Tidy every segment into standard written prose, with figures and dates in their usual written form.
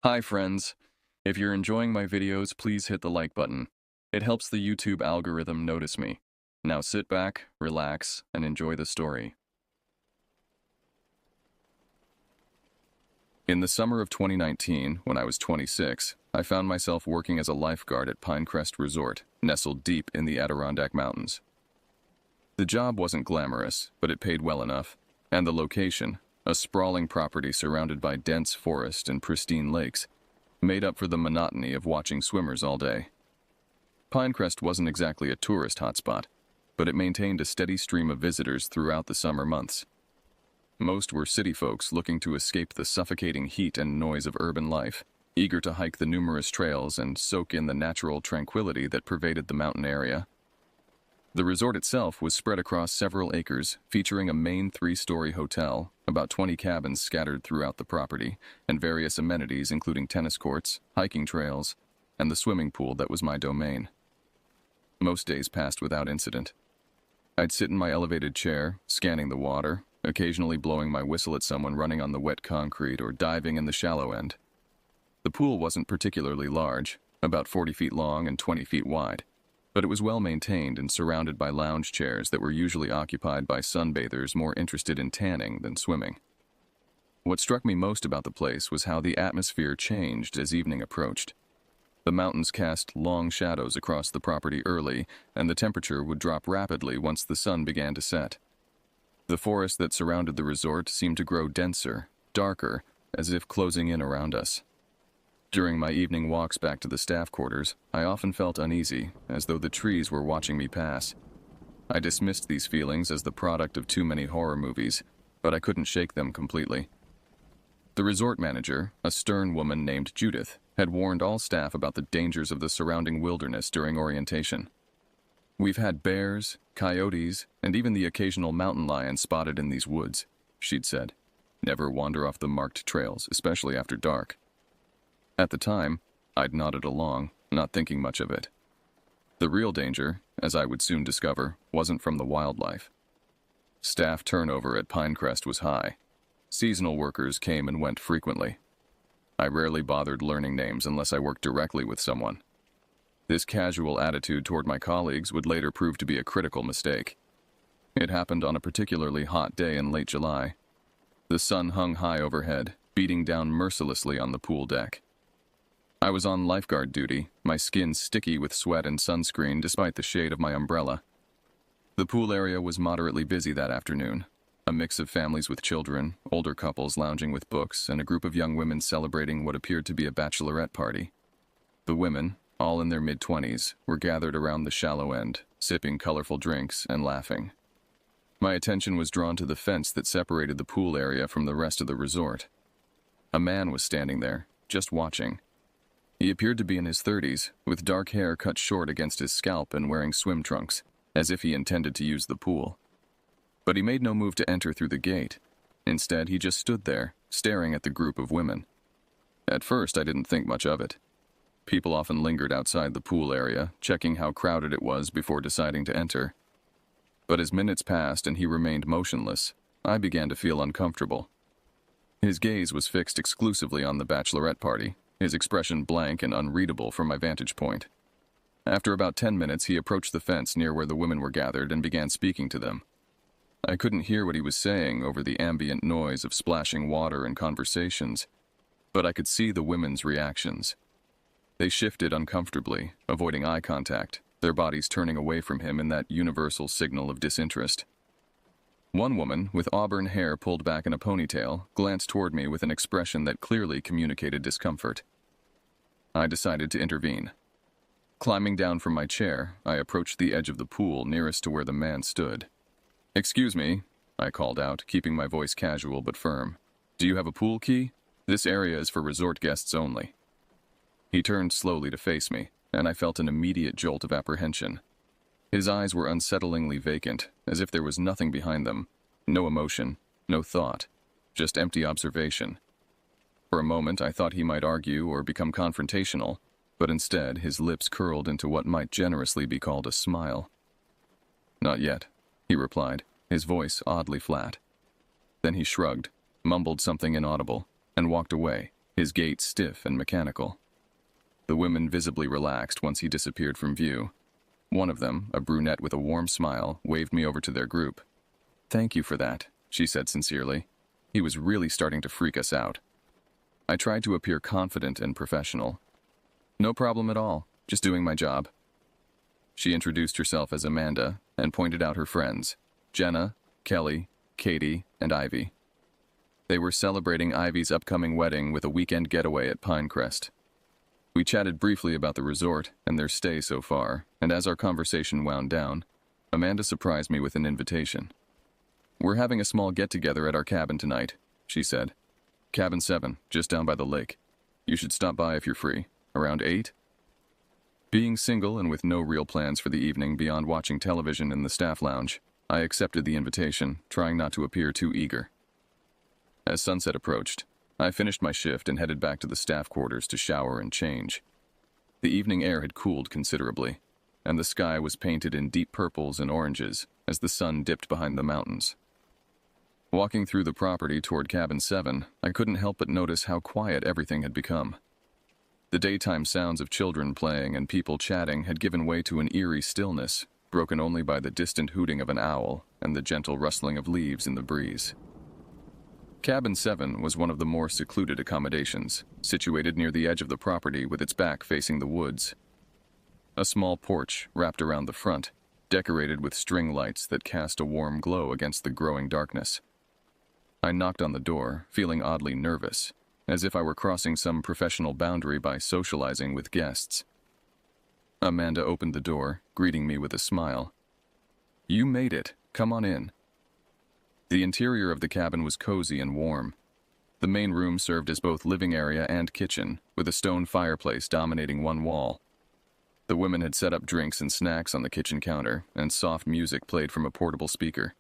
Hi friends. If you're enjoying my videos, please hit the like button. It helps the YouTube algorithm notice me. Now sit back, relax, and enjoy the story. In the summer of 2019, when I was 26, I found myself working as a lifeguard at Pinecrest Resort, nestled deep in the Adirondack Mountains. The job wasn't glamorous, but it paid well enough, and the location, a sprawling property surrounded by dense forest and pristine lakes, made up for the monotony of watching swimmers all day. Pinecrest wasn't exactly a tourist hotspot, but it maintained a steady stream of visitors throughout the summer months. Most were city folks looking to escape the suffocating heat and noise of urban life, eager to hike the numerous trails and soak in the natural tranquility that pervaded the mountain area. The resort itself was spread across several acres, featuring a main 3-story hotel, about 20 cabins scattered throughout the property, and various amenities including tennis courts, hiking trails, and the swimming pool that was my domain. Most days passed without incident. I'd sit in my elevated chair, scanning the water, occasionally blowing my whistle at someone running on the wet concrete or diving in the shallow end. The pool wasn't particularly large, about 40 feet long and 20 feet wide, but it was well maintained and surrounded by lounge chairs that were usually occupied by sunbathers more interested in tanning than swimming. What struck me most about the place was how the atmosphere changed as evening approached. The mountains cast long shadows across the property early, and the temperature would drop rapidly once the sun began to set. The forest that surrounded the resort seemed to grow denser, darker, as if closing in around us. During my evening walks back to the staff quarters, I often felt uneasy, as though the trees were watching me pass. I dismissed these feelings as the product of too many horror movies, but I couldn't shake them completely. The resort manager, a stern woman named Judith, had warned all staff about the dangers of the surrounding wilderness during orientation. "We've had bears, coyotes, and even the occasional mountain lion spotted in these woods," she'd said. "Never wander off the marked trails, especially after dark." At the time, I'd nodded along, not thinking much of it. The real danger, as I would soon discover, wasn't from the wildlife. Staff turnover at Pinecrest was high. Seasonal workers came and went frequently. I rarely bothered learning names unless I worked directly with someone. This casual attitude toward my colleagues would later prove to be a critical mistake. It happened on a particularly hot day in late July. The sun hung high overhead, beating down mercilessly on the pool deck. I was on lifeguard duty, my skin sticky with sweat and sunscreen despite the shade of my umbrella. The pool area was moderately busy that afternoon. A mix of families with children, older couples lounging with books, and a group of young women celebrating what appeared to be a bachelorette party. The women, all in their mid-20s, were gathered around the shallow end, sipping colorful drinks and laughing. My attention was drawn to the fence that separated the pool area from the rest of the resort. A man was standing there, just watching. He appeared to be in his 30s, with dark hair cut short against his scalp and wearing swim trunks, as if he intended to use the pool. But he made no move to enter through the gate. Instead, he just stood there, staring at the group of women. At first, I didn't think much of it. People often lingered outside the pool area, checking how crowded it was before deciding to enter. But as minutes passed and he remained motionless, I began to feel uncomfortable. His gaze was fixed exclusively on the bachelorette party, his expression blank and unreadable from my vantage point. After about 10 minutes, he approached the fence near where the women were gathered and began speaking to them. I couldn't hear what he was saying over the ambient noise of splashing water and conversations, but I could see the women's reactions. They shifted uncomfortably, avoiding eye contact, their bodies turning away from him in that universal signal of disinterest. One woman, with auburn hair pulled back in a ponytail, glanced toward me with an expression that clearly communicated discomfort. I decided to intervene. Climbing down from my chair, I approached the edge of the pool nearest to where the man stood. "Excuse me," I called out, keeping my voice casual but firm. "Do you have a pool key? This area is for resort guests only." He turned slowly to face me, and I felt an immediate jolt of apprehension. His eyes were unsettlingly vacant, as if there was nothing behind them. No emotion, no thought, just empty observation. For a moment, I thought he might argue or become confrontational, but instead, his lips curled into what might generously be called a smile. "Not yet," he replied, his voice oddly flat. Then he shrugged, mumbled something inaudible, and walked away, his gait stiff and mechanical. The women visibly relaxed once he disappeared from view. One of them, a brunette with a warm smile, waved me over to their group. "Thank you for that," she said sincerely. He was really starting to freak us out. I tried to appear confident and professional. "No problem at all, just doing my job." She introduced herself as Amanda and pointed out her friends, Jenna, Kelly, Katie, and Ivy. They were celebrating Ivy's upcoming wedding with a weekend getaway at Pinecrest. We chatted briefly about the resort and their stay so far, and as our conversation wound down, Amanda surprised me with an invitation. "We're having a small get-together at our cabin tonight," she said. "Cabin 7, just down by the lake. You should stop by if you're free. Around 8? Being single and with no real plans for the evening beyond watching television in the staff lounge, I accepted the invitation, trying not to appear too eager. As sunset approached, I finished my shift and headed back to the staff quarters to shower and change. The evening air had cooled considerably, and the sky was painted in deep purples and oranges as the sun dipped behind the mountains. Walking through the property toward Cabin 7, I couldn't help but notice how quiet everything had become. The daytime sounds of children playing and people chatting had given way to an eerie stillness, broken only by the distant hooting of an owl and the gentle rustling of leaves in the breeze. Cabin 7 was one of the more secluded accommodations, situated near the edge of the property with its back facing the woods. A small porch wrapped around the front, decorated with string lights that cast a warm glow against the growing darkness. I knocked on the door, feeling oddly nervous, as if I were crossing some professional boundary by socializing with guests. Amanda opened the door, greeting me with a smile. "You made it. Come on in." The interior of the cabin was cozy and warm. The main room served as both living area and kitchen, with a stone fireplace dominating one wall. The women had set up drinks and snacks on the kitchen counter, and soft music played from a portable speaker.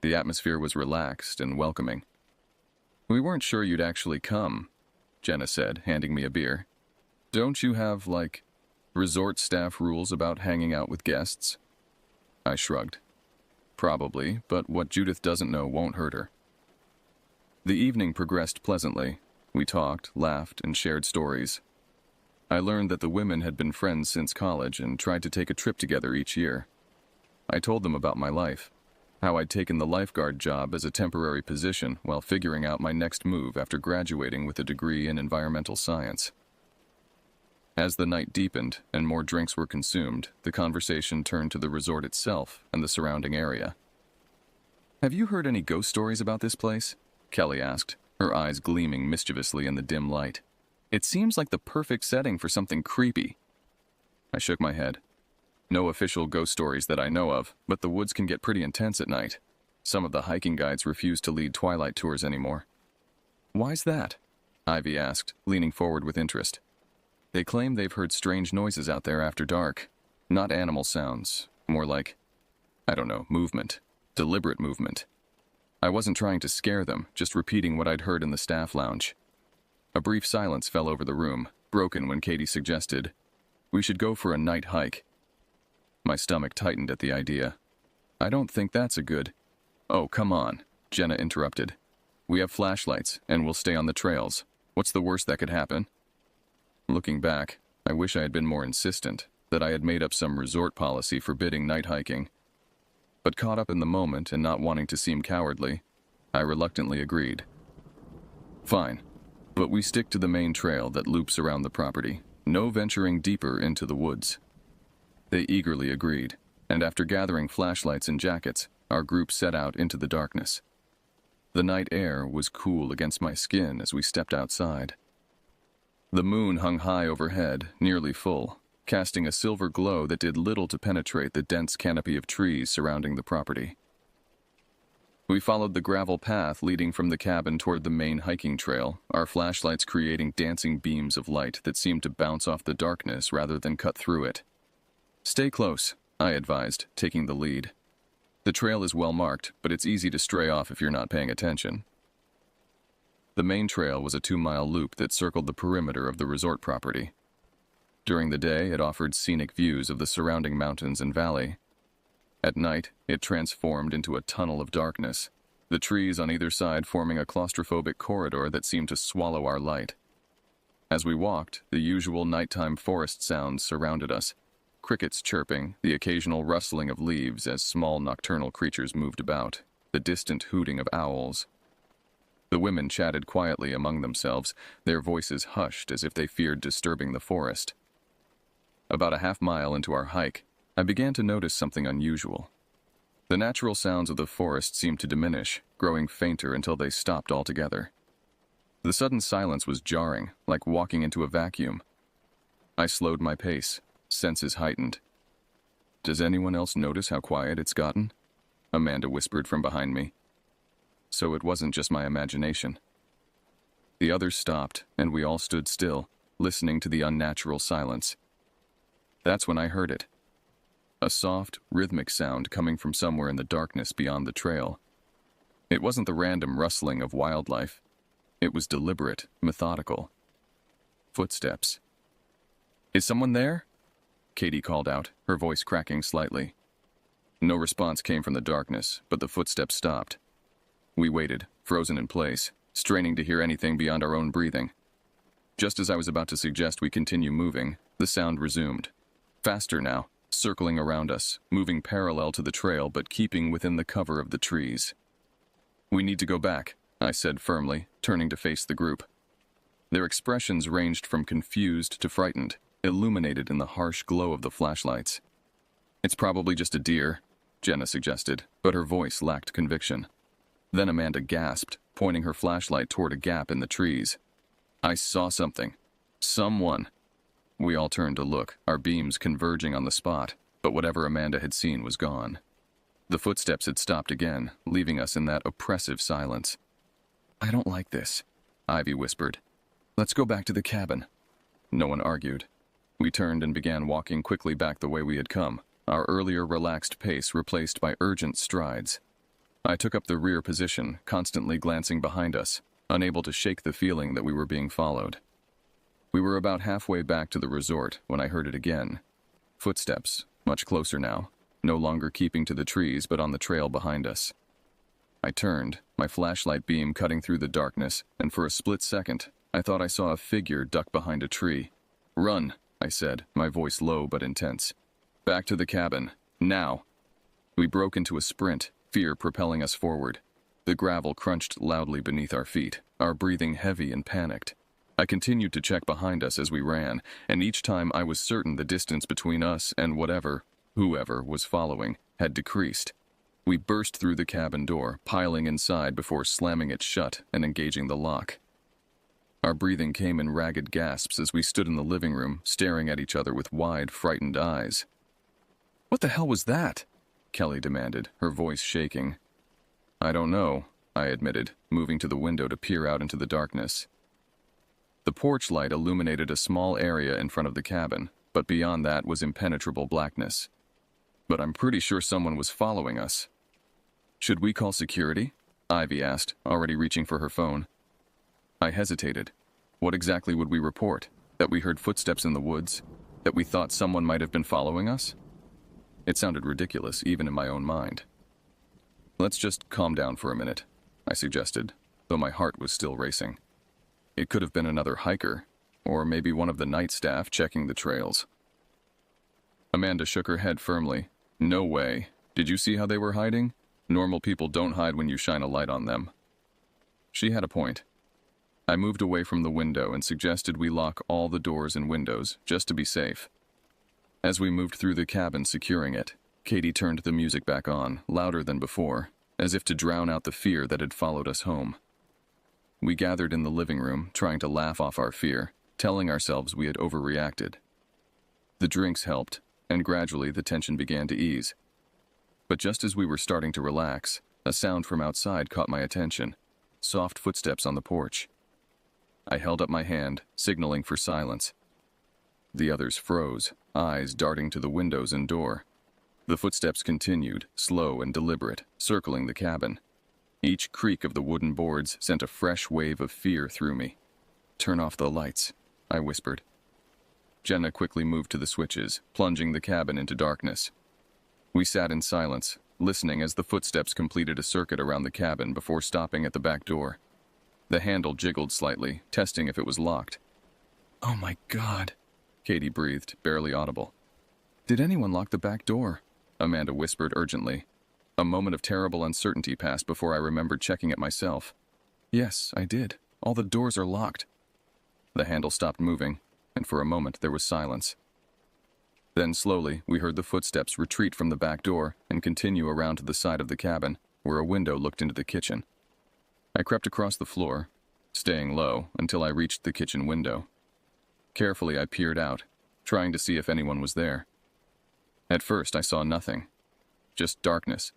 The atmosphere was relaxed and welcoming. "We weren't sure you'd actually come," Jenna said, handing me a beer. "Don't you have, resort staff rules about hanging out with guests?" I shrugged. "Probably, but what Judith doesn't know won't hurt her." The evening progressed pleasantly. We talked, laughed, and shared stories. I learned that the women had been friends since college and tried to take a trip together each year. I told them about my life, how I'd taken the lifeguard job as a temporary position while figuring out my next move after graduating with a degree in environmental science. As the night deepened and more drinks were consumed, the conversation turned to the resort itself and the surrounding area. "Have you heard any ghost stories about this place?" Kelly asked, her eyes gleaming mischievously in the dim light. "It seems like the perfect setting for something creepy." I shook my head. "No official ghost stories that I know of, but the woods can get pretty intense at night. Some of the hiking guides refuse to lead twilight tours anymore." "Why's that?" Ivy asked, leaning forward with interest. "They claim they've heard strange noises out there after dark. Not animal sounds, more like, movement. Deliberate movement." I wasn't trying to scare them, just repeating what I'd heard in the staff lounge. A brief silence fell over the room, broken when Katie suggested, "We should go for a night hike." My stomach tightened at the idea. "I don't think that's a good—" "Oh, come on," Jenna interrupted. "We have flashlights, and we'll stay on the trails. What's the worst that could happen?" Looking back, I wish I had been more insistent, that I had made up some resort policy forbidding night hiking. But caught up in the moment and not wanting to seem cowardly, I reluctantly agreed. "Fine, but we stick to the main trail that loops around the property, no venturing deeper into the woods." They eagerly agreed, and after gathering flashlights and jackets, our group set out into the darkness. The night air was cool against my skin as we stepped outside. The moon hung high overhead, nearly full, casting a silver glow that did little to penetrate the dense canopy of trees surrounding the property. We followed the gravel path leading from the cabin toward the main hiking trail, our flashlights creating dancing beams of light that seemed to bounce off the darkness rather than cut through it. "Stay close," I advised, taking the lead. "The trail is well marked, but it's easy to stray off if you're not paying attention." The main trail was a 2-mile loop that circled the perimeter of the resort property. During the day, it offered scenic views of the surrounding mountains and valley. At night, it transformed into a tunnel of darkness, the trees on either side forming a claustrophobic corridor that seemed to swallow our light. As we walked, the usual nighttime forest sounds surrounded us. Crickets chirping, the occasional rustling of leaves as small nocturnal creatures moved about, the distant hooting of owls. The women chatted quietly among themselves, their voices hushed as if they feared disturbing the forest. About a half-mile into our hike, I began to notice something unusual. The natural sounds of the forest seemed to diminish, growing fainter until they stopped altogether. The sudden silence was jarring, like walking into a vacuum. I slowed my pace, senses heightened. "Does anyone else notice how quiet it's gotten?" Amanda whispered from behind me. So it wasn't just my imagination. The others stopped, and we all stood still, listening to the unnatural silence. That's when I heard it. A soft, rhythmic sound coming from somewhere in the darkness beyond the trail. It wasn't the random rustling of wildlife. It was deliberate, methodical. Footsteps. "Is someone there?" Katie called out, her voice cracking slightly. No response came from the darkness, but the footsteps stopped. We waited, frozen in place, straining to hear anything beyond our own breathing. Just as I was about to suggest we continue moving, the sound resumed. Faster now, circling around us, moving parallel to the trail but keeping within the cover of the trees. "We need to go back," I said firmly, turning to face the group. Their expressions ranged from confused to frightened, illuminated in the harsh glow of the flashlights. "It's probably just a deer," Jenna suggested, but her voice lacked conviction. Then Amanda gasped, pointing her flashlight toward a gap in the trees. "I saw something. Someone." We all turned to look, our beams converging on the spot, but whatever Amanda had seen was gone. The footsteps had stopped again, leaving us in that oppressive silence. "I don't like this," Ivy whispered. "Let's go back to the cabin." No one argued. We turned and began walking quickly back the way we had come, our earlier relaxed pace replaced by urgent strides. I took up the rear position, constantly glancing behind us, unable to shake the feeling that we were being followed. We were about halfway back to the resort when I heard it again. Footsteps, much closer now, no longer keeping to the trees but on the trail behind us. I turned, my flashlight beam cutting through the darkness, and for a split second, I thought I saw a figure duck behind a tree. "Run," I said, my voice low but intense. "Back to the cabin, now." We broke into a sprint, fear propelling us forward. The gravel crunched loudly beneath our feet, our breathing heavy and panicked. I continued to check behind us as we ran, and each time I was certain the distance between us and whoever was following, had decreased. We burst through the cabin door, piling inside before slamming it shut and engaging the lock. Our breathing came in ragged gasps as we stood in the living room, staring at each other with wide, frightened eyes. "What the hell was that?" Kelly demanded, her voice shaking. "I don't know," I admitted, moving to the window to peer out into the darkness. The porch light illuminated a small area in front of the cabin, but beyond that was impenetrable blackness. "But I'm pretty sure someone was following us." "Should we call security?" Ivy asked, already reaching for her phone. I hesitated. What exactly would we report? That we heard footsteps in the woods? That we thought someone might have been following us? It sounded ridiculous, even in my own mind. "Let's just calm down for a minute," I suggested, though my heart was still racing. It could have been another hiker, or maybe one of the night staff checking the trails. Amanda shook her head firmly. "No way. Did you see how they were hiding? Normal people don't hide when you shine a light on them." She had a point. I moved away from the window and suggested we lock all the doors and windows, just to be safe. As we moved through the cabin securing it, Katie turned the music back on, louder than before, as if to drown out the fear that had followed us home. We gathered in the living room, trying to laugh off our fear, telling ourselves we had overreacted. The drinks helped, and gradually the tension began to ease. But just as we were starting to relax, a sound from outside caught my attention. Soft footsteps on the porch. I held up my hand, signaling for silence. The others froze, eyes darting to the windows and door. The footsteps continued, slow and deliberate, circling the cabin. Each creak of the wooden boards sent a fresh wave of fear through me. "Turn off the lights," I whispered. Jenna quickly moved to the switches, plunging the cabin into darkness. We sat in silence, listening as the footsteps completed a circuit around the cabin before stopping at the back door. The handle jiggled slightly, testing if it was locked. "Oh my God," Katie breathed, barely audible. "Did anyone lock the back door?" Amanda whispered urgently. A moment of terrible uncertainty passed before I remembered checking it myself. "Yes, I did. All the doors are locked." The handle stopped moving, and for a moment there was silence. Then slowly, we heard the footsteps retreat from the back door and continue around to the side of the cabin, where a window looked into the kitchen. I crept across the floor, staying low until I reached the kitchen window. Carefully, I peered out, trying to see if anyone was there. At first, I saw nothing, just darkness.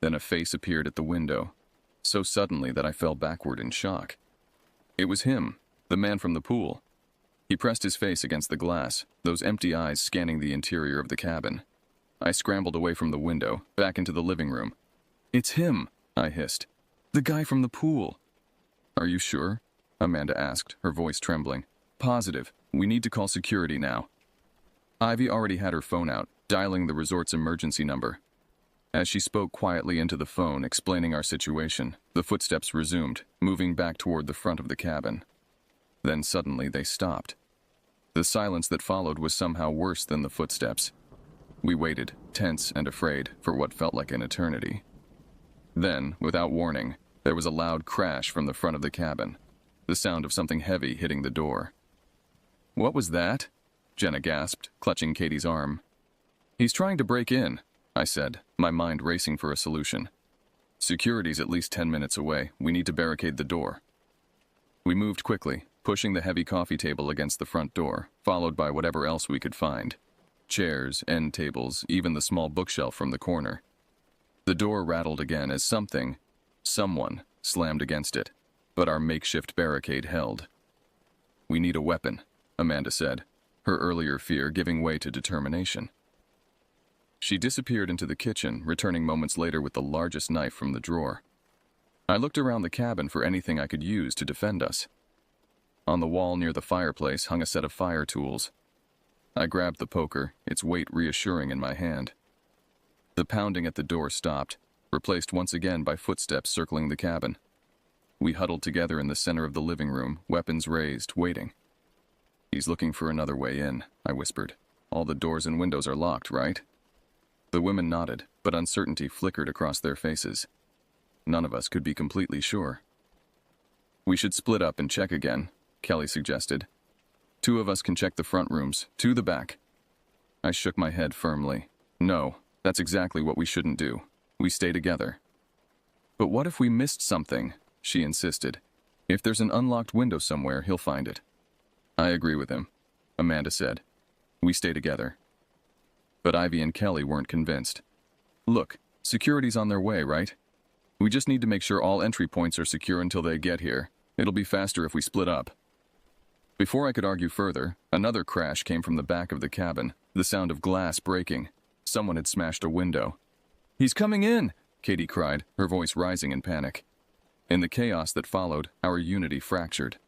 Then a face appeared at the window, so suddenly that I fell backward in shock. It was him, the man from the pool. He pressed his face against the glass, those empty eyes scanning the interior of the cabin. I scrambled away from the window, back into the living room. "It's him," I hissed. "The guy from the pool." "Are you sure?" Amanda asked, her voice trembling. "Positive. We need to call security now." Ivy already had her phone out, dialing the resort's emergency number. As she spoke quietly into the phone, explaining our situation, the footsteps resumed, moving back toward the front of the cabin. Then suddenly they stopped. The silence that followed was somehow worse than the footsteps. We waited, tense and afraid, for what felt like an eternity. Then, without warning, there was a loud crash from the front of the cabin, the sound of something heavy hitting the door. "What was that?" Jenna gasped, clutching Katie's arm. "He's trying to break in," I said, my mind racing for a solution. "Security's at least 10 minutes away. We need to barricade the door." We moved quickly, pushing the heavy coffee table against the front door, followed by whatever else we could find. Chairs, end tables, even the small bookshelf from the corner. The door rattled again as someone, slammed against it, but our makeshift barricade held. "We need a weapon," Amanda said, her earlier fear giving way to determination. She disappeared into the kitchen, returning moments later with the largest knife from the drawer. I looked around the cabin for anything I could use to defend us. On the wall near the fireplace hung a set of fire tools. I grabbed the poker, its weight reassuring in my hand. The pounding at the door stopped, replaced once again by footsteps circling the cabin. We huddled together in the center of the living room, weapons raised, waiting. "He's looking for another way in," I whispered. "All the doors and windows are locked, right?" The women nodded, but uncertainty flickered across their faces. None of us could be completely sure. "We should split up and check again," Kelly suggested. "2 of us can check the front rooms, 2 the back." I shook my head firmly. "No, that's exactly what we shouldn't do. We stay together." "But what if we missed something?" she insisted. "If there's an unlocked window somewhere, he'll find it." "I agree with him," Amanda said. "We stay together." But Ivy and Kelly weren't convinced. "Look, security's on their way, right? We just need to make sure all entry points are secure until they get here. It'll be faster if we split up." Before I could argue further, another crash came from the back of the cabin, the sound of glass breaking. Someone had smashed a window. "He's coming in!" Katie cried, her voice rising in panic. In the chaos that followed, our unity fractured.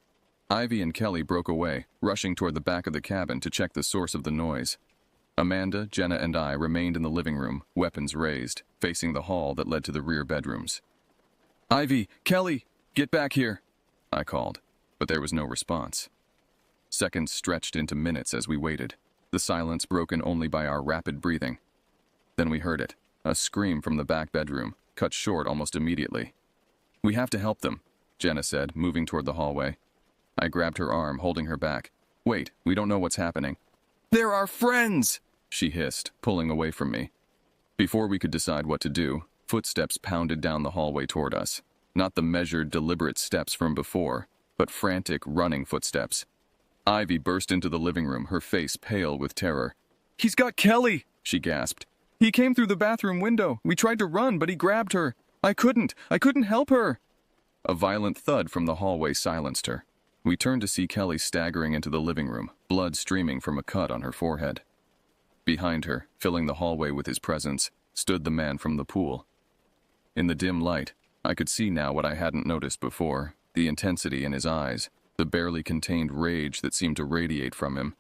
Ivy and Kelly broke away, rushing toward the back of the cabin to check the source of the noise. Amanda, Jenna, and I remained in the living room, weapons raised, facing the hall that led to the rear bedrooms. "Ivy, Kelly, get back here!" I called, but there was no response. Seconds stretched into minutes as we waited, the silence broken only by our rapid breathing. Then we heard it, a scream from the back bedroom, cut short almost immediately. "We have to help them," Jenna said, moving toward the hallway. I grabbed her arm, holding her back. "Wait, we don't know what's happening." "They're our friends!" she hissed, pulling away from me. Before we could decide what to do, footsteps pounded down the hallway toward us. Not the measured, deliberate steps from before, but frantic, running footsteps. Ivy burst into the living room, her face pale with terror. "He's got Kelly!" she gasped. "He came through the bathroom window. We tried to run, but he grabbed her. I couldn't help her!" A violent thud from the hallway silenced her. We turned to see Kelly staggering into the living room, blood streaming from a cut on her forehead. Behind her, filling the hallway with his presence, stood the man from the pool. In the dim light, I could see now what I hadn't noticed before, the intensity in his eyes, the barely contained rage that seemed to radiate from him.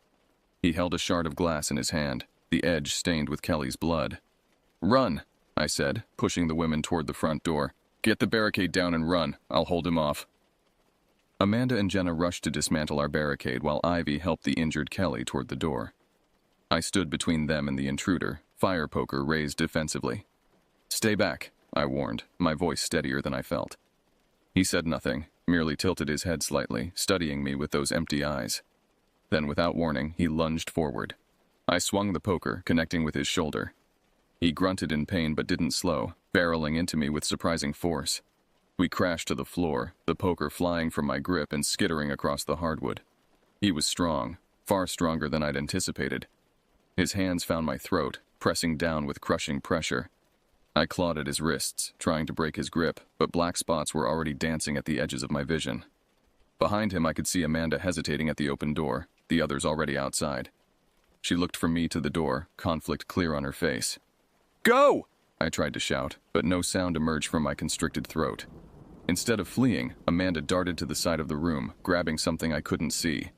He held a shard of glass in his hand, the edge stained with Kelly's blood. "Run," I said, pushing the women toward the front door. "Get the barricade down and run. I'll hold him off." Amanda and Jenna rushed to dismantle our barricade while Ivy helped the injured Kelly toward the door. I stood between them and the intruder, fire poker raised defensively. "Stay back," I warned, my voice steadier than I felt. He said nothing, merely tilted his head slightly, studying me with those empty eyes. Then, without warning, he lunged forward. I swung the poker, connecting with his shoulder. He grunted in pain but didn't slow, barreling into me with surprising force. We crashed to the floor, the poker flying from my grip and skittering across the hardwood. He was strong, far stronger than I'd anticipated. His hands found my throat, pressing down with crushing pressure. I clawed at his wrists, trying to break his grip, but black spots were already dancing at the edges of my vision. Behind him, I could see Amanda hesitating at the open door, the others already outside. She looked from me to the door, conflict clear on her face. "Go!" I tried to shout, but no sound emerged from my constricted throat. Instead of fleeing, Amanda darted to the side of the room, grabbing something I couldn't see.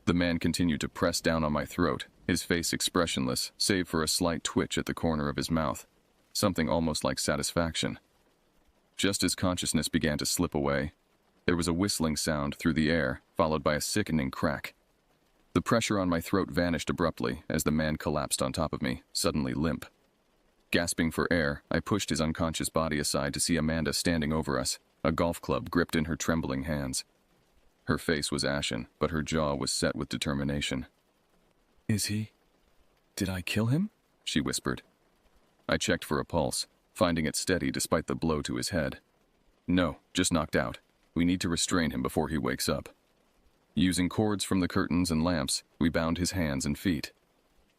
The man continued to press down on my throat, his face expressionless, save for a slight twitch at the corner of his mouth, something almost like satisfaction. Just as consciousness began to slip away, there was a whistling sound through the air, followed by a sickening crack. The pressure on my throat vanished abruptly as the man collapsed on top of me, suddenly limp. Gasping for air, I pushed his unconscious body aside to see Amanda standing over us, a golf club gripped in her trembling hands. Her face was ashen, but her jaw was set with determination. Did I kill him?" she whispered. I checked for a pulse, finding it steady despite the blow to his head. "No, just knocked out. We need to restrain him before he wakes up." Using cords from the curtains and lamps, we bound his hands and feet.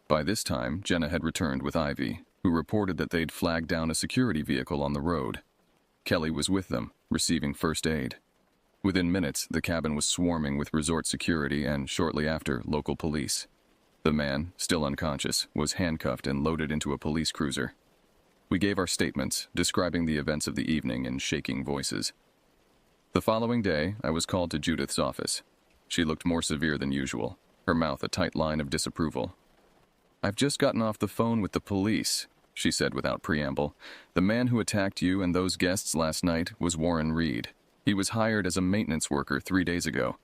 By this time, Jenna had returned with Ivy, who reported that they'd flagged down a security vehicle on the road. Kelly was with them, receiving first aid. Within minutes, the cabin was swarming with resort security and, shortly after, local police. The man, still unconscious, was handcuffed and loaded into a police cruiser. We gave our statements, describing the events of the evening in shaking voices. The following day, I was called to Judith's office. She looked more severe than usual, her mouth a tight line of disapproval. "I've just gotten off the phone with the police," she said without preamble. "The man who attacked you and those guests last night was Warren Reed. He was hired as a maintenance worker 3 days ago."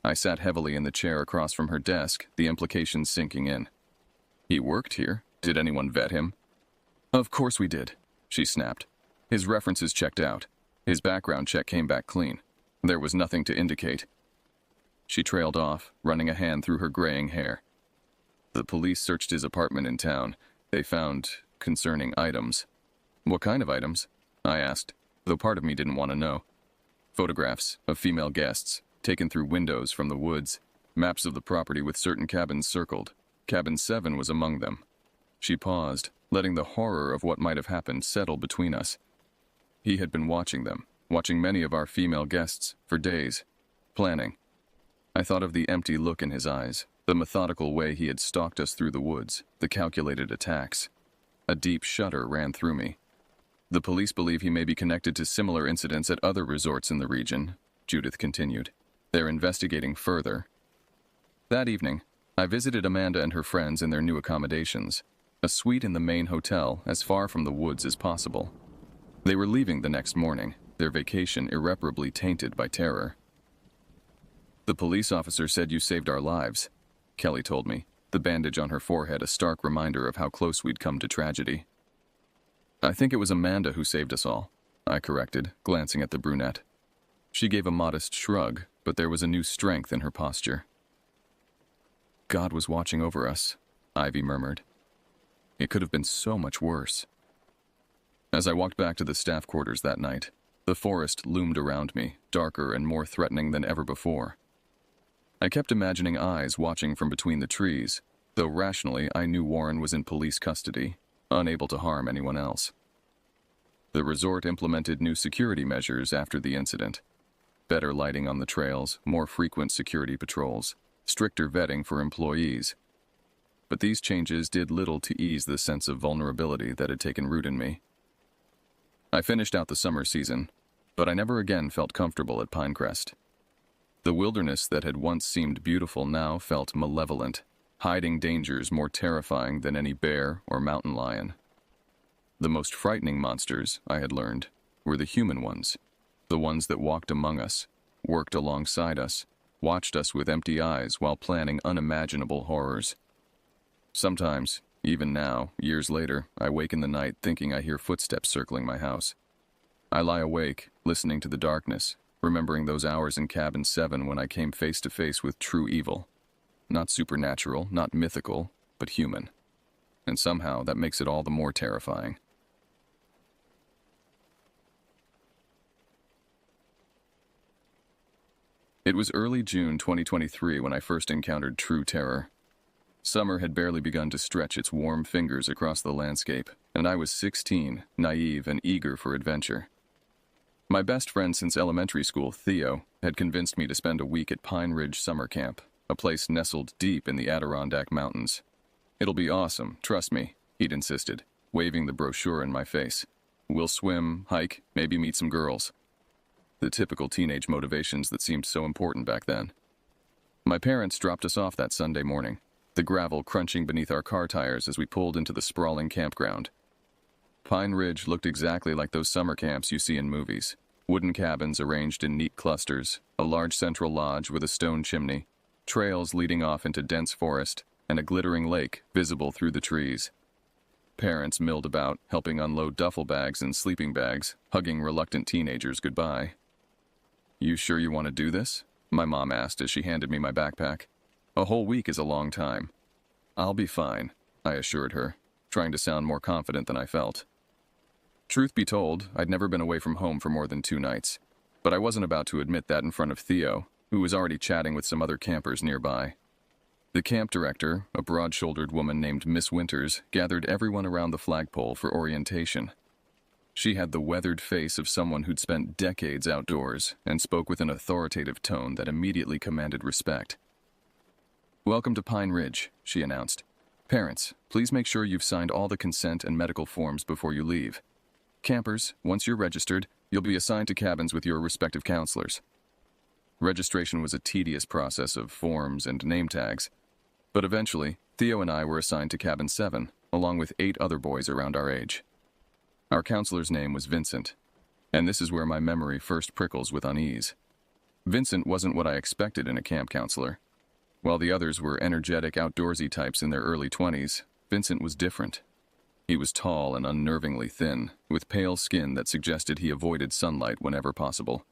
I sat heavily in the chair across from her desk, the implications sinking in. "He worked here? Did anyone vet him?" "Of course we did," she snapped. "His references checked out. His background check came back clean. There was nothing to indicate." She trailed off, running a hand through her graying hair. "The police searched his apartment in town. They found concerning items." "What kind of items?" I asked, though part of me didn't want to know. "Photographs of female guests, taken through windows from the woods, maps of the property with certain cabins circled. Cabin 7 was among them." She paused, letting the horror of what might have happened settle between us. He had been watching them, watching many of our female guests, for days, planning. I thought of the empty look in his eyes, the methodical way he had stalked us through the woods, the calculated attacks. A deep shudder ran through me. "The police believe he may be connected to similar incidents at other resorts in the region," Judith continued. "They're investigating further." That evening, I visited Amanda and her friends in their new accommodations, a suite in the main hotel as far from the woods as possible. They were leaving the next morning, their vacation irreparably tainted by terror. "The police officer said you saved our lives," Kelly told me, the bandage on her forehead a stark reminder of how close we'd come to tragedy. "I think it was Amanda who saved us all," I corrected, glancing at the brunette. She gave a modest shrug, but there was a new strength in her posture. "God was watching over us," Ivy murmured. "It could have been so much worse." As I walked back to the staff quarters that night, the forest loomed around me, darker and more threatening than ever before. I kept imagining eyes watching from between the trees, though rationally I knew Warren was in police custody, unable to harm anyone else. The resort implemented new security measures after the incident. Better lighting on the trails, more frequent security patrols, stricter vetting for employees. But these changes did little to ease the sense of vulnerability that had taken root in me. I finished out the summer season, but I never again felt comfortable at Pinecrest. The wilderness that had once seemed beautiful now felt malevolent, hiding dangers more terrifying than any bear or mountain lion. The most frightening monsters, I had learned, were the human ones, the ones that walked among us, worked alongside us, watched us with empty eyes while planning unimaginable horrors. Sometimes, even now, years later, I wake in the night thinking I hear footsteps circling my house. I lie awake, listening to the darkness, remembering those hours in Cabin 7 when I came face to face with true evil. Not supernatural, not mythical, but human. And somehow that makes it all the more terrifying. It was early June 2023 when I first encountered true terror. Summer had barely begun to stretch its warm fingers across the landscape, and I was 16, naive and eager for adventure. My best friend since elementary school, Theo, had convinced me to spend a week at Pine Ridge Summer Camp, a place nestled deep in the Adirondack Mountains. "It'll be awesome, trust me," he'd insisted, waving the brochure in my face. "We'll swim, hike, maybe meet some girls." The typical teenage motivations that seemed so important back then. My parents dropped us off that Sunday morning, the gravel crunching beneath our car tires as we pulled into the sprawling campground. Pine Ridge looked exactly like those summer camps you see in movies. Wooden cabins arranged in neat clusters, a large central lodge with a stone chimney, trails leading off into dense forest, and a glittering lake visible through the trees. Parents milled about, helping unload duffel bags and sleeping bags, hugging reluctant teenagers goodbye. "You sure you want to do this?" my mom asked as she handed me my backpack. "A whole week is a long time." "I'll be fine," I assured her, trying to sound more confident than I felt. Truth be told, I'd never been away from home for more than 2 nights, but I wasn't about to admit that in front of Theo, who was already chatting with some other campers nearby. The camp director, a broad-shouldered woman named Miss Winters, gathered everyone around the flagpole for orientation. She had the weathered face of someone who'd spent decades outdoors and spoke with an authoritative tone that immediately commanded respect. "Welcome to Pine Ridge," she announced. "Parents, please make sure you've signed all the consent and medical forms before you leave. Campers, once you're registered, you'll be assigned to cabins with your respective counselors." Registration was a tedious process of forms and name tags, but eventually, Theo and I were assigned to Cabin 7, along with 8 other boys around our age. Our counselor's name was Vincent, and this is where my memory first prickles with unease. Vincent wasn't what I expected in a camp counselor. While the others were energetic, outdoorsy types in their early 20s, Vincent was different. He was tall and unnervingly thin, with pale skin that suggested he avoided sunlight whenever possible.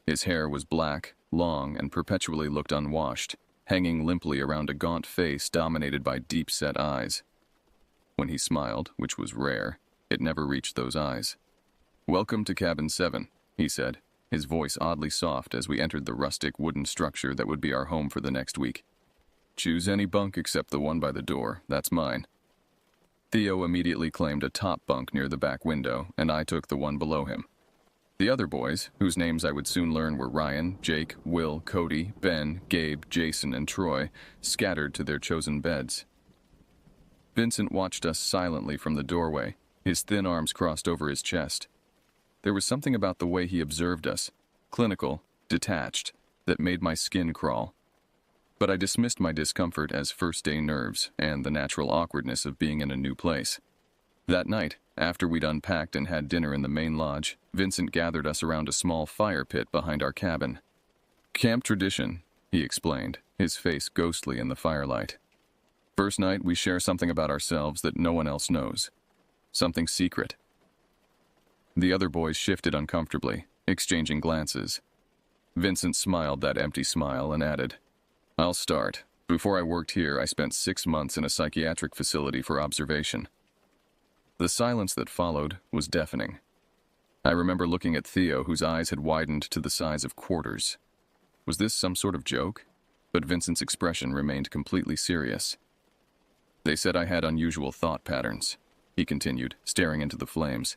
His hair was black, long, and perpetually looked unwashed, hanging limply around a gaunt face dominated by deep-set eyes. When he smiled, which was rare, it never reached those eyes. "Welcome to Cabin 7, he said, his voice oddly soft as we entered the rustic wooden structure that would be our home for the next week. "Choose any bunk except the one by the door, that's mine." Theo immediately claimed a top bunk near the back window, and I took the one below him. The other boys, whose names I would soon learn were Ryan, Jake, Will, Cody, Ben, Gabe, Jason, and Troy, scattered to their chosen beds. Vincent watched us silently from the doorway, his thin arms crossed over his chest. There was something about the way he observed us, clinical, detached, that made my skin crawl. But I dismissed my discomfort as first-day nerves and the natural awkwardness of being in a new place. That night, after we'd unpacked and had dinner in the main lodge, Vincent gathered us around a small fire pit behind our cabin. "Camp tradition," he explained, his face ghostly in the firelight. "First night, we share something about ourselves that no one else knows. Something secret." The other boys shifted uncomfortably, exchanging glances. Vincent smiled that empty smile and added, "I'll start. Before I worked here, I spent 6 months in a psychiatric facility for observation." The silence that followed was deafening. I remember looking at Theo, whose eyes had widened to the size of quarters. Was this some sort of joke? But Vincent's expression remained completely serious. "They said I had unusual thought patterns," he continued, staring into the flames.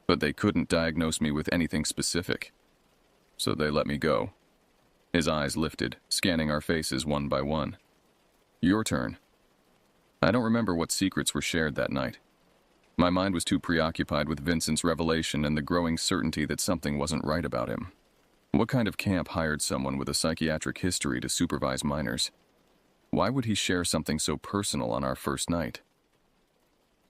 "But they couldn't diagnose me with anything specific. So they let me go." His eyes lifted, scanning our faces one by one. "Your turn." I don't remember what secrets were shared that night. My mind was too preoccupied with Vincent's revelation and the growing certainty that something wasn't right about him. What kind of camp hired someone with a psychiatric history to supervise minors? Why would he share something so personal on our first night?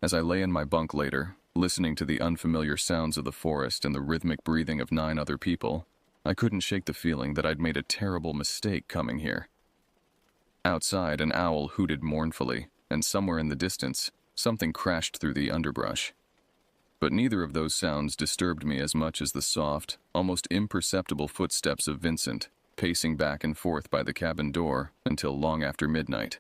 As I lay in my bunk later, listening to the unfamiliar sounds of the forest and the rhythmic breathing of 9 other people, I couldn't shake the feeling that I'd made a terrible mistake coming here. Outside, an owl hooted mournfully, and somewhere in the distance, something crashed through the underbrush. But neither of those sounds disturbed me as much as the soft, almost imperceptible footsteps of Vincent, pacing back and forth by the cabin door until long after midnight.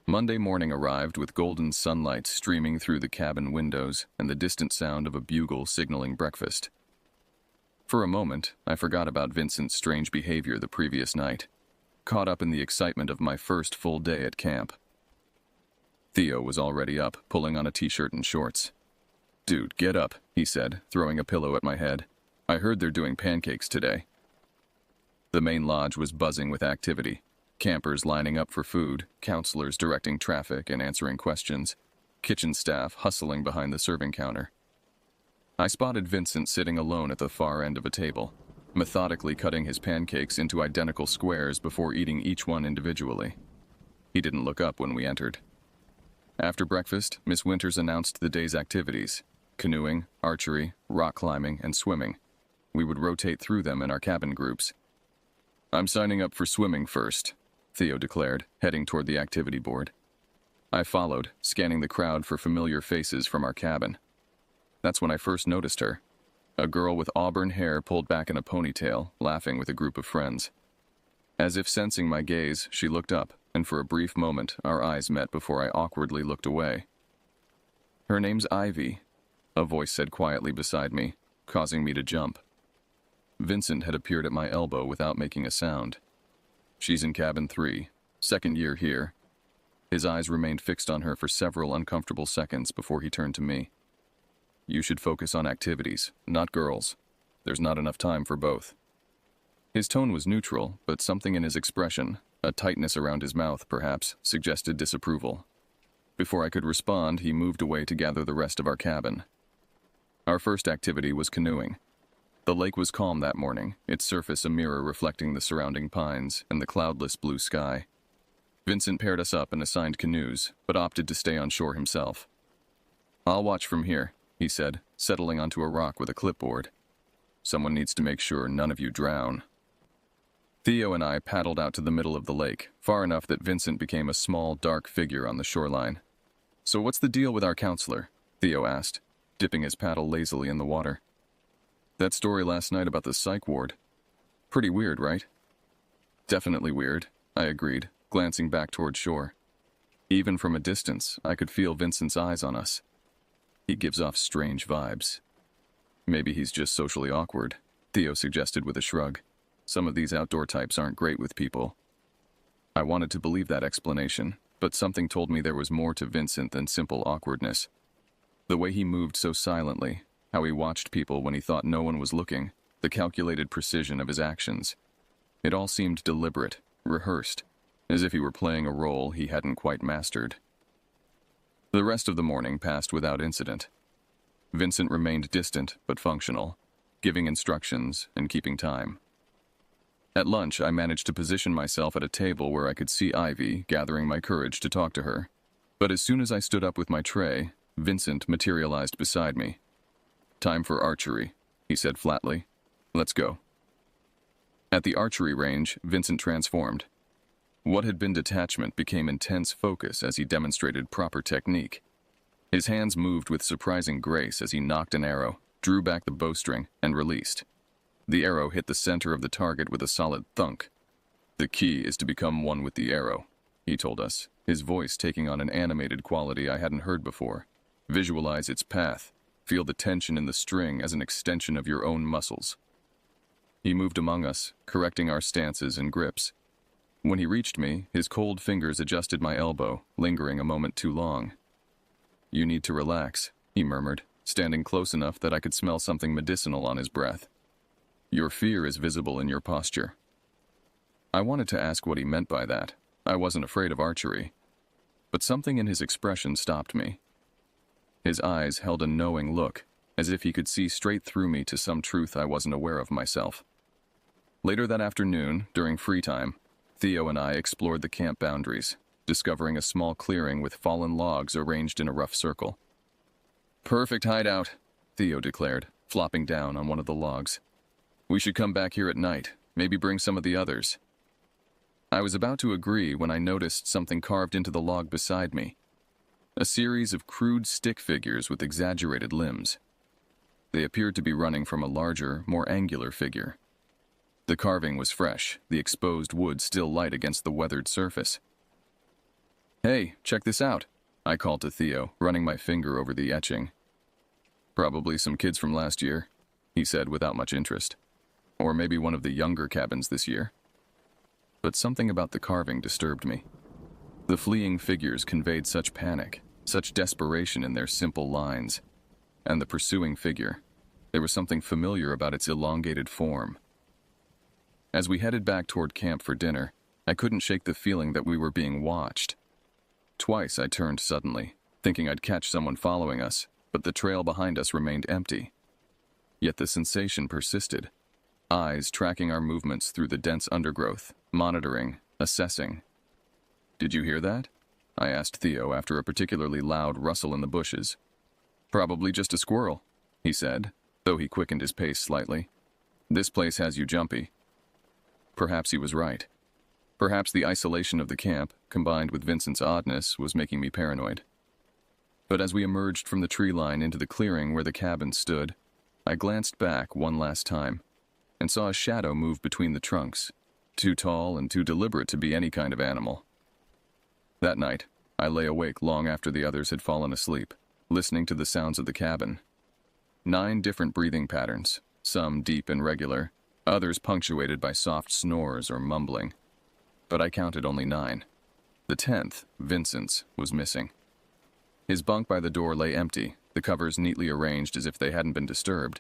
Monday morning arrived with golden sunlight streaming through the cabin windows and the distant sound of a bugle signaling breakfast. For a moment, I forgot about Vincent's strange behavior the previous night, caught up in the excitement of my first full day at camp. Theo was already up, pulling on a t-shirt and shorts. "Dude, get up," he said, throwing a pillow at my head. "I heard they're doing pancakes today." The main lodge was buzzing with activity. Campers lining up for food, counselors directing traffic and answering questions, kitchen staff hustling behind the serving counter. I spotted Vincent sitting alone at the far end of a table, methodically cutting his pancakes into identical squares before eating each one individually. He didn't look up when we entered. After breakfast, Miss Winters announced the day's activities: canoeing, archery, rock climbing, and swimming. We would rotate through them in our cabin groups. "I'm signing up for swimming first," Theo declared, heading toward the activity board. I followed, scanning the crowd for familiar faces from our cabin. That's when I first noticed her. A girl with auburn hair pulled back in a ponytail, laughing with a group of friends. As if sensing my gaze, she looked up, and for a brief moment, our eyes met before I awkwardly looked away. "Her name's Ivy," a voice said quietly beside me, causing me to jump. Vincent had appeared at my elbow without making a sound. "She's in cabin 3, second year here." His eyes remained fixed on her for several uncomfortable seconds before he turned to me. "You should focus on activities, not girls. There's not enough time for both." His tone was neutral, but something in his expression, a tightness around his mouth perhaps, suggested disapproval. Before I could respond, he moved away to gather the rest of our cabin. Our first activity was canoeing. The lake was calm that morning, its surface a mirror reflecting the surrounding pines and the cloudless blue sky. Vincent paired us up and assigned canoes, but opted to stay on shore himself. "I'll watch from here," he said, settling onto a rock with a clipboard. "Someone needs to make sure none of you drown." Theo and I paddled out to the middle of the lake, far enough that Vincent became a small, dark figure on the shoreline. "So what's the deal with our counselor?" Theo asked, dipping his paddle lazily in the water. "That story last night about the psych ward. Pretty weird, right?" "Definitely weird," I agreed, glancing back toward shore. Even from a distance, I could feel Vincent's eyes on us. He gives off strange vibes. "Maybe he's just socially awkward," Theo suggested with a shrug. "Some of these outdoor types aren't great with people." I wanted to believe that explanation, but something told me there was more to Vincent than simple awkwardness. The way he moved so silently, how he watched people when he thought no one was looking, the calculated precision of his actions. It all seemed deliberate, rehearsed, as if he were playing a role he hadn't quite mastered. The rest of the morning passed without incident. Vincent remained distant but functional, giving instructions and keeping time. At lunch, I managed to position myself at a table where I could see Ivy, gathering my courage to talk to her. But as soon as I stood up with my tray, Vincent materialized beside me. "Time for archery," he said flatly. "Let's go." At the archery range, Vincent transformed. What had been detachment became intense focus as he demonstrated proper technique. His hands moved with surprising grace as he nocked an arrow, drew back the bowstring, and released. The arrow hit the center of the target with a solid thunk. "The key is to become one with the arrow," he told us, his voice taking on an animated quality I hadn't heard before. "Visualize its path. Feel the tension in the string as an extension of your own muscles." He moved among us, correcting our stances and grips. When he reached me, his cold fingers adjusted my elbow, lingering a moment too long. "You need to relax," he murmured, standing close enough that I could smell something medicinal on his breath. "Your fear is visible in your posture." I wanted to ask what he meant by that. I wasn't afraid of archery. But something in his expression stopped me. His eyes held a knowing look, as if he could see straight through me to some truth I wasn't aware of myself. Later that afternoon, during free time, Theo and I explored the camp boundaries, discovering a small clearing with fallen logs arranged in a rough circle. "Perfect hideout," Theo declared, flopping down on one of the logs. We should come back here at night, maybe bring some of the others. I was about to agree when I noticed something carved into the log beside me. A series of crude stick figures with exaggerated limbs. They appeared to be running from a larger, more angular figure. The carving was fresh, the exposed wood still light against the weathered surface. "Hey, check this out," I called to Theo, running my finger over the etching. "Probably some kids from last year," he said without much interest. "Or maybe one of the younger cabins this year." But something about the carving disturbed me. The fleeing figures conveyed such panic, such desperation in their simple lines. And the pursuing figure, there was something familiar about its elongated form. As we headed back toward camp for dinner, I couldn't shake the feeling that we were being watched. Twice I turned suddenly, thinking I'd catch someone following us, but the trail behind us remained empty. Yet the sensation persisted. Eyes tracking our movements through the dense undergrowth, monitoring, assessing. "Did you hear that?" I asked Theo after a particularly loud rustle in the bushes. "Probably just a squirrel," he said, though he quickened his pace slightly. "This place has you jumpy." Perhaps he was right. Perhaps the isolation of the camp, combined with Vincent's oddness, was making me paranoid. But as we emerged from the tree line into the clearing where the cabin stood, I glanced back one last time and saw a shadow move between the trunks, too tall and too deliberate to be any kind of animal. That night, I lay awake long after the others had fallen asleep, listening to the sounds of the cabin. 9 different breathing patterns, some deep and regular, others punctuated by soft snores or mumbling. But I counted only 9. The 10th, Vincent's, was missing. His bunk by the door lay empty, the covers neatly arranged as if they hadn't been disturbed.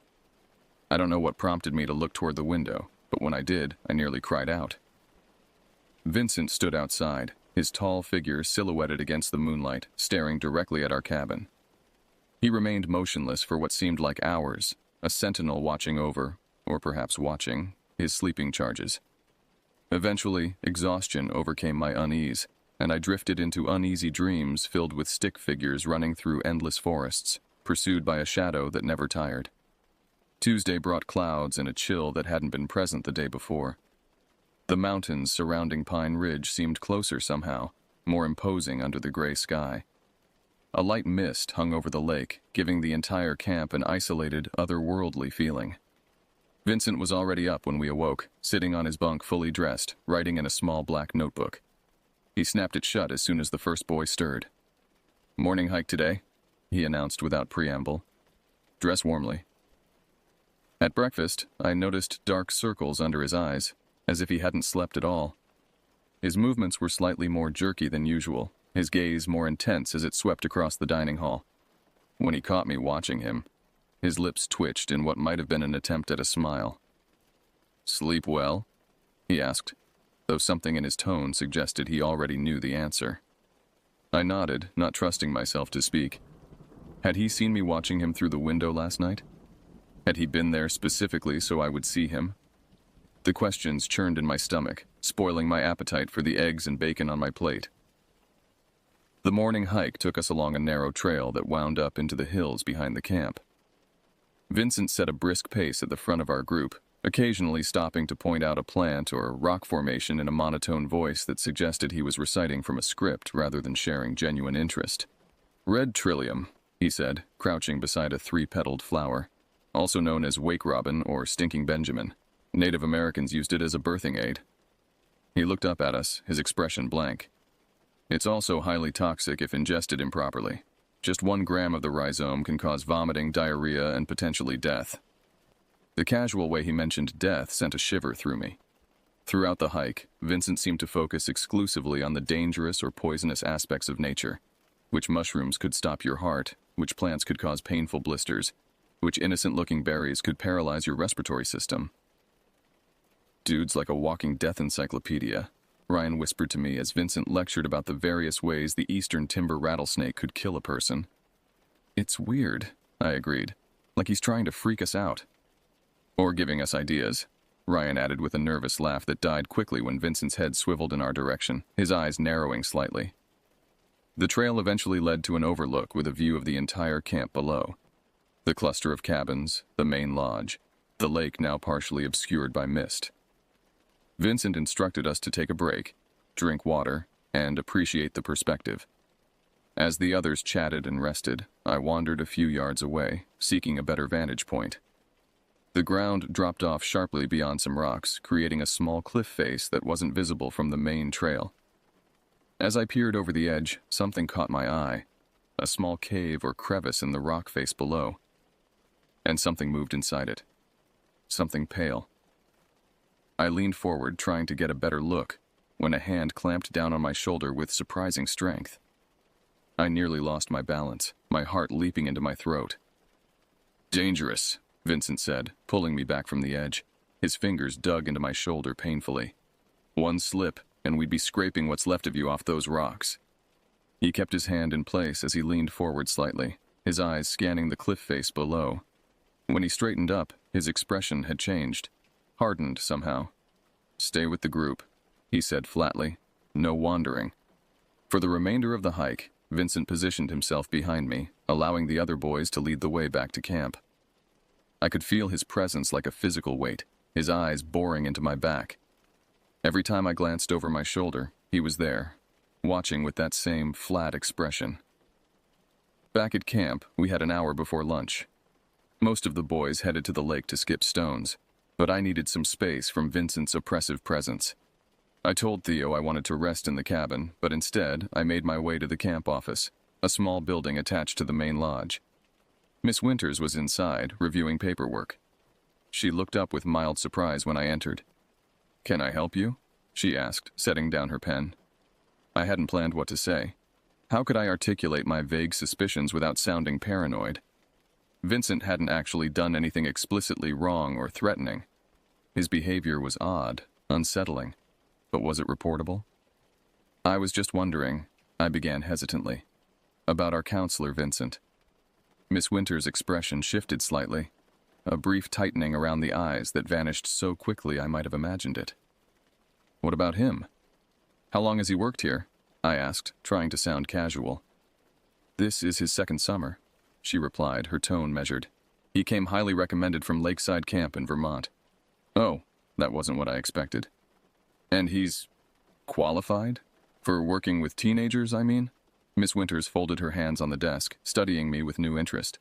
I don't know what prompted me to look toward the window, but when I did, I nearly cried out. Vincent stood outside, his tall figure silhouetted against the moonlight, staring directly at our cabin. He remained motionless for what seemed like hours, a sentinel watching over, or perhaps watching, his sleeping charges. Eventually, exhaustion overcame my unease, and I drifted into uneasy dreams filled with stick figures running through endless forests, pursued by a shadow that never tired. Tuesday brought clouds and a chill that hadn't been present the day before. The mountains surrounding Pine Ridge seemed closer somehow, more imposing under the gray sky. A light mist hung over the lake, giving the entire camp an isolated, otherworldly feeling. Vincent was already up when we awoke, sitting on his bunk fully dressed, writing in a small black notebook. He snapped it shut as soon as the first boy stirred. "Morning hike today," he announced without preamble. "Dress warmly." At breakfast, I noticed dark circles under his eyes, as if he hadn't slept at all. His movements were slightly more jerky than usual, his gaze more intense as it swept across the dining hall. When he caught me watching him, his lips twitched in what might have been an attempt at a smile. "Sleep well?" he asked, though something in his tone suggested he already knew the answer. I nodded, not trusting myself to speak. Had he seen me watching him through the window last night? Had he been there specifically so I would see him? The questions churned in my stomach, spoiling my appetite for the eggs and bacon on my plate. The morning hike took us along a narrow trail that wound up into the hills behind the camp. Vincent set a brisk pace at the front of our group, occasionally stopping to point out a plant or rock formation in a monotone voice that suggested he was reciting from a script rather than sharing genuine interest. "Red trillium," he said, crouching beside a 3-petaled flower, also known as wake robin or stinking Benjamin. Native Americans used it as a birthing aid. He looked up at us, his expression blank. "It's also highly toxic if ingested improperly. Just 1 gram of the rhizome can cause vomiting, diarrhea, and potentially death." The casual way he mentioned death sent a shiver through me. Throughout the hike, Vincent seemed to focus exclusively on the dangerous or poisonous aspects of nature. Which mushrooms could stop your heart, which plants could cause painful blisters, which innocent-looking berries could paralyze your respiratory system. "Dude's like a walking death encyclopedia," Ryan whispered to me as Vincent lectured about the various ways the eastern timber rattlesnake could kill a person. "It's weird," I agreed, "like he's trying to freak us out." "Or giving us ideas," Ryan added with a nervous laugh that died quickly when Vincent's head swiveled in our direction, his eyes narrowing slightly. The trail eventually led to an overlook with a view of the entire camp below. The cluster of cabins, the main lodge, the lake now partially obscured by mist. Vincent instructed us to take a break, drink water, and appreciate the perspective. As the others chatted and rested, I wandered a few yards away, seeking a better vantage point. The ground dropped off sharply beyond some rocks, creating a small cliff face that wasn't visible from the main trail. As I peered over the edge, something caught my eye, a small cave or crevice in the rock face below. And something moved inside it. Something pale. I leaned forward, trying to get a better look, when a hand clamped down on my shoulder with surprising strength. I nearly lost my balance, my heart leaping into my throat. "Dangerous," Vincent said, pulling me back from the edge. His fingers dug into my shoulder painfully. "One slip, and we'd be scraping what's left of you off those rocks." He kept his hand in place as he leaned forward slightly, his eyes scanning the cliff face below. When he straightened up, his expression had changed, hardened somehow. "Stay with the group," he said flatly. "No wandering." For the remainder of the hike, Vincent positioned himself behind me, allowing the other boys to lead the way back to camp. I could feel his presence like a physical weight, his eyes boring into my back. Every time I glanced over my shoulder, he was there, watching with that same flat expression. Back at camp, we had an hour before lunch. Most of the boys headed to the lake to skip stones, but I needed some space from Vincent's oppressive presence. I told Theo I wanted to rest in the cabin, but instead I made my way to the camp office, a small building attached to the main lodge. Miss Winters was inside, reviewing paperwork. She looked up with mild surprise when I entered. "Can I help you?" she asked, setting down her pen. I hadn't planned what to say. How could I articulate my vague suspicions without sounding paranoid? Vincent hadn't actually done anything explicitly wrong or threatening. His behavior was odd, unsettling. But was it reportable? "I was just wondering," I began hesitantly, "about our counselor, Vincent." Miss Winters' expression shifted slightly, a brief tightening around the eyes that vanished so quickly I might have imagined it. "What about him? How long has he worked here?" I asked, trying to sound casual. "This is his second summer," she replied, her tone measured. "He came highly recommended from Lakeside Camp in Vermont." "Oh, that wasn't what I expected." "And he's qualified? For working with teenagers, I mean?" Miss Winters folded her hands on the desk, studying me with new interest.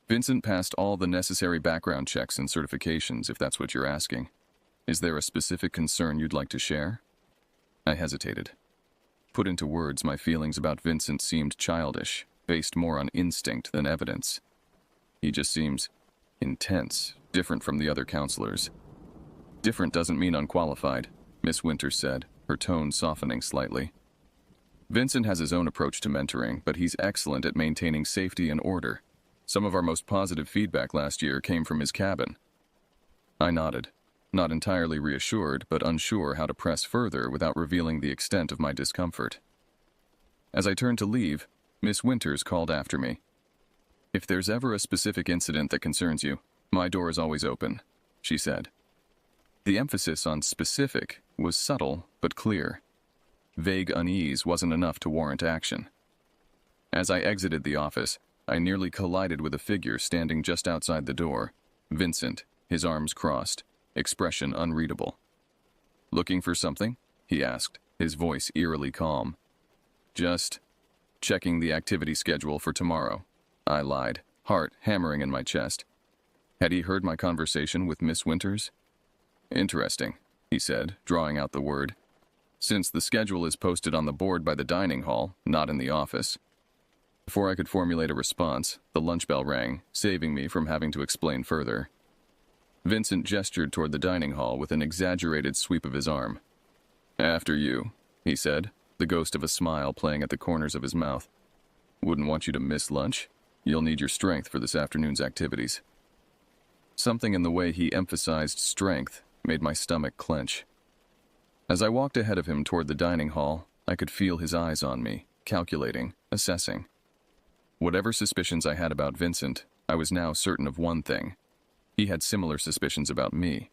"Vincent passed all the necessary background checks and certifications, if that's what you're asking. Is there a specific concern you'd like to share?" I hesitated. Put into words, my feelings about Vincent seemed childish, based more on instinct than evidence. He just seems intense, different from the other counselors. "Different doesn't mean unqualified," Miss Winters said, her tone softening slightly. "Vincent has his own approach to mentoring, but he's excellent at maintaining safety and order. Some of our most positive feedback last year came from his cabin." I nodded, not entirely reassured, but unsure how to press further without revealing the extent of my discomfort. As I turned to leave, Miss Winters called after me. "If there's ever a specific incident that concerns you, my door is always open," she said. The emphasis on specific was subtle but clear. Vague unease wasn't enough to warrant action. As I exited the office, I nearly collided with a figure standing just outside the door. Vincent, his arms crossed, expression unreadable. "Looking for something?" he asked, his voice eerily calm. "Just checking the activity schedule for tomorrow," I lied, heart hammering in my chest. Had he heard my conversation with Miss Winters? "Interesting," he said, drawing out the word. "Since the schedule is posted on the board by the dining hall, not in the office." Before I could formulate a response, the lunch bell rang, saving me from having to explain further. Vincent gestured toward the dining hall with an exaggerated sweep of his arm. "After you," he said, the ghost of a smile playing at the corners of his mouth. "Wouldn't want you to miss lunch. You'll need your strength for this afternoon's activities." Something in the way he emphasized strength made my stomach clench. As I walked ahead of him toward the dining hall, I could feel his eyes on me, calculating, assessing. Whatever suspicions I had about Vincent, I was now certain of one thing. He had similar suspicions about me.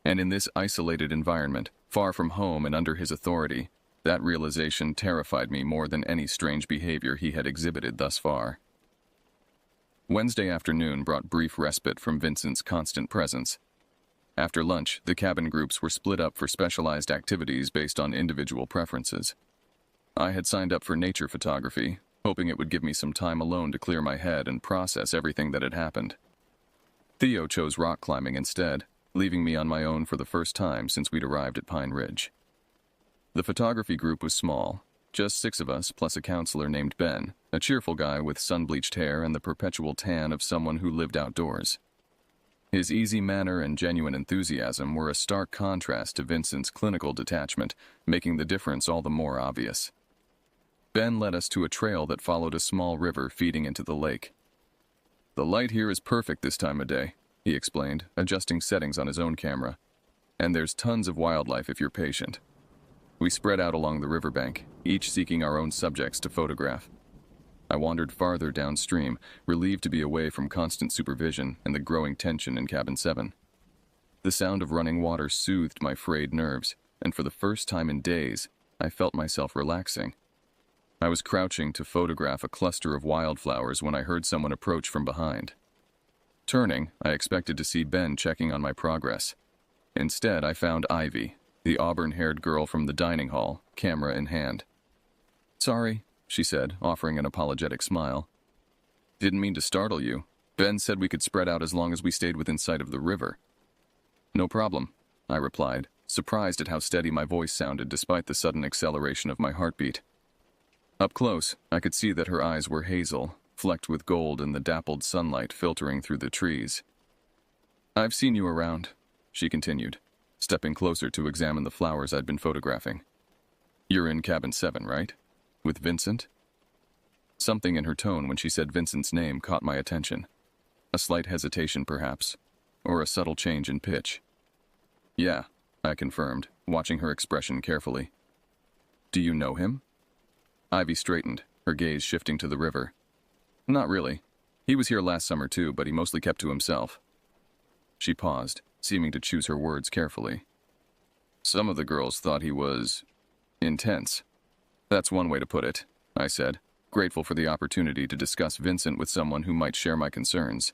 And in this isolated environment, far from home and under his authority, that realization terrified me more than any strange behavior he had exhibited thus far. Wednesday afternoon brought brief respite from Vincent's constant presence. After lunch, the cabin groups were split up for specialized activities based on individual preferences. I had signed up for nature photography, hoping it would give me some time alone to clear my head and process everything that had happened. Theo chose rock climbing instead, leaving me on my own for the first time since we'd arrived at Pine Ridge. The photography group was small, just 6 of us plus a counselor named Ben, a cheerful guy with sun-bleached hair and the perpetual tan of someone who lived outdoors. His easy manner and genuine enthusiasm were a stark contrast to Vincent's clinical detachment, making the difference all the more obvious. Ben led us to a trail that followed a small river feeding into the lake. "The light here is perfect this time of day," he explained, adjusting settings on his own camera. "And there's tons of wildlife if you're patient." We spread out along the riverbank, each seeking our own subjects to photograph. I wandered farther downstream, relieved to be away from constant supervision and the growing tension in Cabin 7. The sound of running water soothed my frayed nerves, and for the first time in days, I felt myself relaxing. I was crouching to photograph a cluster of wildflowers when I heard someone approach from behind. Turning, I expected to see Ben checking on my progress. Instead, I found Ivy, the auburn-haired girl from the dining hall, camera in hand. "Sorry," she said, offering an apologetic smile. "Didn't mean to startle you. Ben said we could spread out as long as we stayed within sight of the river." "No problem," I replied, surprised at how steady my voice sounded despite the sudden acceleration of my heartbeat. Up close, I could see that her eyes were hazel, flecked with gold in the dappled sunlight filtering through the trees. "I've seen you around," she continued, stepping closer to examine the flowers I'd been photographing. "You're in Cabin 7, right? With Vincent?" Something in her tone when she said Vincent's name caught my attention. A slight hesitation, perhaps, or a subtle change in pitch. "Yeah," I confirmed, watching her expression carefully. "Do you know him?" Ivy straightened, her gaze shifting to the river. "Not really. He was here last summer too, but he mostly kept to himself." She paused, seeming to choose her words carefully. "Some of the girls thought he was intense." "That's one way to put it," I said, grateful for the opportunity to discuss Vincent with someone who might share my concerns.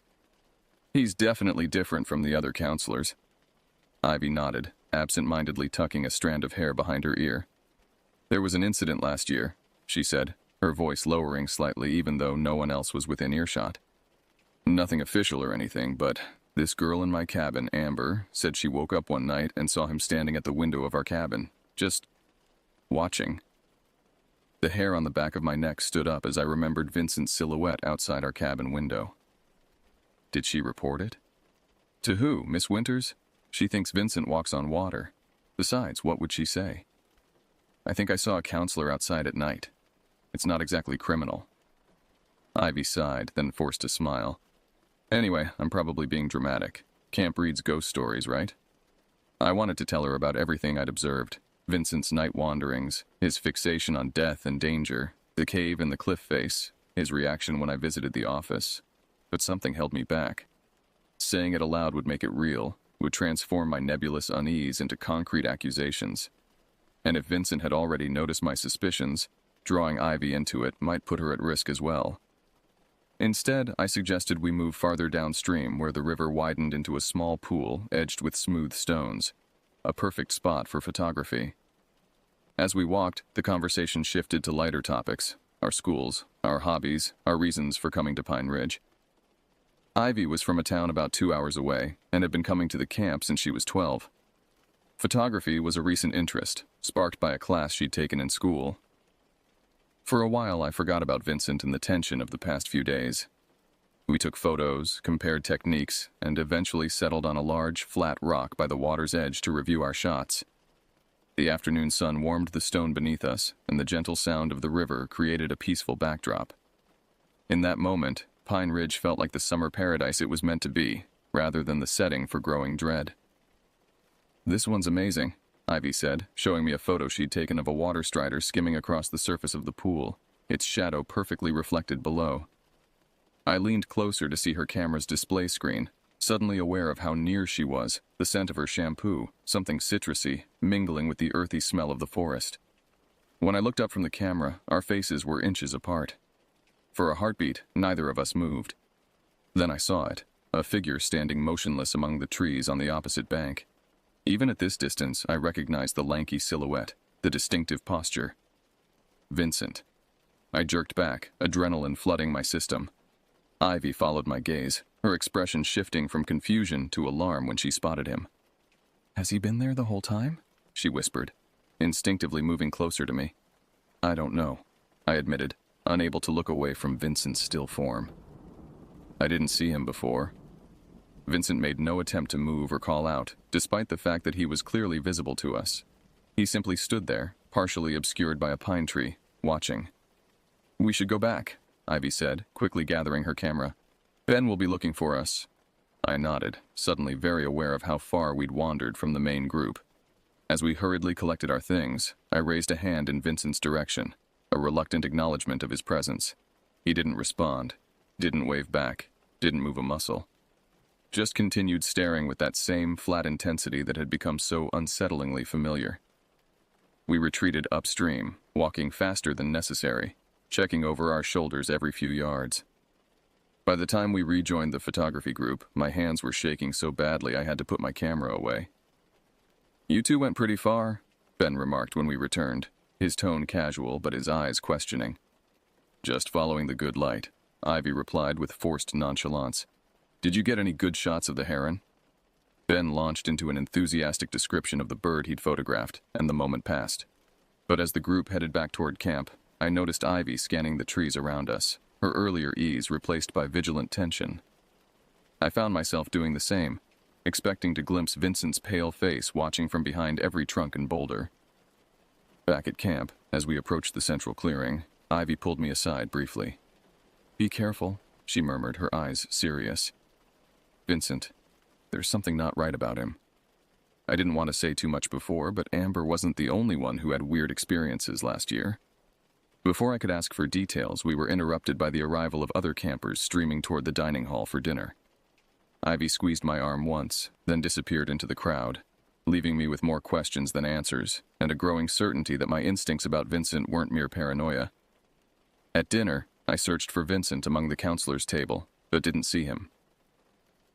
"He's definitely different from the other counselors." Ivy nodded, absent-mindedly tucking a strand of hair behind her ear. "There was an incident last year," she said, her voice lowering slightly even though no one else was within earshot. "Nothing official or anything, but this girl in my cabin, Amber, said she woke up one night and saw him standing at the window of our cabin, just watching." The hair on the back of my neck stood up as I remembered Vincent's silhouette outside our cabin window. Did she report it? To who, Miss Winters? She thinks Vincent walks on water. Besides, what would she say? "I think I saw a counselor outside at night. It's not exactly criminal." Ivy sighed, then forced a smile. "Anyway, I'm probably being dramatic. Camp reads ghost stories, right?" I wanted to tell her about everything I'd observed. Vincent's night wanderings, his fixation on death and danger, the cave in the cliff face, his reaction when I visited the office. But something held me back. Saying it aloud would make it real, would transform my nebulous unease into concrete accusations. And if Vincent had already noticed my suspicions, drawing Ivy into it might put her at risk as well. Instead, I suggested we move farther downstream where the river widened into a small pool edged with smooth stones, a perfect spot for photography. As we walked, the conversation shifted to lighter topics, our schools, our hobbies, our reasons for coming to Pine Ridge. Ivy was from a town about 2 hours away and had been coming to the camp since she was 12. Photography was a recent interest, sparked by a class she'd taken in school. For a while, I forgot about Vincent and the tension of the past few days. We took photos, compared techniques, and eventually settled on a large, flat rock by the water's edge to review our shots. The afternoon sun warmed the stone beneath us, and the gentle sound of the river created a peaceful backdrop. In that moment, Pine Ridge felt like the summer paradise it was meant to be, rather than the setting for growing dread. "This one's amazing," Ivy said, showing me a photo she'd taken of a water strider skimming across the surface of the pool, its shadow perfectly reflected below. I leaned closer to see her camera's display screen, suddenly aware of how near she was, the scent of her shampoo, something citrusy, mingling with the earthy smell of the forest. When I looked up from the camera, our faces were inches apart. For a heartbeat, neither of us moved. Then I saw it, a figure standing motionless among the trees on the opposite bank. Even at this distance, I recognized the lanky silhouette, the distinctive posture. Vincent. I jerked back, adrenaline flooding my system. Ivy followed my gaze, her expression shifting from confusion to alarm when she spotted him. "Has he been there the whole time?" she whispered, instinctively moving closer to me. "I don't know," I admitted, unable to look away from Vincent's still form. "I didn't see him before." Vincent made no attempt to move or call out, despite the fact that he was clearly visible to us. He simply stood there, partially obscured by a pine tree, watching. "We should go back," Ivy said, quickly gathering her camera. "Ben will be looking for us." I nodded, suddenly very aware of how far we'd wandered from the main group. As we hurriedly collected our things, I raised a hand in Vincent's direction, a reluctant acknowledgement of his presence. He didn't respond, didn't wave back, didn't move a muscle. Just continued staring with that same flat intensity that had become so unsettlingly familiar. We retreated upstream, walking faster than necessary, checking over our shoulders every few yards. By the time we rejoined the photography group, my hands were shaking so badly I had to put my camera away. "You two went pretty far," Ben remarked when we returned, his tone casual but his eyes questioning. "Just following the good light," Ivy replied with forced nonchalance. "Did you get any good shots of the heron?" Ben launched into an enthusiastic description of the bird he'd photographed, and the moment passed. But as the group headed back toward camp, I noticed Ivy scanning the trees around us, her earlier ease replaced by vigilant tension. I found myself doing the same, expecting to glimpse Vincent's pale face watching from behind every trunk and boulder. Back at camp, as we approached the central clearing, Ivy pulled me aside briefly. "Be careful," she murmured, her eyes serious. "Vincent, there's something not right about him." I didn't want to say too much before, but Amber wasn't the only one who had weird experiences last year. Before I could ask for details, we were interrupted by the arrival of other campers streaming toward the dining hall for dinner. Ivy squeezed my arm once, then disappeared into the crowd, leaving me with more questions than answers, and a growing certainty that my instincts about Vincent weren't mere paranoia. At dinner, I searched for Vincent among the counselors' table, but didn't see him.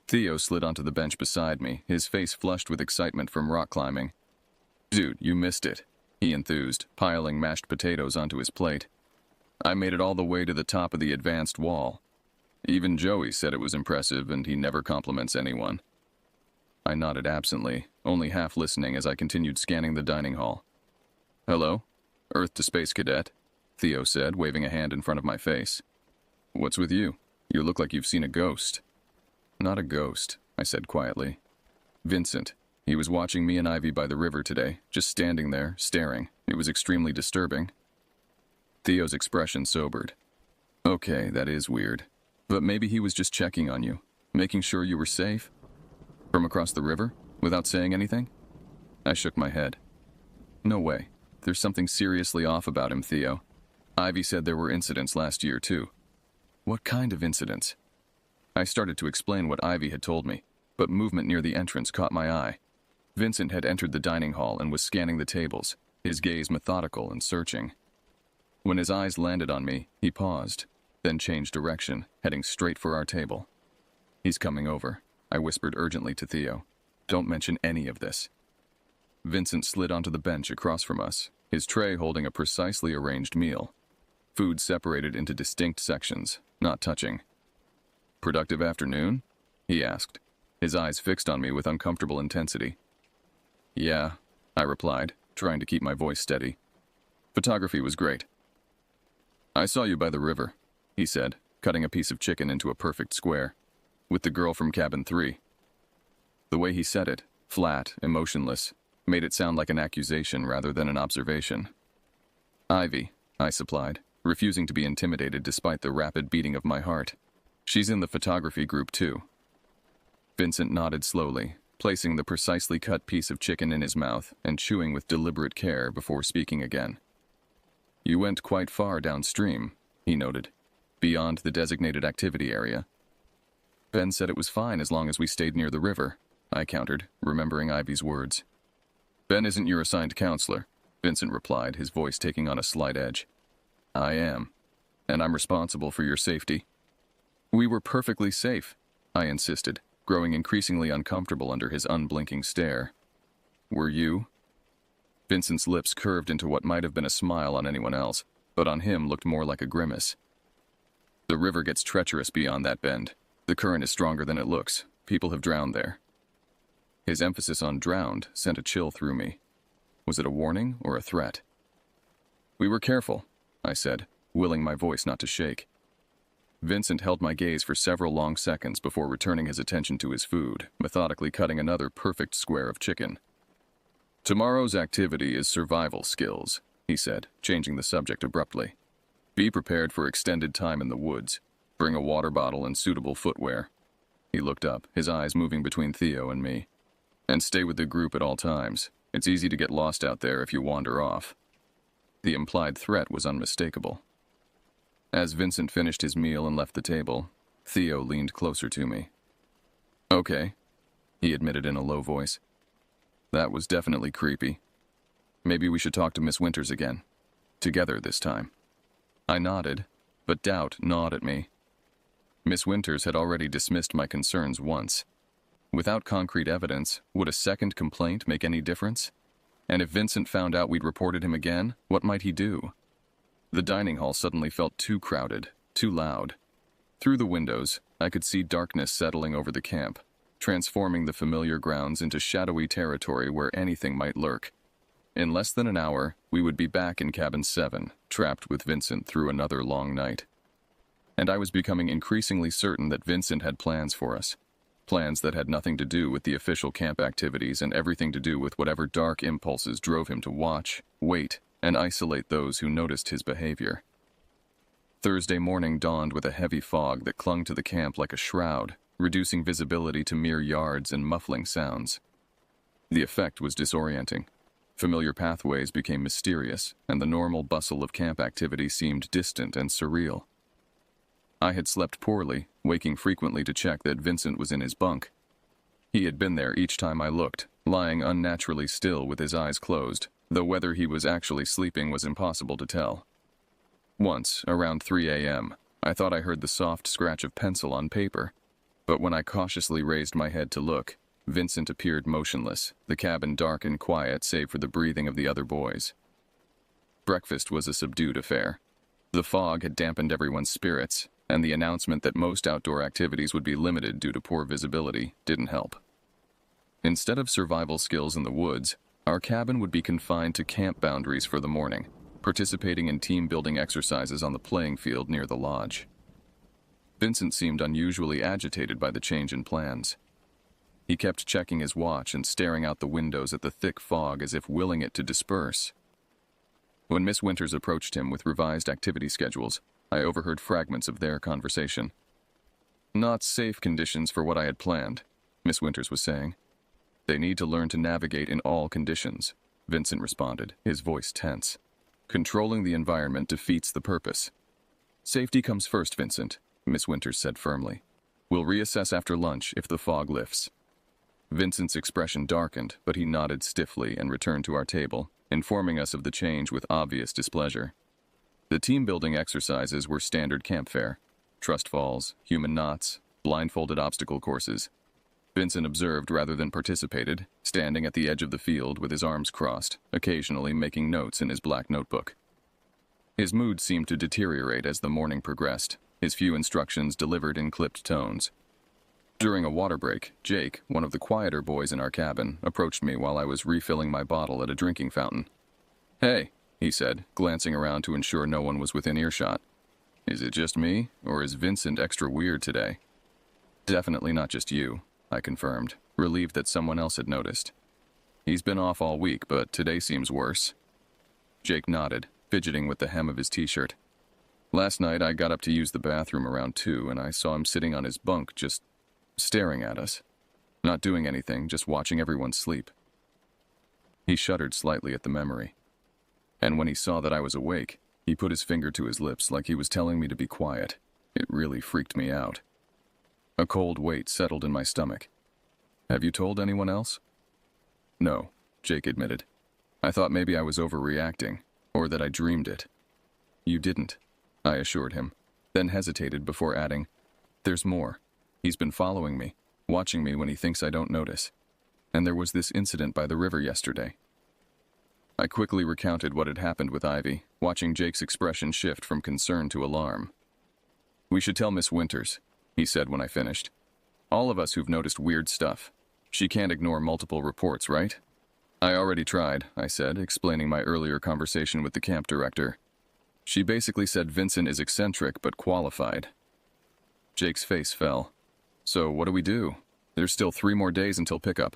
Theo slid onto the bench beside me, his face flushed with excitement from rock climbing. "Dude, you missed it," he enthused, piling mashed potatoes onto his plate. "I made it all the way to the top of the advanced wall. Even Joey said it was impressive, and he never compliments anyone." I nodded absently, only half listening as I continued scanning the dining hall. "Hello? Earth to Space Cadet," Theo said, waving a hand in front of my face. "What's with you? You look like you've seen a ghost." "Not a ghost," I said quietly. "Vincent. He was watching me and Ivy by the river today, just standing there, staring. It was extremely disturbing." Theo's expression sobered. "Okay, that is weird. But maybe he was just checking on you, making sure you were safe? From across the river, without saying anything?" I shook my head. "No way. There's something seriously off about him, Theo. Ivy said there were incidents last year, too." "What kind of incidents?" I started to explain what Ivy had told me, but movement near the entrance caught my eye. Vincent had entered the dining hall and was scanning the tables, his gaze methodical and searching. When his eyes landed on me, he paused, then changed direction, heading straight for our table. "He's coming over," I whispered urgently to Theo. "Don't mention any of this." Vincent slid onto the bench across from us, his tray holding a precisely arranged meal. Food separated into distinct sections, not touching. "Productive afternoon?" he asked, his eyes fixed on me with uncomfortable intensity. "Yeah," I replied, trying to keep my voice steady. "Photography was great." "I saw you by the river," he said, cutting a piece of chicken into a perfect square, "with the girl from cabin 3. The way he said it, flat, emotionless, made it sound like an accusation rather than an observation. "Ivy," I supplied, refusing to be intimidated despite the rapid beating of my heart. "She's in the photography group too." Vincent nodded slowly, placing the precisely cut piece of chicken in his mouth and chewing with deliberate care before speaking again. "You went quite far downstream," he noted, "beyond the designated activity area." "Ben said it was fine as long as we stayed near the river," I countered, remembering Ivy's words. "Ben isn't your assigned counselor," Vincent replied, his voice taking on a slight edge. "I am, and I'm responsible for your safety." We were perfectly safe, I insisted, growing increasingly uncomfortable under his unblinking stare. Were you? Vincent's lips curved into what might have been a smile on anyone else, but on him looked more like a grimace. The river gets treacherous beyond that bend. The current is stronger than it looks. People have drowned there. His emphasis on drowned sent a chill through me. Was it a warning or a threat? We were careful, I said, willing my voice not to shake. Vincent held my gaze for several long seconds before returning his attention to his food, methodically cutting another perfect square of chicken. Tomorrow's activity is survival skills, he said, changing the subject abruptly. Be prepared for extended time in the woods. Bring a water bottle and suitable footwear. He looked up, his eyes moving between Theo and me. And stay with the group at all times. It's easy to get lost out there if you wander off. The implied threat was unmistakable. As Vincent finished his meal and left the table, Theo leaned closer to me. Okay, he admitted in a low voice. That was definitely creepy. Maybe we should talk to Miss Winters again. Together this time. I nodded, but doubt gnawed at me. Miss Winters had already dismissed my concerns once. Without concrete evidence, would a second complaint make any difference? And if Vincent found out we'd reported him again, what might he do? The dining hall suddenly felt too crowded, too loud. Through the windows, I could see darkness settling over the camp, transforming the familiar grounds into shadowy territory where anything might lurk. In less than an hour, we would be back in Cabin 7, trapped with Vincent through another long night. And I was becoming increasingly certain that Vincent had plans for us. Plans that had nothing to do with the official camp activities and everything to do with whatever dark impulses drove him to watch, wait, and isolate those who noticed his behavior. Thursday morning dawned with a heavy fog that clung to the camp like a shroud, reducing visibility to mere yards and muffling sounds. The effect was disorienting. Familiar pathways became mysterious, and the normal bustle of camp activity seemed distant and surreal. I had slept poorly, waking frequently to check that Vincent was in his bunk. He had been there each time I looked, lying unnaturally still with his eyes closed, though whether he was actually sleeping was impossible to tell. Once, around 3 a.m., I thought I heard the soft scratch of pencil on paper, but when I cautiously raised my head to look, Vincent appeared motionless, the cabin dark and quiet save for the breathing of the other boys. Breakfast was a subdued affair. The fog had dampened everyone's spirits, and the announcement that most outdoor activities would be limited due to poor visibility didn't help. Instead of survival skills in the woods, our cabin would be confined to camp boundaries for the morning, participating in team-building exercises on the playing field near the lodge. Vincent seemed unusually agitated by the change in plans. He kept checking his watch and staring out the windows at the thick fog as if willing it to disperse. When Miss Winters approached him with revised activity schedules, I overheard fragments of their conversation. Not safe conditions for what I had planned, Miss Winters was saying. They need to learn to navigate in all conditions, Vincent responded, his voice tense. Controlling the environment defeats the purpose. Safety comes first, Vincent, Miss Winters said firmly. We'll reassess after lunch if the fog lifts. Vincent's expression darkened, but he nodded stiffly and returned to our table, informing us of the change with obvious displeasure. The team-building exercises were standard camp fare. Trust falls, human knots, blindfolded obstacle courses. Vincent observed rather than participated, standing at the edge of the field with his arms crossed, occasionally making notes in his black notebook. His mood seemed to deteriorate as the morning progressed, his few instructions delivered in clipped tones. During a water break, Jake, one of the quieter boys in our cabin, approached me while I was refilling my bottle at a drinking fountain. Hey, he said, glancing around to ensure no one was within earshot. Is it just me, or is Vincent extra weird today? Definitely not just you, I confirmed, relieved that someone else had noticed. He's been off all week, but today seems worse. Jake nodded, fidgeting with the hem of his t-shirt. Last night I got up to use the bathroom around 2, and I saw him sitting on his bunk just staring at us. Not doing anything, just watching everyone sleep. He shuddered slightly at the memory. And when he saw that I was awake, he put his finger to his lips like he was telling me to be quiet. It really freaked me out. A cold weight settled in my stomach. Have you told anyone else? No, Jake admitted. I thought maybe I was overreacting, or that I dreamed it. You didn't, I assured him, then hesitated before adding, There's more. He's been following me, watching me when he thinks I don't notice. And there was this incident by the river yesterday. I quickly recounted what had happened with Ivy, watching Jake's expression shift from concern to alarm. "We should tell Miss Winters," he said when I finished. "All of us who've noticed weird stuff. She can't ignore multiple reports, right?" "I already tried," I said, explaining my earlier conversation with the camp director. "She basically said Vincent is eccentric but qualified." Jake's face fell. "So what do we do? There's still 3 more days until pickup."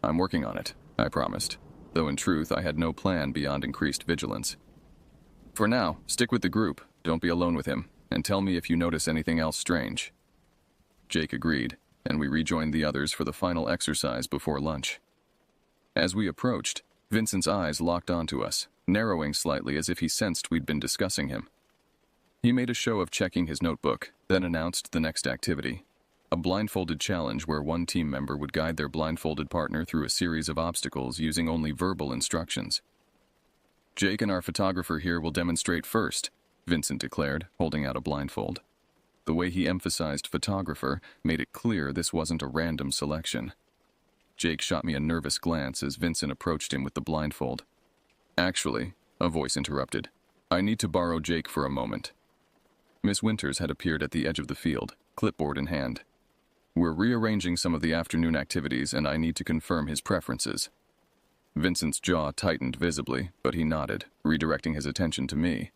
"I'm working on it," I promised, though in truth I had no plan beyond increased vigilance. "For now, stick with the group, don't be alone with him, and tell me if you notice anything else strange." Jake agreed, and we rejoined the others for the final exercise before lunch. As we approached, Vincent's eyes locked onto us, narrowing slightly as if he sensed we'd been discussing him. He made a show of checking his notebook, then announced the next activity. A blindfolded challenge where one team member would guide their blindfolded partner through a series of obstacles using only verbal instructions. "Jake and our photographer here will demonstrate first," Vincent declared, holding out a blindfold. The way he emphasized photographer made it clear this wasn't a random selection. Jake shot me a nervous glance as Vincent approached him with the blindfold. "Actually," a voice interrupted, "I need to borrow Jake for a moment." Miss Winters had appeared at the edge of the field, clipboard in hand. "We're rearranging some of the afternoon activities and I need to confirm his preferences." Vincent's jaw tightened visibly, but he nodded, redirecting his attention to me.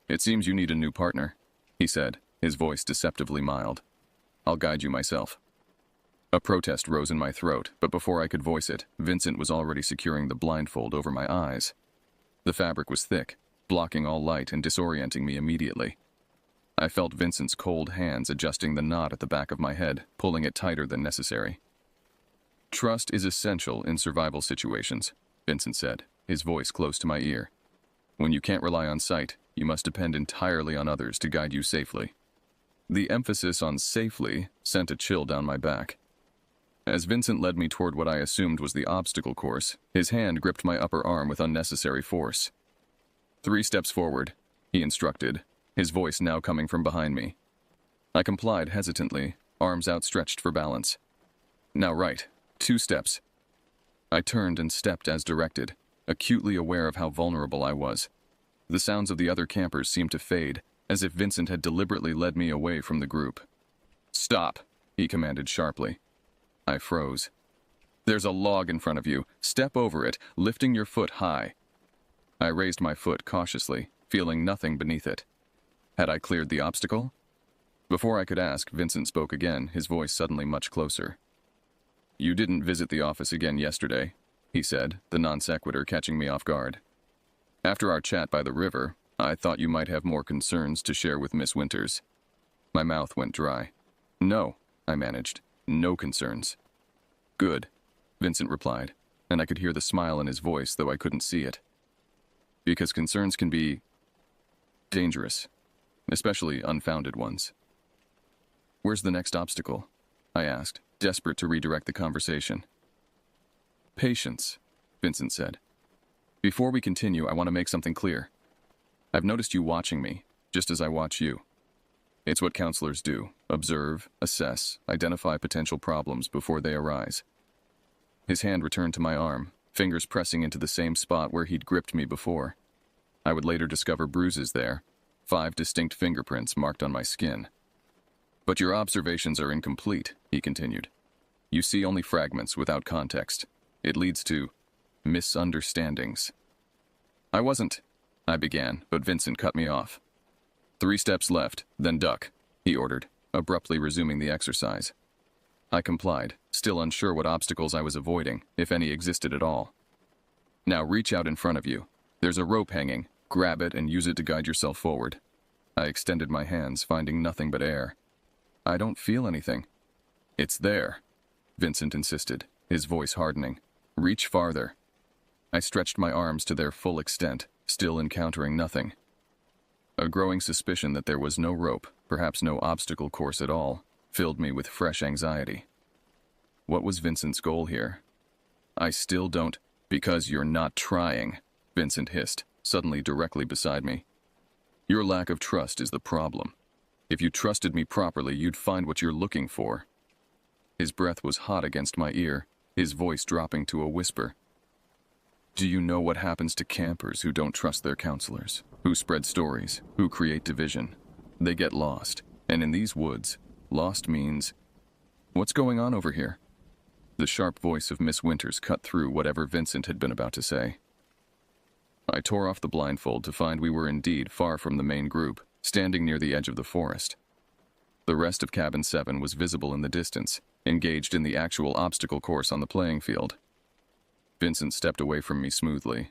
"It seems you need a new partner," he said, his voice deceptively mild. "I'll guide you myself." A protest rose in my throat, but before I could voice it, Vincent was already securing the blindfold over my eyes. The fabric was thick, blocking all light and disorienting me immediately. I felt Vincent's cold hands adjusting the knot at the back of my head, pulling it tighter than necessary. "Trust is essential in survival situations," Vincent said, his voice close to my ear. "When you can't rely on sight, you must depend entirely on others to guide you safely." The emphasis on safely sent a chill down my back. As Vincent led me toward what I assumed was the obstacle course, his hand gripped my upper arm with unnecessary force. "3 steps forward," he instructed, his voice now coming from behind me. I complied hesitantly, arms outstretched for balance. "Now right, 2 steps." I turned and stepped as directed, acutely aware of how vulnerable I was. The sounds of the other campers seemed to fade, as if Vincent had deliberately led me away from the group. "Stop," he commanded sharply. I froze. "There's a log in front of you. Step over it, lifting your foot high." I raised my foot cautiously, feeling nothing beneath it. Had I cleared the obstacle? Before I could ask, Vincent spoke again, his voice suddenly much closer. "You didn't visit the office again yesterday," he said, the non sequitur catching me off guard. "After our chat by the river, I thought you might have more concerns to share with Miss Winters." My mouth went dry. "No," I managed. "No concerns." "Good," Vincent replied, and I could hear the smile in his voice, though I couldn't see it. "Because concerns can be dangerous, especially unfounded ones." "Where's the next obstacle?" I asked, desperate to redirect the conversation. "Patience," Vincent said. "Before we continue, I want to make something clear. I've noticed you watching me, just as I watch you. It's what counselors do: observe, assess, identify potential problems before they arise." His hand returned to my arm, fingers pressing into the same spot where he'd gripped me before. I would later discover bruises there, 5 distinct fingerprints marked on my skin. "But your observations are incomplete," he continued. "You see only fragments without context. It leads to misunderstandings." I began, but Vincent cut me off. "3 steps left, then duck," he ordered, abruptly resuming the exercise. I complied, still unsure what obstacles I was avoiding, if any existed at all. "Now reach out in front of you. There's a rope hanging. Grab it and use it to guide yourself forward." I extended my hands, finding nothing but air. "I don't feel anything." "It's there," Vincent insisted, his voice hardening. "Reach farther." I stretched my arms to their full extent, still encountering nothing. A growing suspicion that there was no rope, perhaps no obstacle course at all, filled me with fresh anxiety. What was Vincent's goal here? "I still don't—" "Because you're not trying," Vincent hissed, suddenly directly beside me. "Your lack of trust is the problem." If you trusted me properly, you'd find what you're looking for. His breath was hot against my ear, his voice dropping to a whisper. Do you know what happens to campers who don't trust their counselors, who spread stories, who create division? They get lost, and in these woods, lost means, what's going on over here? The sharp voice of Miss Winters cut through whatever Vincent had been about to say. I tore off the blindfold to find we were indeed far from the main group, standing near the edge of the forest. The rest of Cabin 7 was visible in the distance, engaged in the actual obstacle course on the playing field. Vincent stepped away from me smoothly.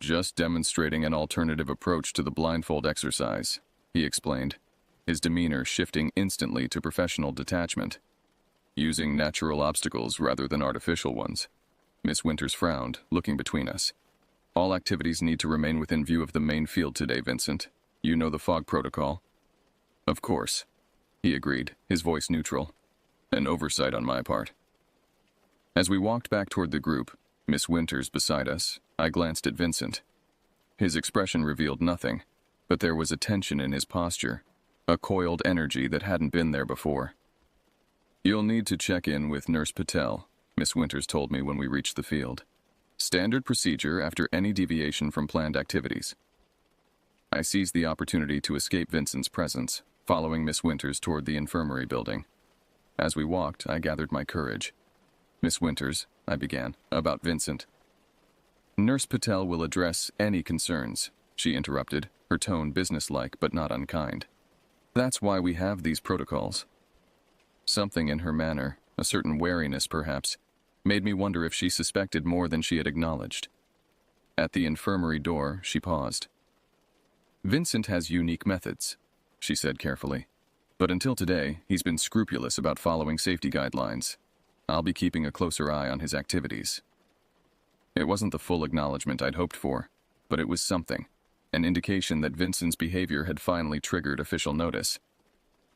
Just demonstrating an alternative approach to the blindfold exercise, he explained, his demeanor shifting instantly to professional detachment. Using natural obstacles rather than artificial ones. Miss Winters frowned, looking between us. All activities need to remain within view of the main field today, Vincent. You know the fog protocol. Of course, he agreed, his voice neutral. An oversight on my part. As we walked back toward the group, Miss Winters beside us, I glanced at Vincent. His expression revealed nothing, but there was a tension in his posture, a coiled energy that hadn't been there before. You'll need to check in with Nurse Patel, Miss Winters told me when we reached the field. Standard procedure after any deviation from planned activities. I seized the opportunity to escape Vincent's presence, following Miss Winters toward the infirmary building. As we walked, I gathered my courage. Miss Winters, I began, about Vincent. Nurse Patel will address any concerns, she interrupted, her tone businesslike but not unkind. That's why we have these protocols. Something in her manner, a certain wariness perhaps, made me wonder if she suspected more than she had acknowledged. At the infirmary door, she paused. Vincent has unique methods, she said carefully. But until today, he's been scrupulous about following safety guidelines. I'll be keeping a closer eye on his activities. It wasn't the full acknowledgement I'd hoped for, but it was something, an indication that Vincent's behavior had finally triggered official notice.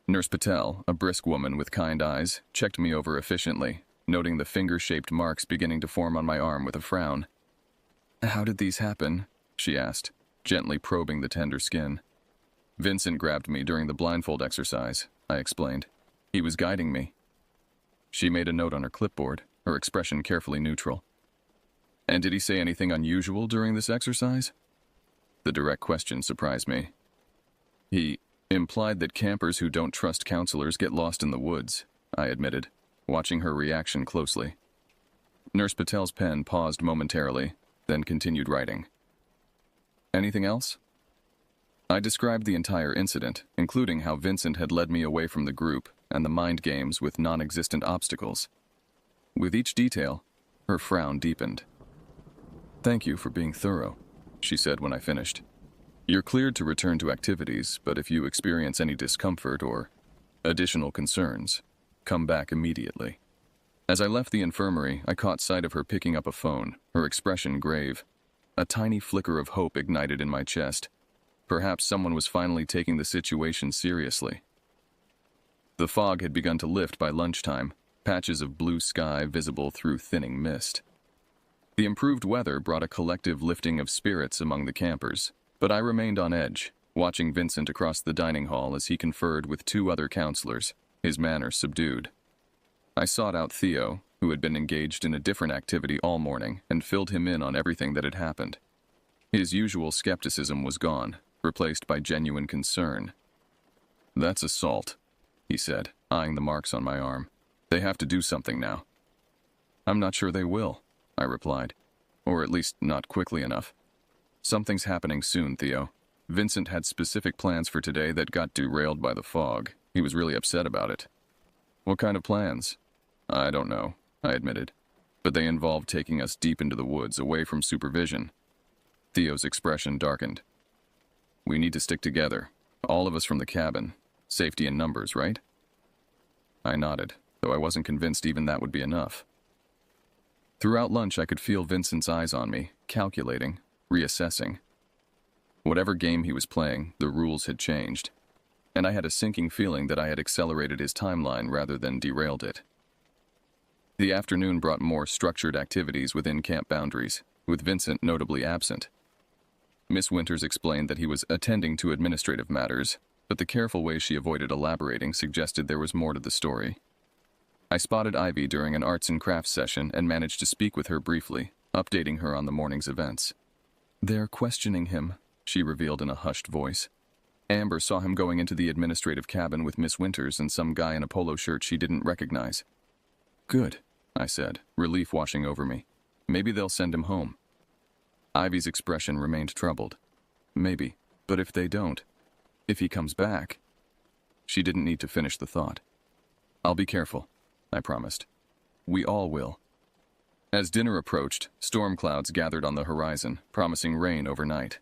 Nurse Patel, a brisk woman with kind eyes, checked me over efficiently, noting the finger-shaped marks beginning to form on my arm with a frown. How did these happen? She asked, gently probing the tender skin. Vincent grabbed me during the blindfold exercise, I explained. He was guiding me. She made a note on her clipboard, her expression carefully neutral. And did he say anything unusual during this exercise? The direct question surprised me. He implied that campers who don't trust counselors get lost in the woods, I admitted, watching her reaction closely. Nurse Patel's pen paused momentarily, then continued writing. Anything else? I described the entire incident, including how Vincent had led me away from the group and the mind games with non-existent obstacles. With each detail, her frown deepened. Thank you for being thorough, she said when I finished. You're cleared to return to activities, but if you experience any discomfort or additional concerns, come back immediately. As I left the infirmary, I caught sight of her picking up a phone, her expression grave. A tiny flicker of hope ignited in my chest. Perhaps someone was finally taking the situation seriously. The fog had begun to lift by lunchtime, patches of blue sky visible through thinning mist. The improved weather brought a collective lifting of spirits among the campers, but I remained on edge, watching Vincent across the dining hall as he conferred with two other counselors, his manner subdued. I sought out Theo, who had been engaged in a different activity all morning, and filled him in on everything that had happened. His usual skepticism was gone, replaced by genuine concern. That's assault, he said, eyeing the marks on my arm. They have to do something now. I'm not sure they will, I replied, or at least not quickly enough. Something's happening soon, Theo. Vincent had specific plans for today that got derailed by the fog. He was really upset about it. What kind of plans? I don't know, I admitted, but they involved taking us deep into the woods away from supervision. Theo's expression darkened. We need to stick together, all of us from the cabin. Safety in numbers, right? I nodded, though I wasn't convinced even that would be enough. Throughout lunch, I could feel Vincent's eyes on me, calculating, reassessing. Whatever game he was playing, the rules had changed, and I had a sinking feeling that I had accelerated his timeline rather than derailed it. The afternoon brought more structured activities within camp boundaries, with Vincent notably absent. Miss Winters explained that he was attending to administrative matters, but the careful way she avoided elaborating suggested there was more to the story. I spotted Ivy during an arts and crafts session and managed to speak with her briefly, updating her on the morning's events. "They're questioning him," she revealed in a hushed voice. "Amber saw him going into the administrative cabin with Miss Winters and some guy in a polo shirt she didn't recognize." "Good," I said, relief washing over me. "Maybe they'll send him home." Ivy's expression remained troubled. "Maybe, but if they don't, if he comes back..." She didn't need to finish the thought. "I'll be careful," I promised. "We all will." As dinner approached, storm clouds gathered on the horizon, promising rain overnight.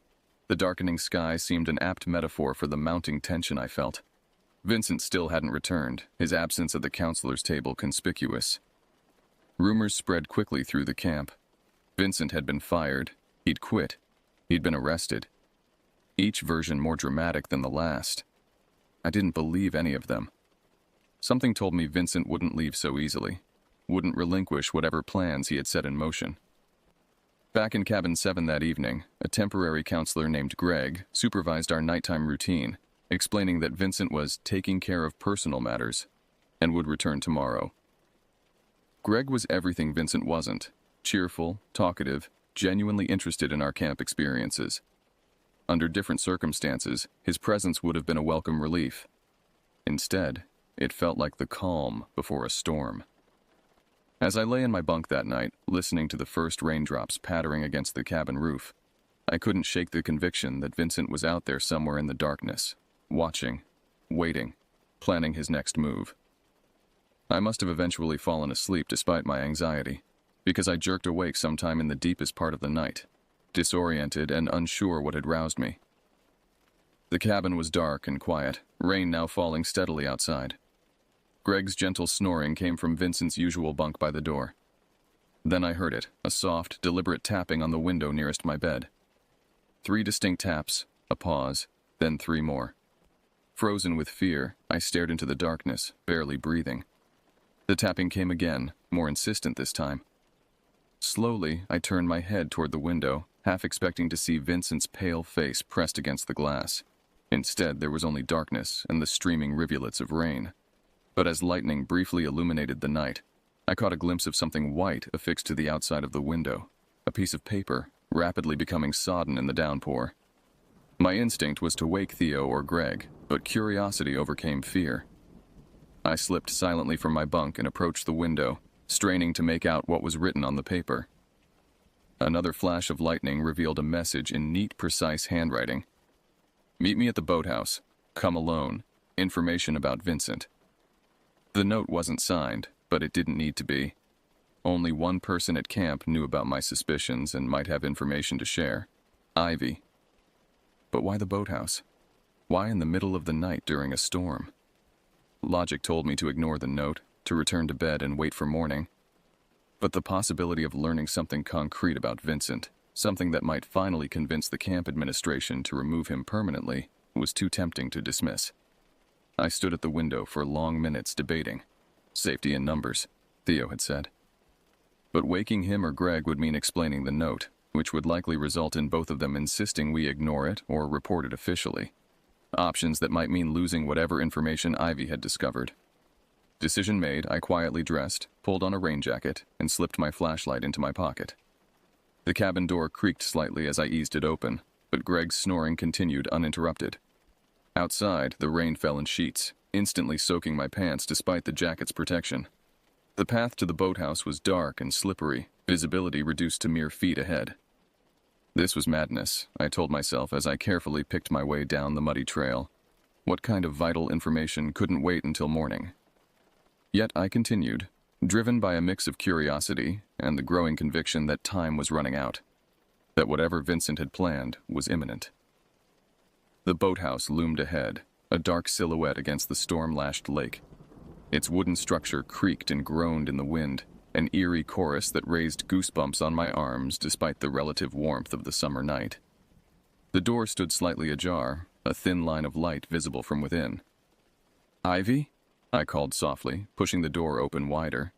The darkening sky seemed an apt metaphor for the mounting tension I felt. Vincent still hadn't returned, his absence at the counselor's table conspicuous. Rumors spread quickly through the camp. Vincent had been fired, he'd quit, he'd been arrested. Each version more dramatic than the last. I didn't believe any of them. Something told me Vincent wouldn't leave so easily, wouldn't relinquish whatever plans he had set in motion. Back in Cabin 7 that evening, a temporary counselor named Greg supervised our nighttime routine, explaining that Vincent was taking care of personal matters and would return tomorrow. Greg was everything Vincent wasn't: cheerful, talkative, genuinely interested in our camp experiences. Under different circumstances, his presence would have been a welcome relief. Instead, it felt like the calm before a storm. As I lay in my bunk that night, listening to the first raindrops pattering against the cabin roof, I couldn't shake the conviction that Vincent was out there somewhere in the darkness, watching, waiting, planning his next move. I must have eventually fallen asleep despite my anxiety, because I jerked awake sometime in the deepest part of the night, disoriented and unsure what had roused me. The cabin was dark and quiet, rain now falling steadily outside. Greg's gentle snoring came from Vincent's usual bunk by the door. Then I heard it, a soft, deliberate tapping on the window nearest my bed. 3 distinct taps, a pause, then 3 more. Frozen with fear, I stared into the darkness, barely breathing. The tapping came again, more insistent this time. Slowly, I turned my head toward the window, half expecting to see Vincent's pale face pressed against the glass. Instead, there was only darkness and the streaming rivulets of rain. But as lightning briefly illuminated the night, I caught a glimpse of something white affixed to the outside of the window, a piece of paper, rapidly becoming sodden in the downpour. My instinct was to wake Theo or Greg, but curiosity overcame fear. I slipped silently from my bunk and approached the window, straining to make out what was written on the paper. Another flash of lightning revealed a message in neat, precise handwriting. "Meet me at the boathouse. Come alone. Information about Vincent." The note wasn't signed, but it didn't need to be. Only one person at camp knew about my suspicions and might have information to share: Ivy. But why the boathouse? Why in the middle of the night during a storm? Logic told me to ignore the note, to return to bed and wait for morning. But the possibility of learning something concrete about Vincent, something that might finally convince the camp administration to remove him permanently, was too tempting to dismiss. I stood at the window for long minutes debating. Safety in numbers, Theo had said. But waking him or Greg would mean explaining the note, which would likely result in both of them insisting we ignore it or report it officially. Options that might mean losing whatever information Ivy had discovered. Decision made, I quietly dressed, pulled on a rain jacket, and slipped my flashlight into my pocket. The cabin door creaked slightly as I eased it open, but Greg's snoring continued uninterrupted. Outside, the rain fell in sheets, instantly soaking my pants despite the jacket's protection. The path to the boathouse was dark and slippery, visibility reduced to mere feet ahead. This was madness, I told myself as I carefully picked my way down the muddy trail. What kind of vital information couldn't wait until morning? Yet I continued, driven by a mix of curiosity and the growing conviction that time was running out, that whatever Vincent had planned was imminent. The boathouse loomed ahead, a dark silhouette against the storm-lashed lake. Its wooden structure creaked and groaned in the wind, an eerie chorus that raised goosebumps on my arms despite the relative warmth of the summer night. The door stood slightly ajar, a thin line of light visible from within. "Ivy?" I called softly, pushing the door open wider.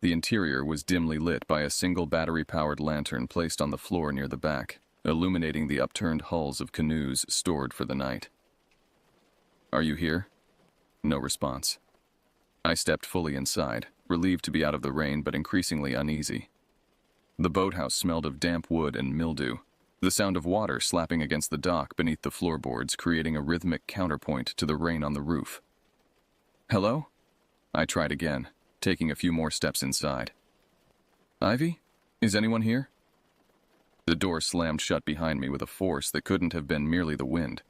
The interior was dimly lit by a single battery-powered lantern placed on the floor near the back, illuminating the upturned hulls of canoes stored for the night. Are you here? No response. I stepped fully inside, relieved to be out of the rain but increasingly uneasy. The boathouse smelled of damp wood and mildew, the sound of water slapping against the dock beneath the floorboards creating a rhythmic counterpoint to the rain on the roof. Hello? I tried again, taking a few more steps inside. Ivy? Is anyone here? The door slammed shut behind me with a force that couldn't have been merely the wind.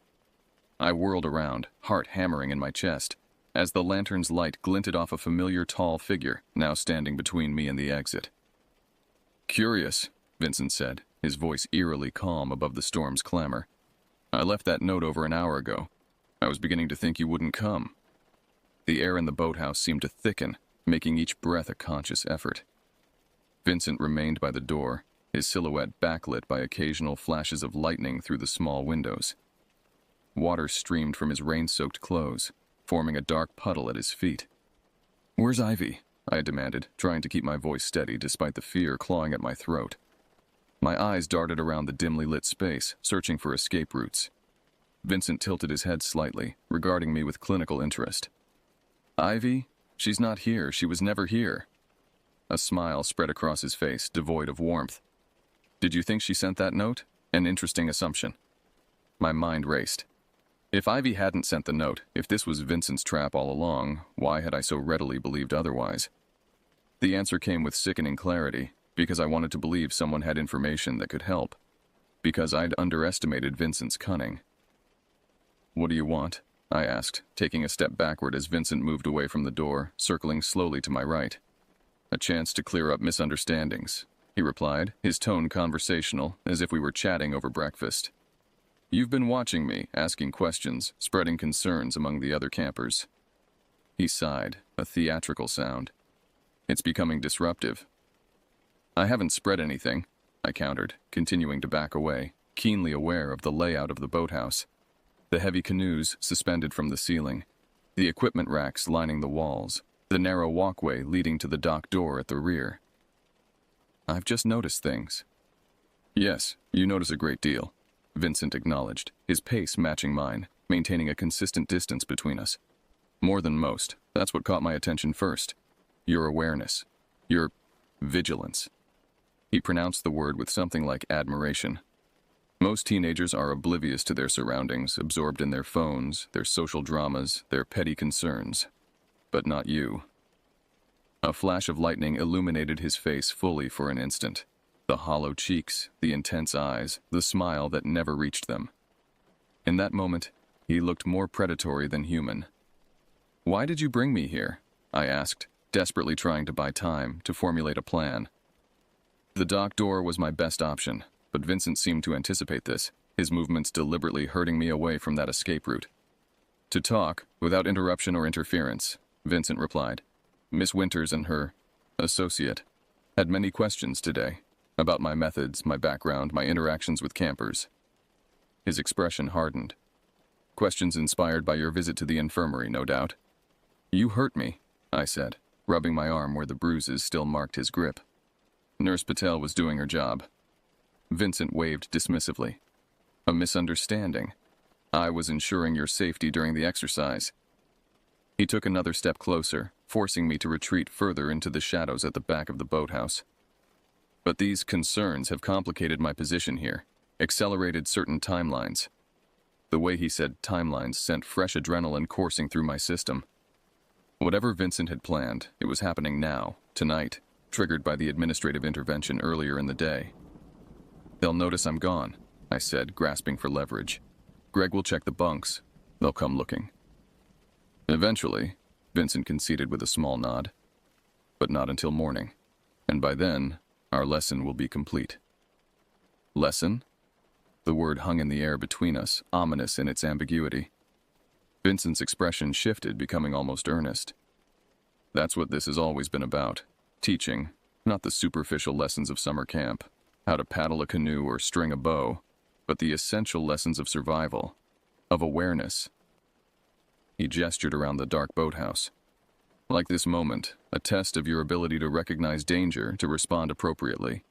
I whirled around, heart hammering in my chest, as the lantern's light glinted off a familiar tall figure now standing between me and the exit. Curious, Vincent said, his voice eerily calm above the storm's clamor. I left that note over an hour ago. I was beginning to think you wouldn't come. The air in the boathouse seemed to thicken, making each breath a conscious effort. Vincent remained by the door, his silhouette backlit by occasional flashes of lightning through the small windows. Water streamed from his rain-soaked clothes, forming a dark puddle at his feet. Where's Ivy? I demanded, trying to keep my voice steady despite the fear clawing at my throat. My eyes darted around the dimly lit space, searching for escape routes. Vincent tilted his head slightly, regarding me with clinical interest. Ivy? She's not here. She was never here. A smile spread across his face, devoid of warmth. Did you think she sent that note? An interesting assumption. My mind raced. If Ivy hadn't sent the note, if this was Vincent's trap all along, why had I so readily believed otherwise? The answer came with sickening clarity, because I wanted to believe someone had information that could help. Because I'd underestimated Vincent's cunning. What do you want? I asked, taking a step backward as Vincent moved away from the door, circling slowly to my right. A chance to clear up misunderstandings, he replied, his tone conversational, as if we were chatting over breakfast. You've been watching me, asking questions, spreading concerns among the other campers. He sighed, a theatrical sound. It's becoming disruptive. I haven't spread anything, I countered, continuing to back away, keenly aware of the layout of the boathouse. The heavy canoes suspended from the ceiling, the equipment racks lining the walls, the narrow walkway leading to the dock door at the rear. I've just noticed things. Yes, you notice a great deal, Vincent acknowledged, his pace matching mine, maintaining a consistent distance between us. More than most, that's what caught my attention first. Your awareness. Your vigilance. He pronounced the word with something like admiration. Most teenagers are oblivious to their surroundings, absorbed in their phones, their social dramas, their petty concerns. But not you. A flash of lightning illuminated his face fully for an instant. The hollow cheeks, the intense eyes, the smile that never reached them. In that moment, he looked more predatory than human. Why did you bring me here? I asked, desperately trying to buy time, to formulate a plan. The dock door was my best option, but Vincent seemed to anticipate this, his movements deliberately herding me away from that escape route. To talk, without interruption or interference, Vincent replied. Miss Winters and her associate had many questions today about my methods, my background, my interactions with campers. His expression hardened. Questions inspired by your visit to the infirmary, no doubt. You hurt me, I said, rubbing my arm where the bruises still marked his grip. Nurse Patel was doing her job. Vincent waved dismissively. A misunderstanding. I was ensuring your safety during the exercise. He took another step closer, forcing me to retreat further into the shadows at the back of the boathouse. But these concerns have complicated my position here, accelerated certain timelines. The way he said timelines sent fresh adrenaline coursing through my system. Whatever Vincent had planned, it was happening now, tonight, triggered by the administrative intervention earlier in the day. They'll notice I'm gone, I said, grasping for leverage. Greg will check the bunks. They'll come looking. Eventually, Vincent conceded with a small nod. But not until morning. And by then, our lesson will be complete. Lesson? The word hung in the air between us, ominous in its ambiguity. Vincent's expression shifted, becoming almost earnest. That's what this has always been about. Teaching, not the superficial lessons of summer camp, how to paddle a canoe or string a bow, but the essential lessons of survival, of awareness. He gestured around the dark boathouse. Like this moment, a test of your ability to recognize danger, to respond appropriately.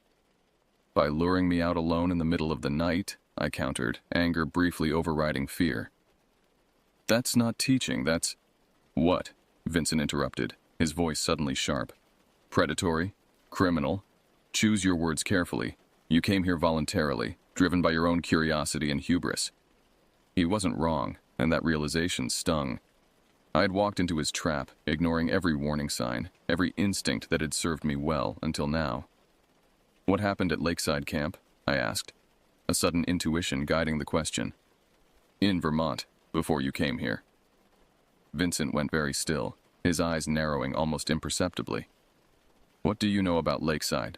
By luring me out alone in the middle of the night, I countered, anger briefly overriding fear. That's not teaching, that's... What? Vincent interrupted, his voice suddenly sharp. Predatory? Criminal? Choose your words carefully. You came here voluntarily, driven by your own curiosity and hubris. He wasn't wrong, and that realization stung. I had walked into his trap, ignoring every warning sign, every instinct that had served me well until now. What happened at Lakeside Camp? I asked, a sudden intuition guiding the question. In Vermont, before you came here. Vincent went very still, his eyes narrowing almost imperceptibly. What do you know about Lakeside?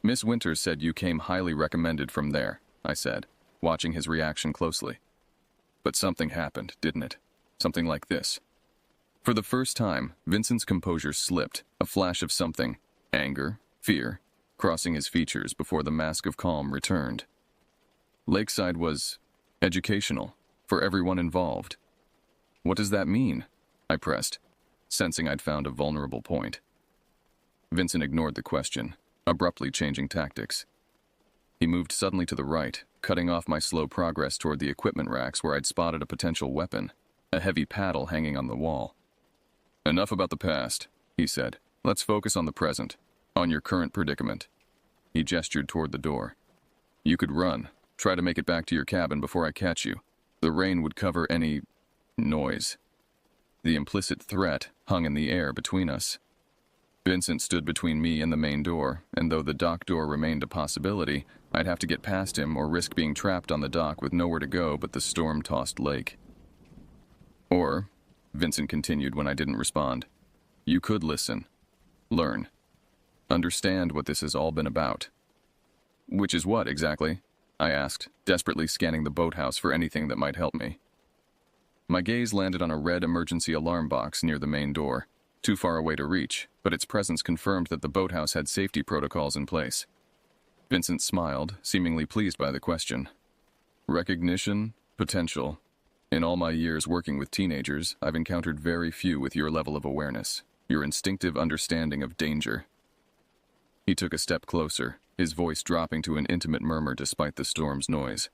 Miss Winters said you came highly recommended from there, I said, watching his reaction closely. But something happened, didn't it? Something like this. For the first time, Vincent's composure slipped, a flash of something, anger, fear, crossing his features before the mask of calm returned. Lakeside was educational, for everyone involved. What does that mean? I pressed, sensing I'd found a vulnerable point. Vincent ignored the question, abruptly changing tactics. He moved suddenly to the right, cutting off my slow progress toward the equipment racks where I'd spotted a potential weapon, a heavy paddle hanging on the wall. Enough about the past, he said. Let's focus on the present, on your current predicament. He gestured toward the door. You could run, try to make it back to your cabin before I catch you. The rain would cover any noise. The implicit threat hung in the air between us. Vincent stood between me and the main door, and though the dock door remained a possibility, I'd have to get past him or risk being trapped on the dock with nowhere to go but the storm-tossed lake. Or, Vincent continued when I didn't respond, you could listen, learn, understand what this has all been about. Which is what, exactly? I asked, desperately scanning the boathouse for anything that might help me. My gaze landed on a red emergency alarm box near the main door, too far away to reach, but its presence confirmed that the boathouse had safety protocols in place. Vincent smiled, seemingly pleased by the question. Recognition, potential. In all my years working with teenagers, I've encountered very few with your level of awareness, your instinctive understanding of danger. He took a step closer, his voice dropping to an intimate murmur despite the storm's noise.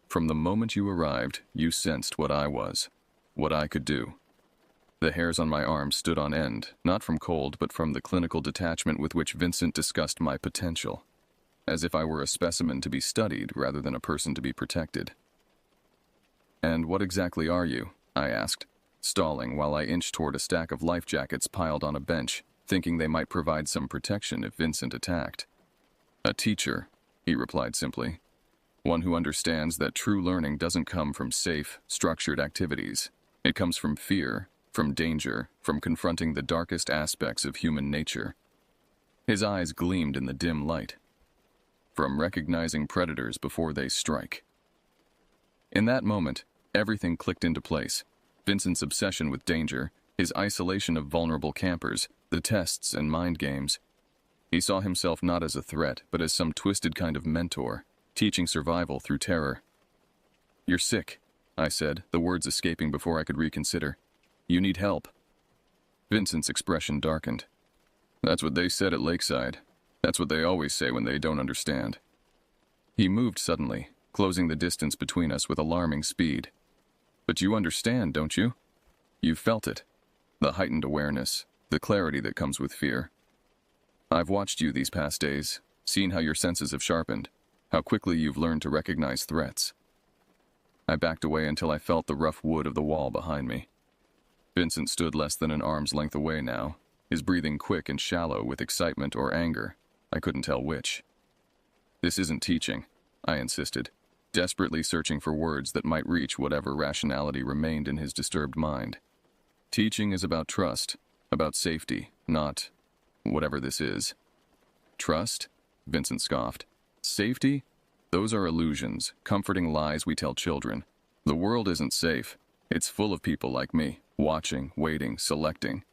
From the moment you arrived, you sensed what I was, what I could do. The hairs on my arms stood on end, not from cold but from the clinical detachment with which Vincent discussed my potential, as if I were a specimen to be studied rather than a person to be protected. And what exactly are you? I asked, stalling while I inched toward a stack of life jackets piled on a bench, thinking they might provide some protection if Vincent attacked. A teacher, he replied simply. One who understands that true learning doesn't come from safe, structured activities. It comes from fear, from danger, from confronting the darkest aspects of human nature. His eyes gleamed in the dim light. From recognizing predators before they strike. In that moment, everything clicked into place. Vincent's obsession with danger, his isolation of vulnerable campers, the tests and mind games. He saw himself not as a threat, but as some twisted kind of mentor, teaching survival through terror. You're sick, I said, the words escaping before I could reconsider. You need help. Vincent's expression darkened. That's what they said at Lakeside. That's what they always say when they don't understand. He moved suddenly, closing the distance between us with alarming speed. But you understand, don't you? You've felt it. The heightened awareness, the clarity that comes with fear. I've watched you these past days, seen how your senses have sharpened, how quickly you've learned to recognize threats. I backed away until I felt the rough wood of the wall behind me. Vincent stood less than an arm's length away now, his breathing quick and shallow with excitement or anger. I couldn't tell which. This isn't teaching, I insisted, desperately searching for words that might reach whatever rationality remained in his disturbed mind. Teaching is about trust, about safety, not whatever this is. Trust? Vincent scoffed. Safety? Those are illusions, comforting lies we tell children. The world isn't safe. It's full of people like me, watching, waiting, selecting.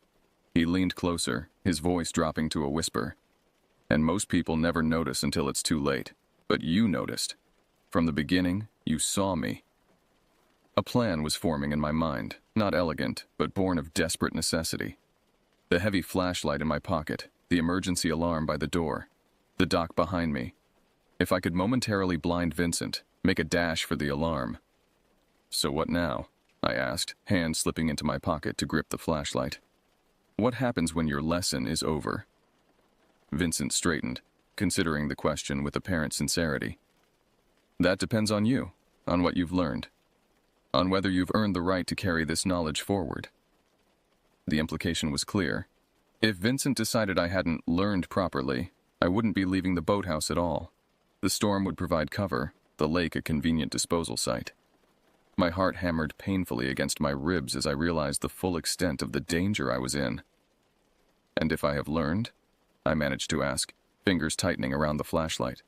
He leaned closer, his voice dropping to a whisper. And most people never notice until it's too late. But you noticed. From the beginning, you saw me. A plan was forming in my mind, not elegant, but born of desperate necessity. The heavy flashlight in my pocket, the emergency alarm by the door, the dock behind me. If I could momentarily blind Vincent, make a dash for the alarm. So what now? I asked, hand slipping into my pocket to grip the flashlight. What happens when your lesson is over? Vincent straightened, considering the question with apparent sincerity. That depends on you, on what you've learned, on whether you've earned the right to carry this knowledge forward. The implication was clear. If Vincent decided I hadn't learned properly, I wouldn't be leaving the boathouse at all. The storm would provide cover, the lake a convenient disposal site. My heart hammered painfully against my ribs as I realized the full extent of the danger I was in. And if I have learned? I managed to ask, fingers tightening around the flashlight.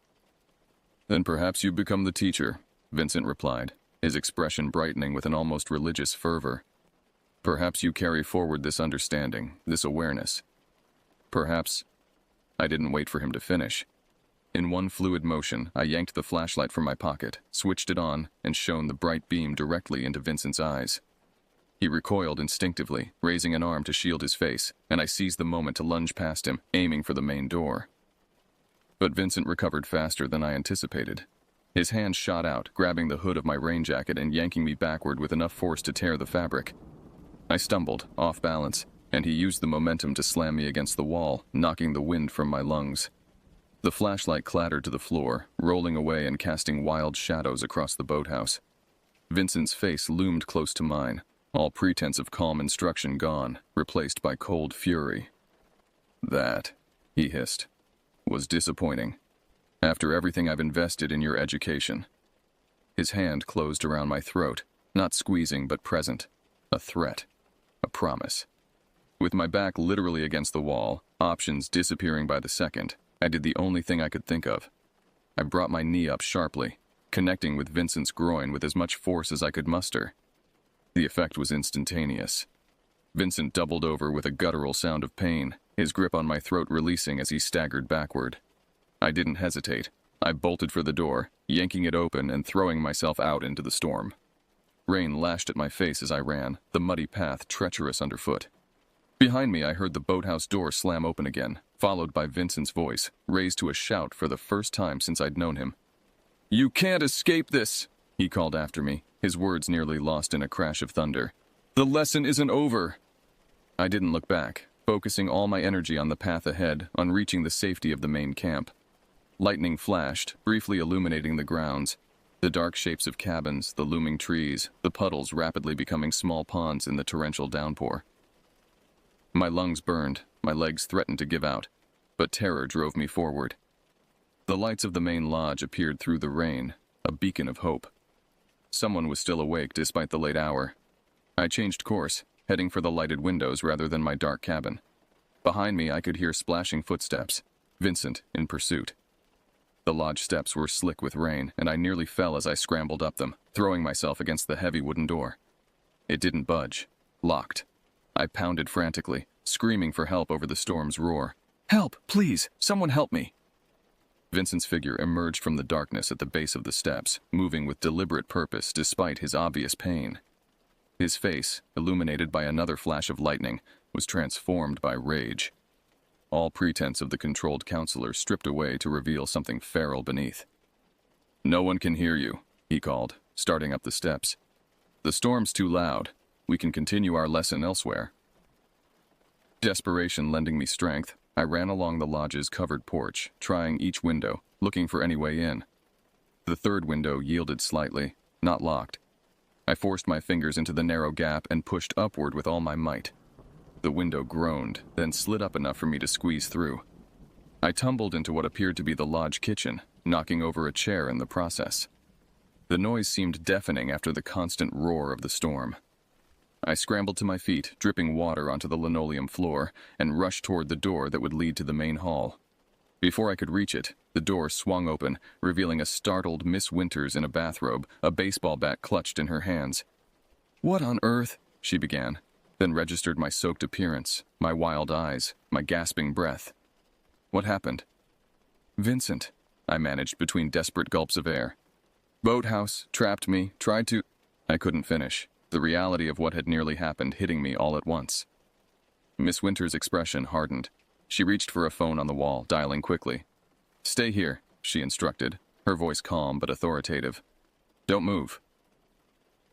Then perhaps you've become the teacher, Vincent replied, his expression brightening with an almost religious fervor. Perhaps you carry forward this understanding, this awareness. Perhaps... I didn't wait for him to finish. In one fluid motion, I yanked the flashlight from my pocket, switched it on, and shone the bright beam directly into Vincent's eyes. He recoiled instinctively, raising an arm to shield his face, and I seized the moment to lunge past him, aiming for the main door. But Vincent recovered faster than I anticipated. His hand shot out, grabbing the hood of my rain jacket and yanking me backward with enough force to tear the fabric. I stumbled, off balance, and he used the momentum to slam me against the wall, knocking the wind from my lungs. The flashlight clattered to the floor, rolling away and casting wild shadows across the boathouse. Vincent's face loomed close to mine, all pretense of calm instruction gone, replaced by cold fury. That, he hissed, was disappointing. After everything I've invested in your education. His hand closed around my throat, not squeezing but present. A threat. A promise. With my back literally against the wall, options disappearing by the second, I did the only thing I could think of. I brought my knee up sharply, connecting with Vincent's groin with as much force as I could muster. The effect was instantaneous. Vincent doubled over with a guttural sound of pain, his grip on my throat releasing as he staggered backward. I didn't hesitate. I bolted for the door, yanking it open and throwing myself out into the storm. Rain lashed at my face as I ran, the muddy path treacherous underfoot. Behind me, I heard the boathouse door slam open again, followed by Vincent's voice, raised to a shout for the first time since I'd known him. "You can't escape this!" he called after me, his words nearly lost in a crash of thunder. "The lesson isn't over!" I didn't look back, focusing all my energy on the path ahead, on reaching the safety of the main camp. Lightning flashed, briefly illuminating the grounds. The dark shapes of cabins, the looming trees, the puddles rapidly becoming small ponds in the torrential downpour. My lungs burned, my legs threatened to give out, but terror drove me forward. The lights of the main lodge appeared through the rain, a beacon of hope. Someone was still awake despite the late hour. I changed course, heading for the lighted windows rather than my dark cabin. Behind me, I could hear splashing footsteps, Vincent in pursuit. The lodge steps were slick with rain, and I nearly fell as I scrambled up them, throwing myself against the heavy wooden door. It didn't budge. Locked. I pounded frantically, screaming for help over the storm's roar. "Help, please! Someone help me!" Vincent's figure emerged from the darkness at the base of the steps, moving with deliberate purpose despite his obvious pain. His face, illuminated by another flash of lightning, was transformed by rage. All pretense of the controlled counselor stripped away to reveal something feral beneath. "No one can hear you," he called, starting up the steps. "The storm's too loud. We can continue our lesson elsewhere." Desperation lending me strength, I ran along the lodge's covered porch, trying each window, looking for any way in. The third window yielded slightly, not locked. I forced my fingers into the narrow gap and pushed upward with all my might. The window groaned, then slid up enough for me to squeeze through. I tumbled into what appeared to be the lodge kitchen, knocking over a chair in the process. The noise seemed deafening after the constant roar of the storm. I scrambled to my feet, dripping water onto the linoleum floor, and rushed toward the door that would lead to the main hall. Before I could reach it, the door swung open, revealing a startled Miss Winters in a bathrobe, a baseball bat clutched in her hands. "What on earth?" she began, then registered my soaked appearance, my wild eyes, my gasping breath. "What happened?" "Vincent," I managed between desperate gulps of air. "Boathouse, trapped me, tried to—" I couldn't finish, the reality of what had nearly happened hitting me all at once. Miss Winters' expression hardened. She reached for a phone on the wall, dialing quickly. "Stay here," she instructed, her voice calm but authoritative. "Don't move."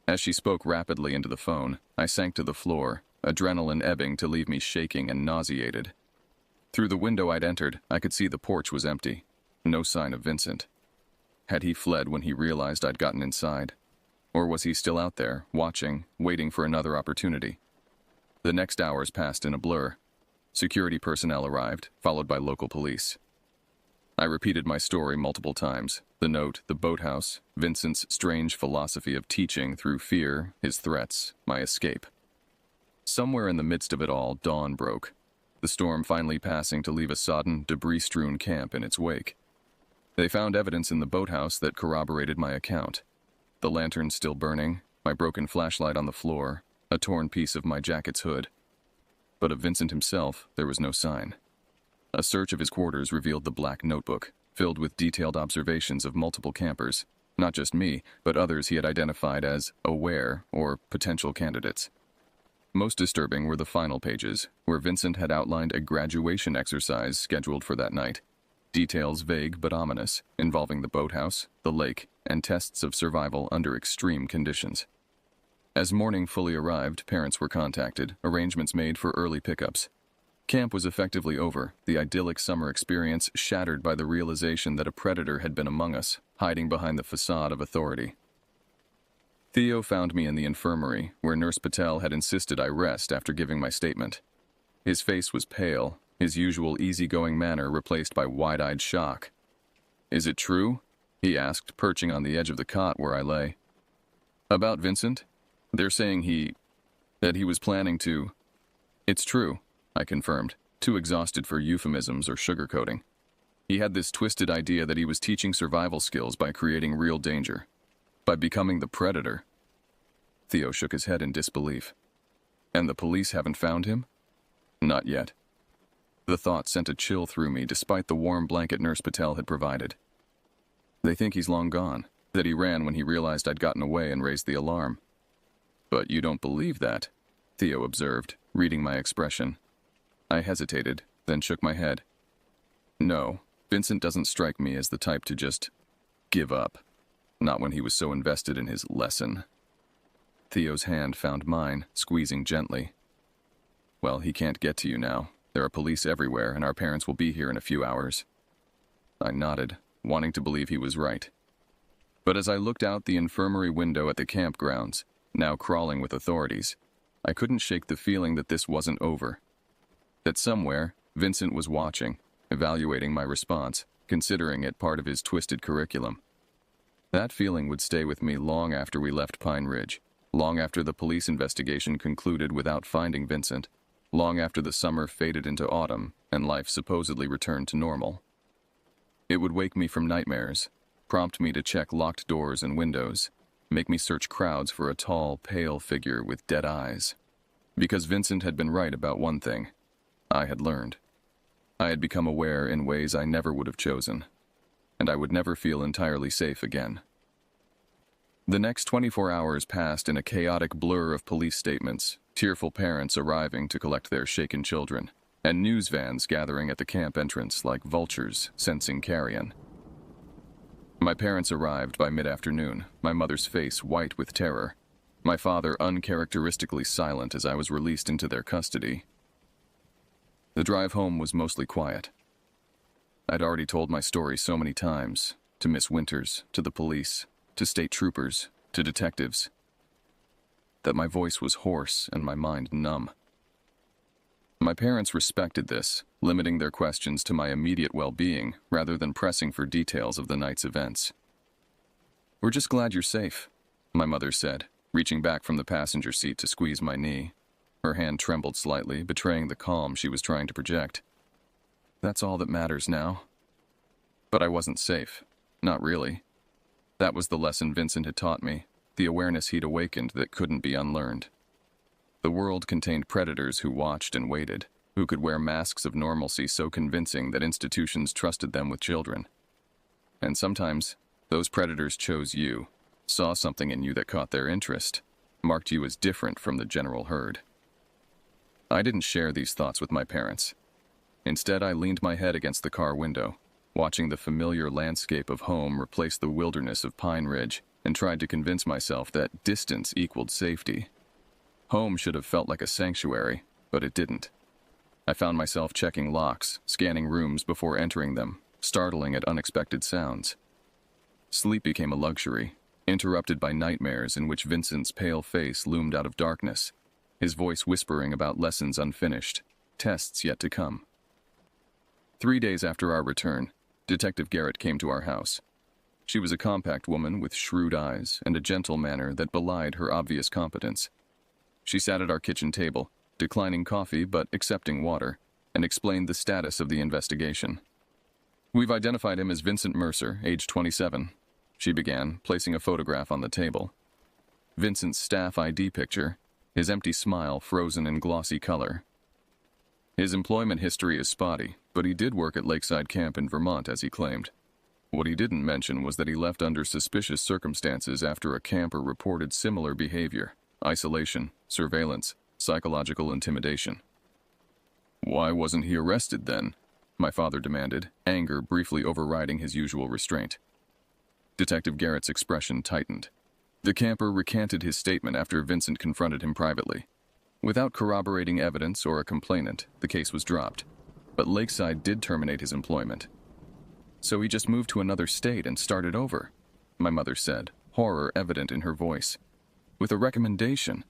As she spoke rapidly into the phone, I sank to the floor, adrenaline ebbing to leave me shaking and nauseated. Through the window I'd entered, I could see the porch was empty. No sign of Vincent. Had he fled when he realized I'd gotten inside? Or was he still out there, watching, waiting for another opportunity? The next hours passed in a blur. Security personnel arrived, followed by local police. I repeated my story multiple times. The note, the boathouse, Vincent's strange philosophy of teaching through fear, his threats, my escape. Somewhere in the midst of it all, dawn broke, the storm finally passing to leave a sodden, debris-strewn camp in its wake. They found evidence in the boathouse that corroborated my account. The lantern still burning, my broken flashlight on the floor, a torn piece of my jacket's hood. But of Vincent himself, there was no sign. A search of his quarters revealed the black notebook, filled with detailed observations of multiple campers, not just me, but others he had identified as aware or potential candidates. Most disturbing were the final pages, where Vincent had outlined a graduation exercise scheduled for that night. Details vague but ominous, involving the boathouse, the lake, and tests of survival under extreme conditions. As morning fully arrived, parents were contacted, arrangements made for early pickups. Camp was effectively over, the idyllic summer experience shattered by the realization that a predator had been among us, hiding behind the facade of authority. Theo found me in the infirmary, where Nurse Patel had insisted I rest after giving my statement. His face was pale, his usual easygoing manner replaced by wide-eyed shock. "Is it true?" he asked, perching on the edge of the cot where I lay. "About Vincent? They're saying that he was planning to—" "It's true," I confirmed, too exhausted for euphemisms or sugarcoating. He had this twisted idea that he was teaching survival skills by creating real danger. By becoming the predator. Theo shook his head in disbelief. "And the police haven't found him?" "Not yet." The thought sent a chill through me despite the warm blanket Nurse Patel had provided. "They think he's long gone, that he ran when he realized I'd gotten away and raised the alarm." "But you don't believe that," Theo observed, reading my expression. I hesitated, then shook my head. "No, Vincent doesn't strike me as the type to just give up. Not when he was so invested in his lesson." Theo's hand found mine, squeezing gently. "Well, he can't get to you now. There are police everywhere, and our parents will be here in a few hours." I nodded, wanting to believe he was right. But as I looked out the infirmary window at the campgrounds, now crawling with authorities, I couldn't shake the feeling that this wasn't over. That somewhere, Vincent was watching, evaluating my response, considering it part of his twisted curriculum. That feeling would stay with me long after we left Pine Ridge, long after the police investigation concluded without finding Vincent, long after the summer faded into autumn and life supposedly returned to normal. It would wake me from nightmares, prompt me to check locked doors and windows, make me search crowds for a tall, pale figure with dead eyes. Because Vincent had been right about one thing. I had learned. I had become aware in ways I never would have chosen, and I would never feel entirely safe again. The next 24 hours passed in a chaotic blur of police statements, tearful parents arriving to collect their shaken children, and news vans gathering at the camp entrance like vultures sensing carrion. My parents arrived by mid-afternoon, my mother's face white with terror, my father uncharacteristically silent as I was released into their custody. The drive home was mostly quiet. I'd already told my story so many times, to Miss Winters, to the police, to state troopers, to detectives, that my voice was hoarse and my mind numb. My parents respected this, limiting their questions to my immediate well-being rather than pressing for details of the night's events. "We're just glad you're safe," my mother said, reaching back from the passenger seat to squeeze my knee. Her hand trembled slightly, betraying the calm she was trying to project. "That's all that matters now." But I wasn't safe. Not really. That was the lesson Vincent had taught me, the awareness he'd awakened that couldn't be unlearned. The world contained predators who watched and waited, who could wear masks of normalcy so convincing that institutions trusted them with children. And sometimes, those predators chose you, saw something in you that caught their interest, marked you as different from the general herd. I didn't share these thoughts with my parents. Instead, I leaned my head against the car window, watching the familiar landscape of home replace the wilderness of Pine Ridge, and tried to convince myself that distance equaled safety. Home should have felt like a sanctuary, but it didn't. I found myself checking locks, scanning rooms before entering them, startling at unexpected sounds. Sleep became a luxury, interrupted by nightmares in which Vincent's pale face loomed out of darkness, his voice whispering about lessons unfinished, tests yet to come. 3 days after our return, Detective Garrett came to our house. She was a compact woman with shrewd eyes and a gentle manner that belied her obvious competence. She sat at our kitchen table, declining coffee but accepting water, and explained the status of the investigation. "We've identified him as Vincent Mercer, age 27, she began, placing a photograph on the table. Vincent's staff ID picture, his empty smile frozen in glossy color. His employment history is spotty, but he did work at Lakeside Camp in Vermont, as he claimed. What he didn't mention was that he left under suspicious circumstances after a camper reported similar behavior: isolation, surveillance, psychological intimidation." "Why wasn't he arrested then?" my father demanded, anger briefly overriding his usual restraint. Detective Garrett's expression tightened. The camper recanted his statement after Vincent confronted him privately. Without corroborating evidence or a complainant, the case was dropped, but Lakeside did terminate his employment. "So he just moved to another state and started over," my mother said, horror evident in her voice. "With a recommendation."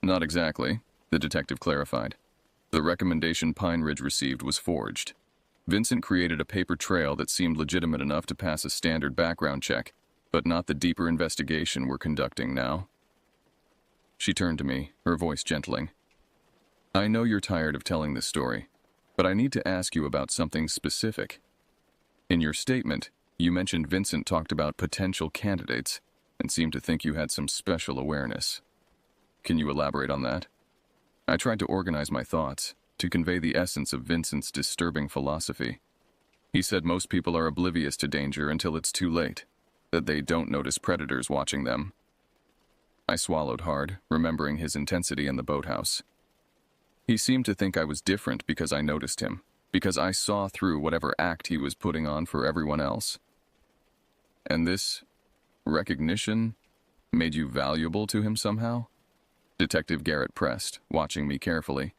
"Not exactly," the detective clarified. "The recommendation Pine Ridge received was forged. Vincent created a paper trail that seemed legitimate enough to pass a standard background check, but not the deeper investigation we're conducting now." She turned to me, her voice gentling. "I know you're tired of telling this story, but I need to ask you about something specific. In your statement, you mentioned Vincent talked about potential candidates and seemed to think you had some special awareness. Can you elaborate on that?" I tried to organize my thoughts, to convey the essence of Vincent's disturbing philosophy. He said most people are oblivious to danger until it's too late, that they don't notice predators watching them. I swallowed hard, remembering his intensity in the boathouse. He seemed to think I was different because I noticed him, because I saw through whatever act he was putting on for everyone else. And this recognition made you valuable to him somehow? Detective Garrett pressed, watching me carefully.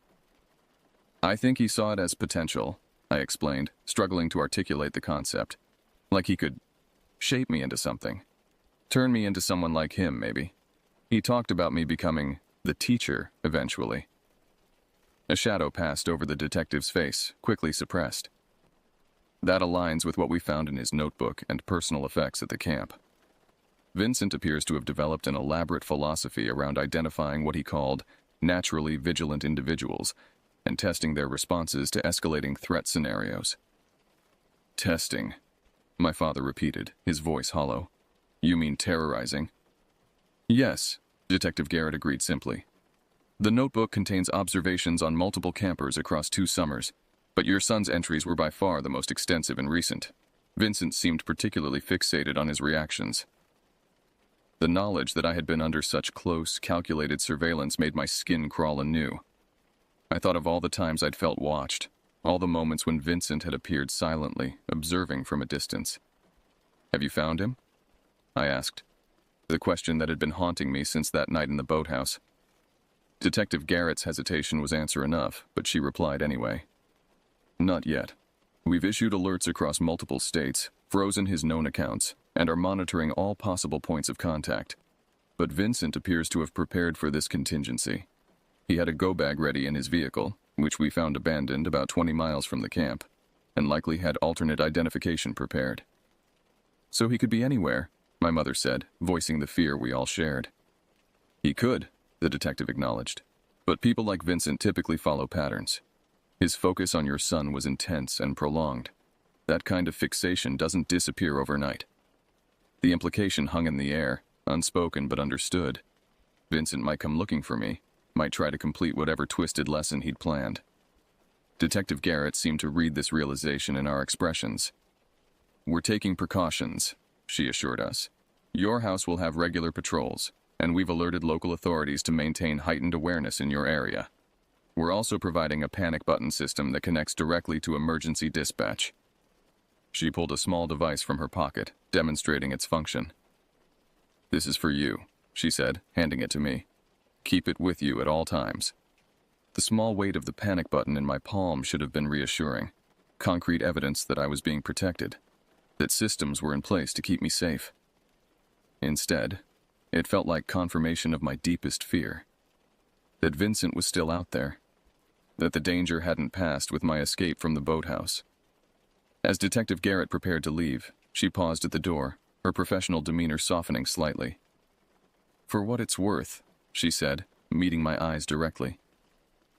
"I think he saw it as potential," I explained, struggling to articulate the concept. "Like he could shape me into something. Turn me into someone like him, maybe. He talked about me becoming the teacher, eventually." A shadow passed over the detective's face, quickly suppressed. "That aligns with what we found in his notebook and personal effects at the camp. Vincent appears to have developed an elaborate philosophy around identifying what he called naturally vigilant individuals and testing their responses to escalating threat scenarios." "Testing," my father repeated, his voice hollow. "You mean terrorizing?" "Yes," Detective Garrett agreed simply. "The notebook contains observations on multiple campers across 2 summers, but your son's entries were by far the most extensive and recent. Vincent seemed particularly fixated on his reactions. The knowledge that I had been under such close, calculated surveillance made my skin crawl anew. I thought of all the times I'd felt watched, all the moments when Vincent had appeared silently, observing from a distance. "Have you found him?" I asked, the question that had been haunting me since that night in the boathouse. Detective Garrett's hesitation was answer enough, but she replied anyway. "Not yet. We've issued alerts across multiple states, frozen his known accounts, and are monitoring all possible points of contact. But Vincent appears to have prepared for this contingency. He had a go-bag ready in his vehicle, which we found abandoned about 20 miles from the camp, and likely had alternate identification prepared." "So he could be anywhere," my mother said, voicing the fear we all shared. "He could," the detective acknowledged. "But people like Vincent typically follow patterns. His focus on your son was intense and prolonged. That kind of fixation doesn't disappear overnight." The implication hung in the air, unspoken but understood. Vincent might come looking for me, might try to complete whatever twisted lesson he'd planned. Detective Garrett seemed to read this realization in our expressions. "We're taking precautions," she assured us. "Your house will have regular patrols, and we've alerted local authorities to maintain heightened awareness in your area. We're also providing a panic button system that connects directly to emergency dispatch." She pulled a small device from her pocket, demonstrating its function. "This is for you," she said, handing it to me. "Keep it with you at all times." The small weight of the panic button in my palm should have been reassuring. Concrete evidence that I was being protected, that systems were in place to keep me safe. Instead, it felt like confirmation of my deepest fear. That Vincent was still out there. That the danger hadn't passed with my escape from the boathouse. As Detective Garrett prepared to leave, she paused at the door, her professional demeanor softening slightly. "For what it's worth," she said, meeting my eyes directly.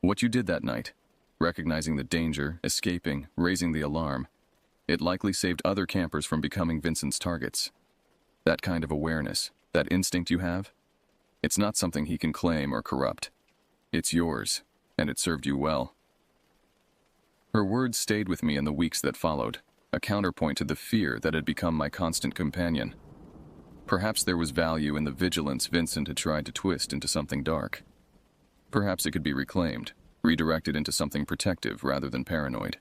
"What you did that night, recognizing the danger, escaping, raising the alarm, it likely saved other campers from becoming Vincent's targets. That kind of awareness, that instinct you have, it's not something he can claim or corrupt. It's yours, and it served you well." Her words stayed with me in the weeks that followed, a counterpoint to the fear that had become my constant companion. Perhaps there was value in the vigilance Vincent had tried to twist into something dark. Perhaps it could be reclaimed, redirected into something protective rather than paranoid.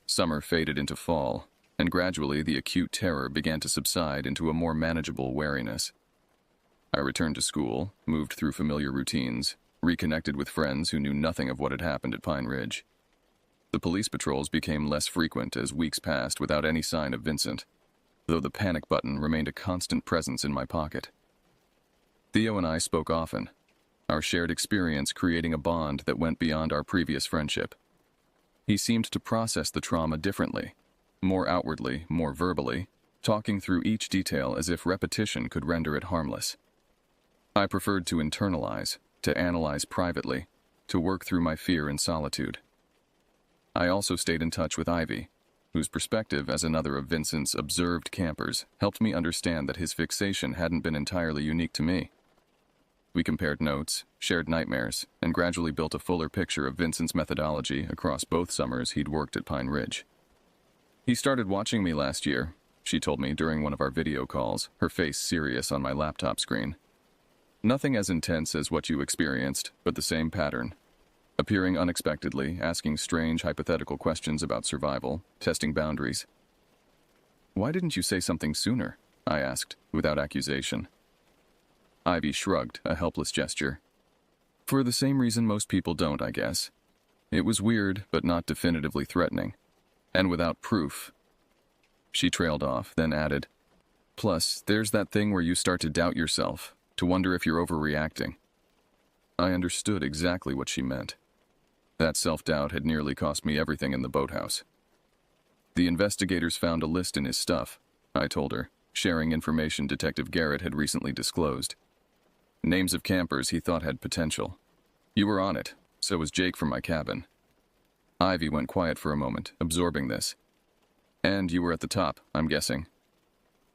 Summer faded into fall, and gradually the acute terror began to subside into a more manageable wariness. I returned to school, moved through familiar routines, reconnected with friends who knew nothing of what had happened at Pine Ridge. The police patrols became less frequent as weeks passed without any sign of Vincent, though the panic button remained a constant presence in my pocket. Theo and I spoke often, our shared experience creating a bond that went beyond our previous friendship. He seemed to process the trauma differently, more outwardly, more verbally, talking through each detail as if repetition could render it harmless. I preferred to internalize, to analyze privately, to work through my fear in solitude. I also stayed in touch with Ivy, whose perspective as another of Vincent's observed campers helped me understand that his fixation hadn't been entirely unique to me. We compared notes, shared nightmares, and gradually built a fuller picture of Vincent's methodology across both summers he'd worked at Pine Ridge. "He started watching me last year," she told me during one of our video calls, her face serious on my laptop screen. "Nothing as intense as what you experienced, but the same pattern. Appearing unexpectedly, asking strange hypothetical questions about survival, testing boundaries." "Why didn't you say something sooner?" I asked, without accusation. Ivy shrugged, a helpless gesture. "For the same reason most people don't, I guess. It was weird, but not definitively threatening. And without proof." She trailed off, then added, "Plus, there's that thing where you start to doubt yourself, to wonder if you're overreacting." I understood exactly what she meant. That self-doubt had nearly cost me everything in the boathouse. "The investigators found a list in his stuff," I told her, sharing information Detective Garrett had recently disclosed. "Names of campers he thought had potential. You were on it, so was Jake from my cabin." Ivy went quiet for a moment, absorbing this. "And you were at the top, I'm guessing."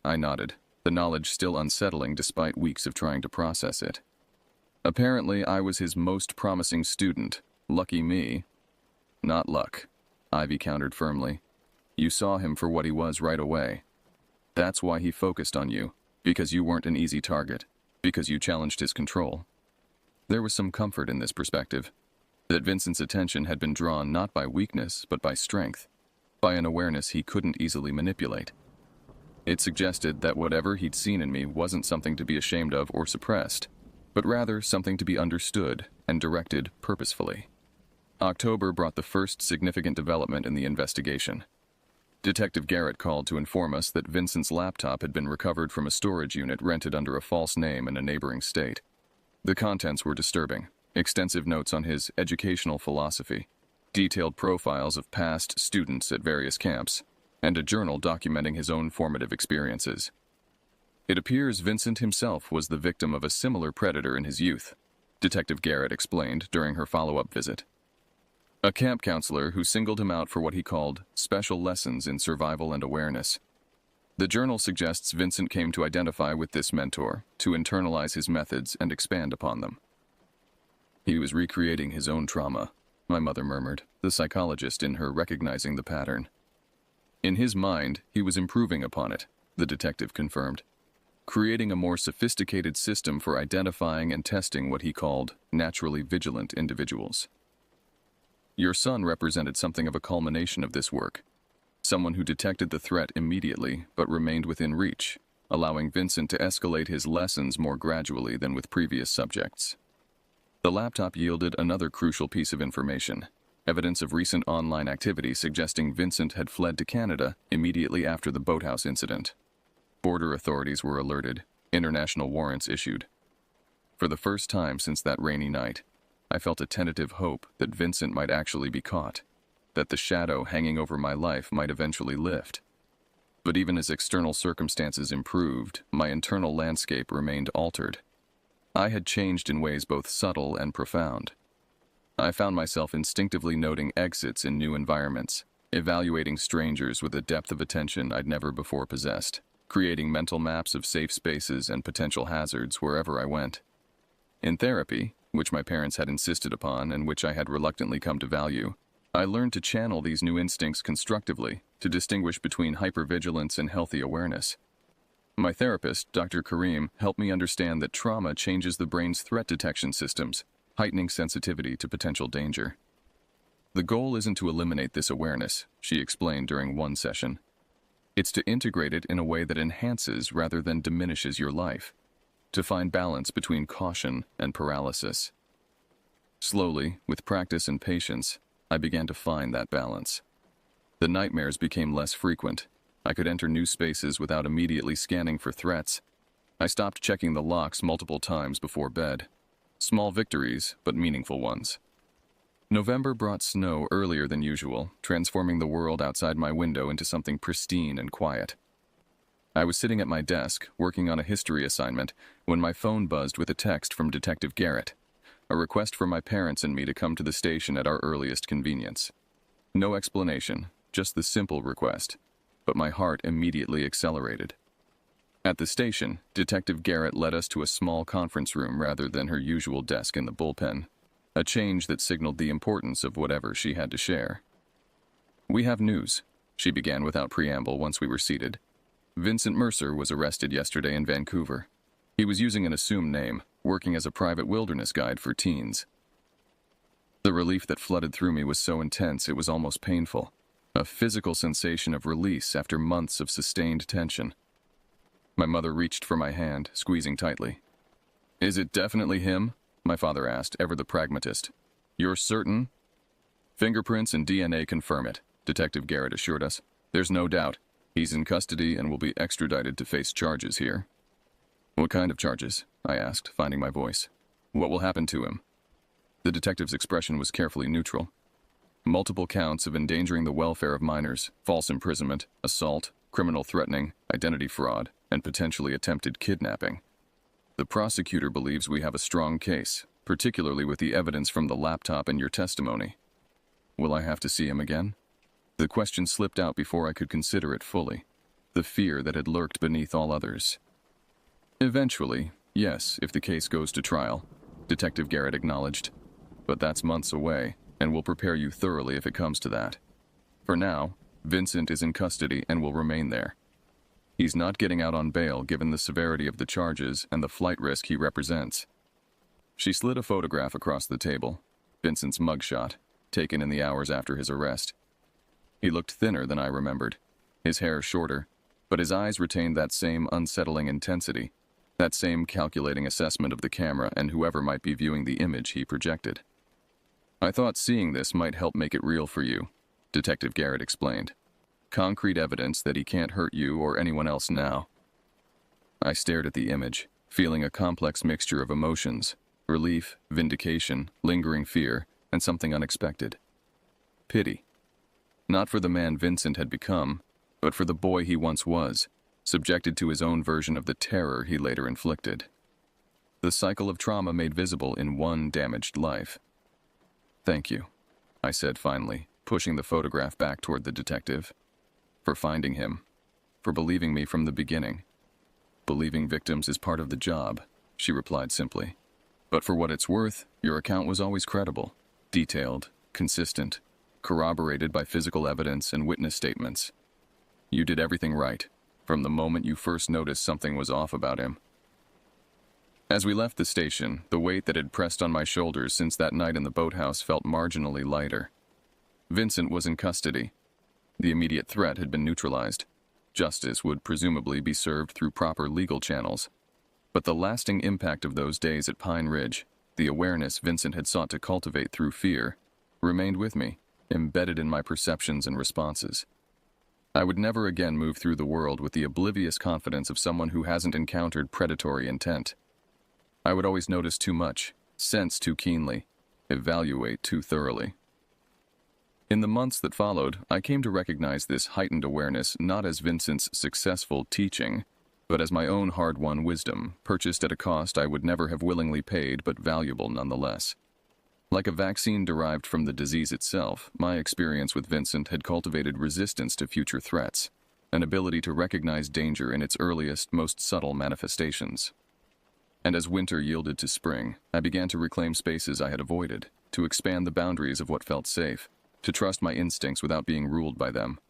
I nodded, the knowledge still unsettling despite weeks of trying to process it. "Apparently, I was his most promising student. Lucky me." "Not luck," Ivy countered firmly. "You saw him for what he was right away. That's why he focused on you, because you weren't an easy target, because you challenged his control." There was some comfort in this perspective, that Vincent's attention had been drawn not by weakness, but by strength, by an awareness he couldn't easily manipulate. It suggested that whatever he'd seen in me wasn't something to be ashamed of or suppressed, but rather something to be understood and directed purposefully. October brought the first significant development in the investigation. Detective Garrett called to inform us that Vincent's laptop had been recovered from a storage unit rented under a false name in a neighboring state. The contents were disturbing: extensive notes on his educational philosophy, detailed profiles of past students at various camps, and a journal documenting his own formative experiences. It appears Vincent himself was the victim of a similar predator in his youth, Detective Garrett explained during her follow-up visit. A camp counselor who singled him out for what he called special lessons in survival and awareness. The journal suggests Vincent came to identify with this mentor, to internalize his methods and expand upon them. "He was recreating his own trauma," my mother murmured, the psychologist in her recognizing the pattern. "In his mind, he was improving upon it," the detective confirmed, creating a more sophisticated system for identifying and testing what he called naturally vigilant individuals. "Your son represented something of a culmination of this work. Someone who detected the threat immediately but remained within reach, allowing Vincent to escalate his lessons more gradually than with previous subjects. The laptop yielded another crucial piece of information, evidence of recent online activity suggesting Vincent had fled to Canada immediately after the boathouse incident. Border authorities were alerted, international warrants issued. For the first time since that rainy night, I felt a tentative hope that Vincent might actually be caught, that the shadow hanging over my life might eventually lift. But even as external circumstances improved, my internal landscape remained altered. I had changed in ways both subtle and profound. I found myself instinctively noting exits in new environments, evaluating strangers with a depth of attention I'd never before possessed, creating mental maps of safe spaces and potential hazards wherever I went. In therapy, which my parents had insisted upon and which I had reluctantly come to value, I learned to channel these new instincts constructively, to distinguish between hypervigilance and healthy awareness. My therapist, Dr. Karim, helped me understand that trauma changes the brain's threat detection systems, heightening sensitivity to potential danger. The goal isn't to eliminate this awareness, she explained during one session. It's to integrate it in a way that enhances rather than diminishes your life, to find balance between caution and paralysis. Slowly, with practice and patience, I began to find that balance. The nightmares became less frequent. I could enter new spaces without immediately scanning for threats. I stopped checking the locks multiple times before bed. Small victories, but meaningful ones. November brought snow earlier than usual, transforming the world outside my window into something pristine and quiet. I was sitting at my desk, working on a history assignment, when my phone buzzed with a text from Detective Garrett, a request for my parents and me to come to the station at our earliest convenience. No explanation, just the simple request, but my heart immediately accelerated. At the station, Detective Garrett led us to a small conference room rather than her usual desk in the bullpen, a change that signaled the importance of whatever she had to share. "We have news," she began without preamble once we were seated. "Vincent Mercer was arrested yesterday in Vancouver. He was using an assumed name, working as a private wilderness guide for teens." The relief that flooded through me was so intense it was almost painful, a physical sensation of release after months of sustained tension. My mother reached for my hand, squeezing tightly. "Is it definitely him?" my father asked, ever the pragmatist. "You're certain?" "Fingerprints and DNA confirm it," Detective Garrett assured us. "There's no doubt. He's in custody and will be extradited to face charges here." "What kind of charges?" I asked, finding my voice. "What will happen to him?" The detective's expression was carefully neutral. "Multiple counts of endangering the welfare of minors, false imprisonment, assault, criminal threatening, identity fraud, and potentially attempted kidnapping. The prosecutor believes we have a strong case, particularly with the evidence from the laptop and your testimony." "Will I have to see him again?" The question slipped out before I could consider it fully, the fear that had lurked beneath all others. "Eventually, yes, if the case goes to trial," Detective Garrett acknowledged. "But that's months away, and we'll prepare you thoroughly if it comes to that. For now, Vincent is in custody and will remain there. He's not getting out on bail given the severity of the charges and the flight risk he represents." She slid a photograph across the table, Vincent's mugshot, taken in the hours after his arrest. He looked thinner than I remembered, his hair shorter, but his eyes retained that same unsettling intensity, that same calculating assessment of the camera and whoever might be viewing the image he projected. "I thought seeing this might help make it real for you," Detective Garrett explained. "Concrete evidence that he can't hurt you or anyone else now." I stared at the image, feeling a complex mixture of emotions, relief, vindication, lingering fear, and something unexpected. Pity. Not for the man Vincent had become, but for the boy he once was, subjected to his own version of the terror he later inflicted. The cycle of trauma made visible in one damaged life. "Thank you," I said finally, pushing the photograph back toward the detective. "For finding him. For believing me from the beginning." "Believing victims is part of the job," she replied simply. "But for what it's worth, your account was always credible, detailed, consistent, corroborated by physical evidence and witness statements. You did everything right, from the moment you first noticed something was off about him." As we left the station, the weight that had pressed on my shoulders since that night in the boathouse felt marginally lighter. Vincent was in custody. The immediate threat had been neutralized. Justice would presumably be served through proper legal channels. But the lasting impact of those days at Pine Ridge, the awareness Vincent had sought to cultivate through fear, remained with me, embedded in my perceptions and responses. I would never again move through the world with the oblivious confidence of someone who hasn't encountered predatory intent. I would always notice too much, sense too keenly, evaluate too thoroughly. In the months that followed, I came to recognize this heightened awareness not as Vincent's successful teaching, but as my own hard-won wisdom, purchased at a cost I would never have willingly paid but valuable nonetheless. Like a vaccine derived from the disease itself, my experience with Vincent had cultivated resistance to future threats, an ability to recognize danger in its earliest, most subtle manifestations. And as winter yielded to spring, I began to reclaim spaces I had avoided, to expand the boundaries of what felt safe, to trust my instincts without being ruled by them.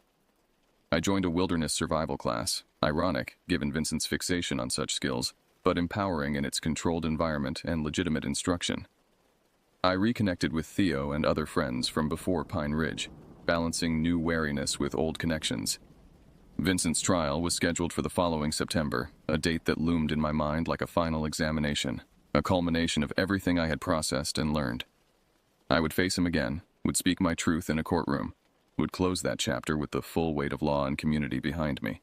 I joined a wilderness survival class, ironic given Vincent's fixation on such skills, but empowering in its controlled environment and legitimate instruction. I reconnected with Theo and other friends from before Pine Ridge, balancing new wariness with old connections. Vincent's trial was scheduled for the following September, a date that loomed in my mind like a final examination, a culmination of everything I had processed and learned. I would face him again, would speak my truth in a courtroom, would close that chapter with the full weight of law and community behind me.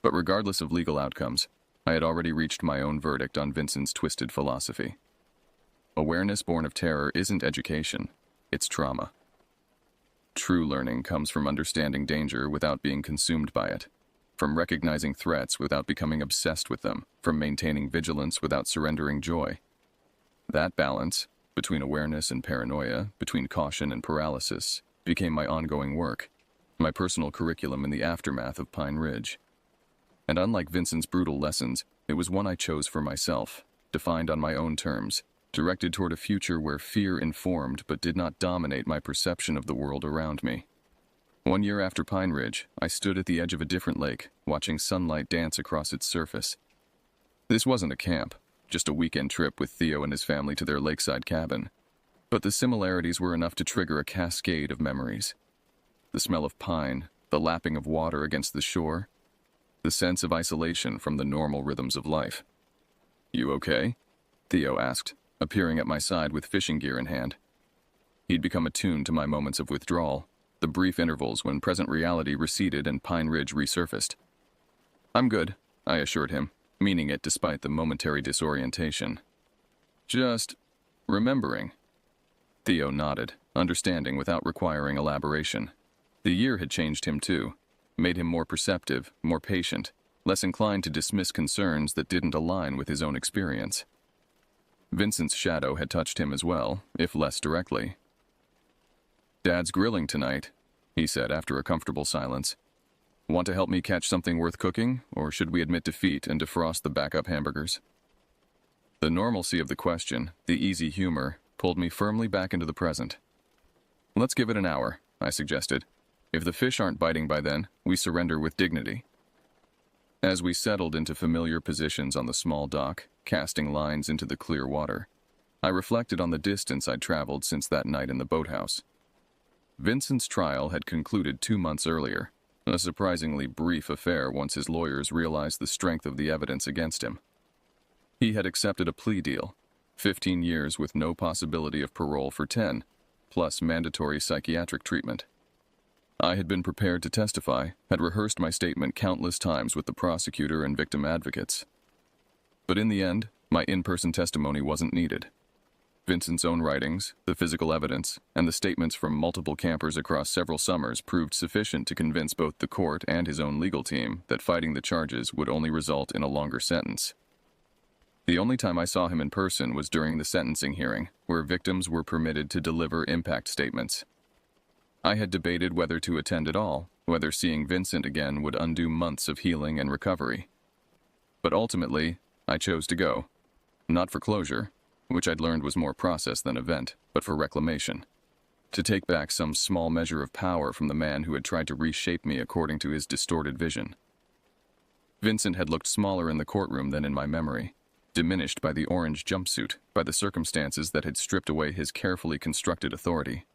But regardless of legal outcomes, I had already reached my own verdict on Vincent's twisted philosophy. Awareness born of terror isn't education, it's trauma. True learning comes from understanding danger without being consumed by it, from recognizing threats without becoming obsessed with them, from maintaining vigilance without surrendering joy. That balance, between awareness and paranoia, between caution and paralysis, became my ongoing work, my personal curriculum in the aftermath of Pine Ridge. And unlike Vincent's brutal lessons, it was one I chose for myself, defined on my own terms, directed toward a future where fear informed but did not dominate my perception of the world around me. 1 year after Pine Ridge, I stood at the edge of a different lake, watching sunlight dance across its surface. This wasn't a camp, just a weekend trip with Theo and his family to their lakeside cabin. But the similarities were enough to trigger a cascade of memories. The smell of pine, the lapping of water against the shore, the sense of isolation from the normal rhythms of life. "You okay?" Theo asked, appearing at my side with fishing gear in hand. He'd become attuned to my moments of withdrawal, the brief intervals when present reality receded and Pine Ridge resurfaced. "I'm good," I assured him, meaning it despite the momentary disorientation. "Just remembering." Theo nodded, understanding without requiring elaboration. The year had changed him too, made him more perceptive, more patient, less inclined to dismiss concerns that didn't align with his own experience. Vincent's shadow had touched him as well, if less directly. "Dad's grilling tonight," he said after a comfortable silence. "Want to help me catch something worth cooking, or should we admit defeat and defrost the backup hamburgers?" The normalcy of the question, the easy humor, pulled me firmly back into the present. "Let's give it an hour," I suggested. "If the fish aren't biting by then, we surrender with dignity." As we settled into familiar positions on the small dock, casting lines into the clear water, I reflected on the distance I'd traveled since that night in the boathouse. Vincent's trial had concluded 2 months earlier, a surprisingly brief affair once his lawyers realized the strength of the evidence against him. He had accepted a plea deal, 15 years with no possibility of parole for 10, plus mandatory psychiatric treatment. I had been prepared to testify, had rehearsed my statement countless times with the prosecutor and victim advocates. But in the end, my in-person testimony wasn't needed. Vincent's own writings, the physical evidence, and the statements from multiple campers across several summers proved sufficient to convince both the court and his own legal team that fighting the charges would only result in a longer sentence. The only time I saw him in person was during the sentencing hearing, where victims were permitted to deliver impact statements. I had debated whether to attend at all, whether seeing Vincent again would undo months of healing and recovery. But ultimately, I chose to go. Not for closure, which I'd learned was more process than event, but for reclamation. To take back some small measure of power from the man who had tried to reshape me according to his distorted vision. Vincent had looked smaller in the courtroom than in my memory, diminished by the orange jumpsuit, by the circumstances that had stripped away his carefully constructed authority.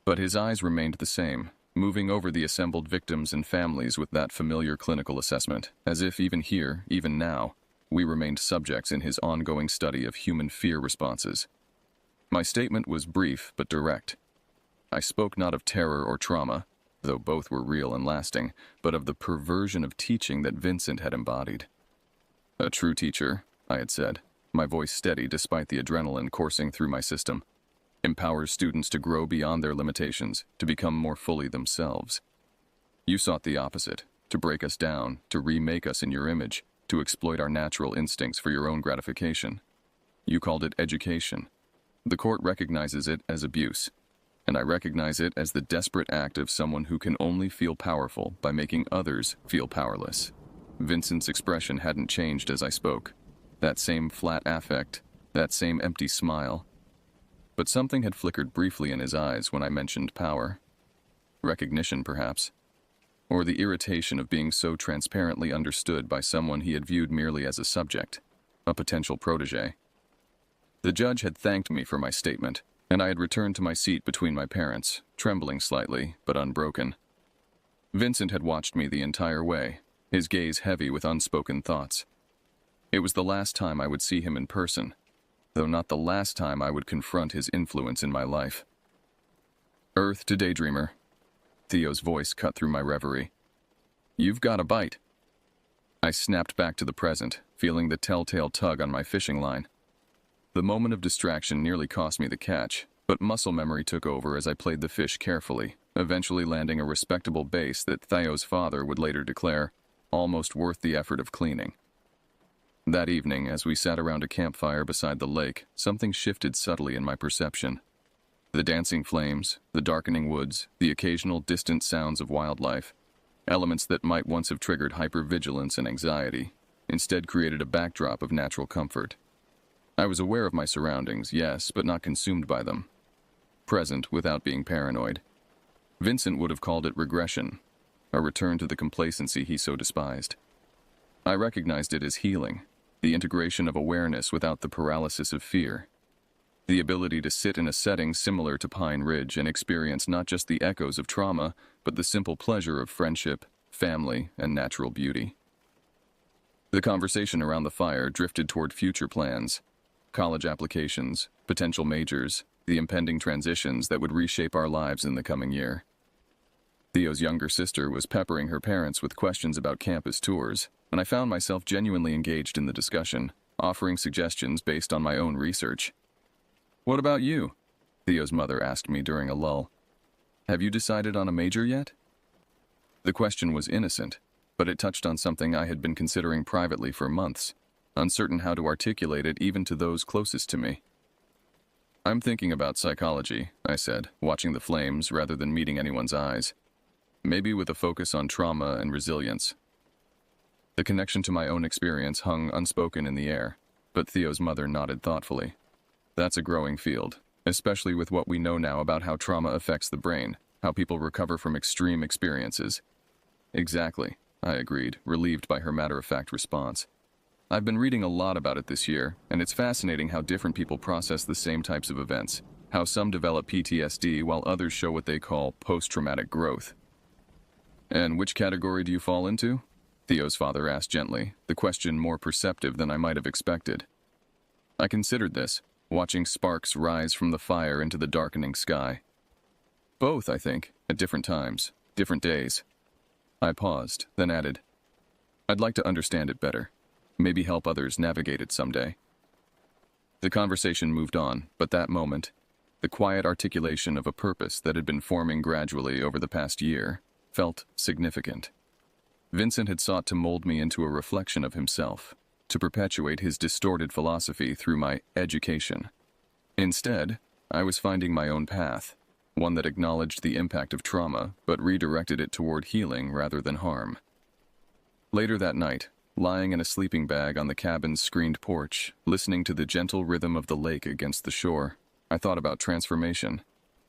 But his eyes remained the same, moving over the assembled victims and families with that familiar clinical assessment, as if even here, even now, we remained subjects in his ongoing study of human fear responses. My statement was brief but direct. I spoke not of terror or trauma, though both were real and lasting, but of the perversion of teaching that Vincent had embodied. A true teacher, I had said, my voice steady despite the adrenaline coursing through my system, empowers students to grow beyond their limitations, to become more fully themselves. You sought the opposite, to break us down, to remake us in your image, to exploit our natural instincts for your own gratification. You called it education. The court recognizes it as abuse, and I recognize it as the desperate act of someone who can only feel powerful by making others feel powerless. Vincent's expression hadn't changed as I spoke. That same flat affect, that same empty smile. But something had flickered briefly in his eyes when I mentioned power. Recognition, perhaps. Or the irritation of being so transparently understood by someone he had viewed merely as a subject, a potential protege. The judge had thanked me for my statement, and I had returned to my seat between my parents, trembling slightly, but unbroken. Vincent had watched me the entire way, his gaze heavy with unspoken thoughts. It was the last time I would see him in person, though not the last time I would confront his influence in my life. Earth to Daydreamer. Theo's voice cut through my reverie. You've got a bite. I snapped back to the present, feeling the telltale tug on my fishing line. The moment of distraction nearly cost me the catch, but muscle memory took over as I played the fish carefully, eventually landing a respectable base that Theo's father would later declare almost worth the effort of cleaning. That evening, as we sat around a campfire beside the lake, something shifted subtly in my perception. The dancing flames, the darkening woods, the occasional distant sounds of wildlife, elements that might once have triggered hypervigilance and anxiety, instead created a backdrop of natural comfort. I was aware of my surroundings, yes, but not consumed by them. Present without being paranoid. Vincent would have called it regression, a return to the complacency he so despised. I recognized it as healing, the integration of awareness without the paralysis of fear. The ability to sit in a setting similar to Pine Ridge and experience not just the echoes of trauma, but the simple pleasure of friendship, family, and natural beauty. The conversation around the fire drifted toward future plans, college applications, potential majors, the impending transitions that would reshape our lives in the coming year. Theo's younger sister was peppering her parents with questions about campus tours, and I found myself genuinely engaged in the discussion, offering suggestions based on my own research. What about you? Theo's mother asked me during a lull. Have you decided on a major yet? The question was innocent, but it touched on something I had been considering privately for months, uncertain how to articulate it even to those closest to me. I'm thinking about psychology, I said, watching the flames rather than meeting anyone's eyes. Maybe with a focus on trauma and resilience. The connection to my own experience hung unspoken in the air, but Theo's mother nodded thoughtfully. That's a growing field, especially with what we know now about how trauma affects the brain, how people recover from extreme experiences. Exactly, I agreed, relieved by her matter-of-fact response. I've been reading a lot about it this year, and it's fascinating how different people process the same types of events, how some develop PTSD while others show what they call post-traumatic growth. And which category do you fall into? Theo's father asked gently, the question more perceptive than I might have expected. I considered this, watching sparks rise from the fire into the darkening sky. Both, I think, at different times, different days. I paused, then added, I'd like to understand it better. Maybe help others navigate it someday. The conversation moved on, but that moment, the quiet articulation of a purpose that had been forming gradually over the past year, felt significant. Vincent had sought to mold me into a reflection of himself, to perpetuate his distorted philosophy through my education. Instead, I was finding my own path, one that acknowledged the impact of trauma but redirected it toward healing rather than harm. Later that night, lying in a sleeping bag on the cabin's screened porch, listening to the gentle rhythm of the lake against the shore, I thought about transformation,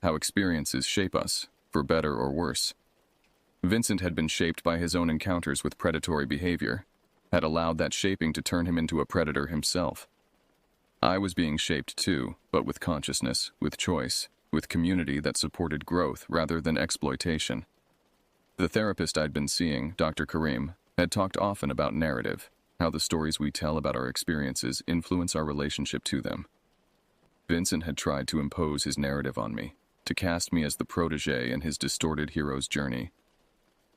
how experiences shape us, for better or worse. Vincent had been shaped by his own encounters with predatory behavior, had allowed that shaping to turn him into a predator himself. I was being shaped too, but with consciousness, with choice, with community that supported growth rather than exploitation. The therapist I'd been seeing, Dr. Karim, had talked often about narrative, how the stories we tell about our experiences influence our relationship to them. Vincent had tried to impose his narrative on me, to cast me as the protege in his distorted hero's journey.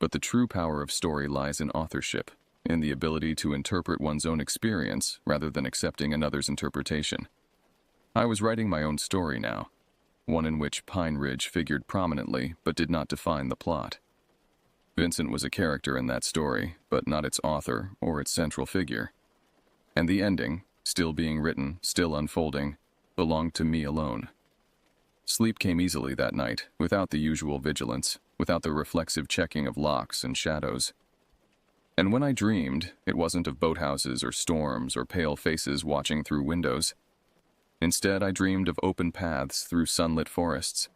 But the true power of story lies in authorship, in the ability to interpret one's own experience rather than accepting another's interpretation. I was writing my own story now, one in which Pine Ridge figured prominently but did not define the plot. Vincent was a character in that story, but not its author or its central figure. And the ending, still being written, still unfolding, belonged to me alone. Sleep came easily that night, without the usual vigilance, without the reflexive checking of locks and shadows. And when I dreamed, it wasn't of boathouses or storms or pale faces watching through windows. Instead, I dreamed of open paths through sunlit forests,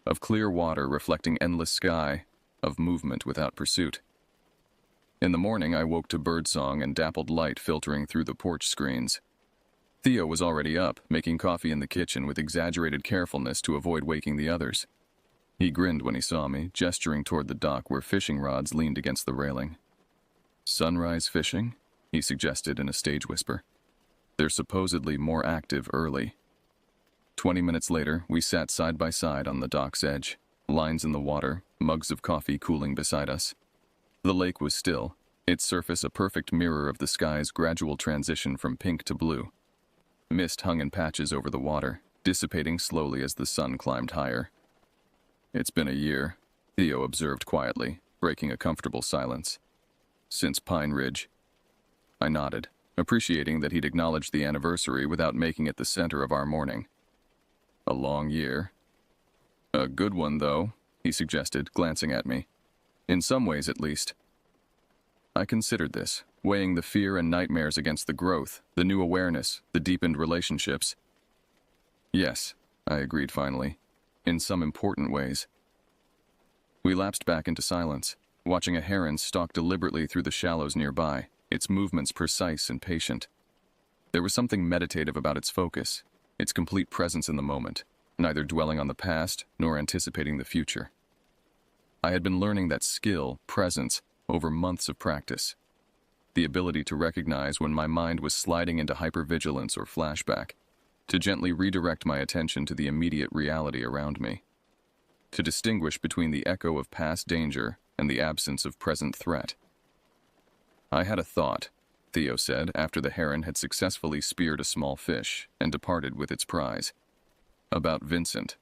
of clear water reflecting endless sky, of movement without pursuit. In the morning, I woke to birdsong and dappled light filtering through the porch screens. Theo was already up, making coffee in the kitchen with exaggerated carefulness to avoid waking the others. He grinned when he saw me, gesturing toward the dock where fishing rods leaned against the railing. "Sunrise fishing?" he suggested in a stage whisper. "They're supposedly more active early." 20 minutes later, we sat side by side on the dock's edge, lines in the water, mugs of coffee cooling beside us. The lake was still, its surface a perfect mirror of the sky's gradual transition from pink to blue. Mist hung in patches over the water, dissipating slowly as the sun climbed higher. "It's been a year," Theo observed quietly, breaking a comfortable silence. "Since Pine Ridge." I nodded, appreciating that he'd acknowledged the anniversary without making it the center of our morning. "A long year." "A good one, though," he suggested, glancing at me. "In some ways, at least." I considered this, weighing the fear and nightmares against the growth, the new awareness, the deepened relationships. "Yes," I agreed finally, "in some important ways." We lapsed back into silence, watching a heron stalk deliberately through the shallows nearby, its movements precise and patient. There was something meditative about its focus, its complete presence in the moment, neither dwelling on the past nor anticipating the future. I had been learning that skill, presence, over months of practice. The ability to recognize when my mind was sliding into hypervigilance or flashback, to gently redirect my attention to the immediate reality around me, to distinguish between the echo of past danger and the absence of present threat. "I had a thought," Theo said after the heron had successfully speared a small fish and departed with its prize. "About Vincent."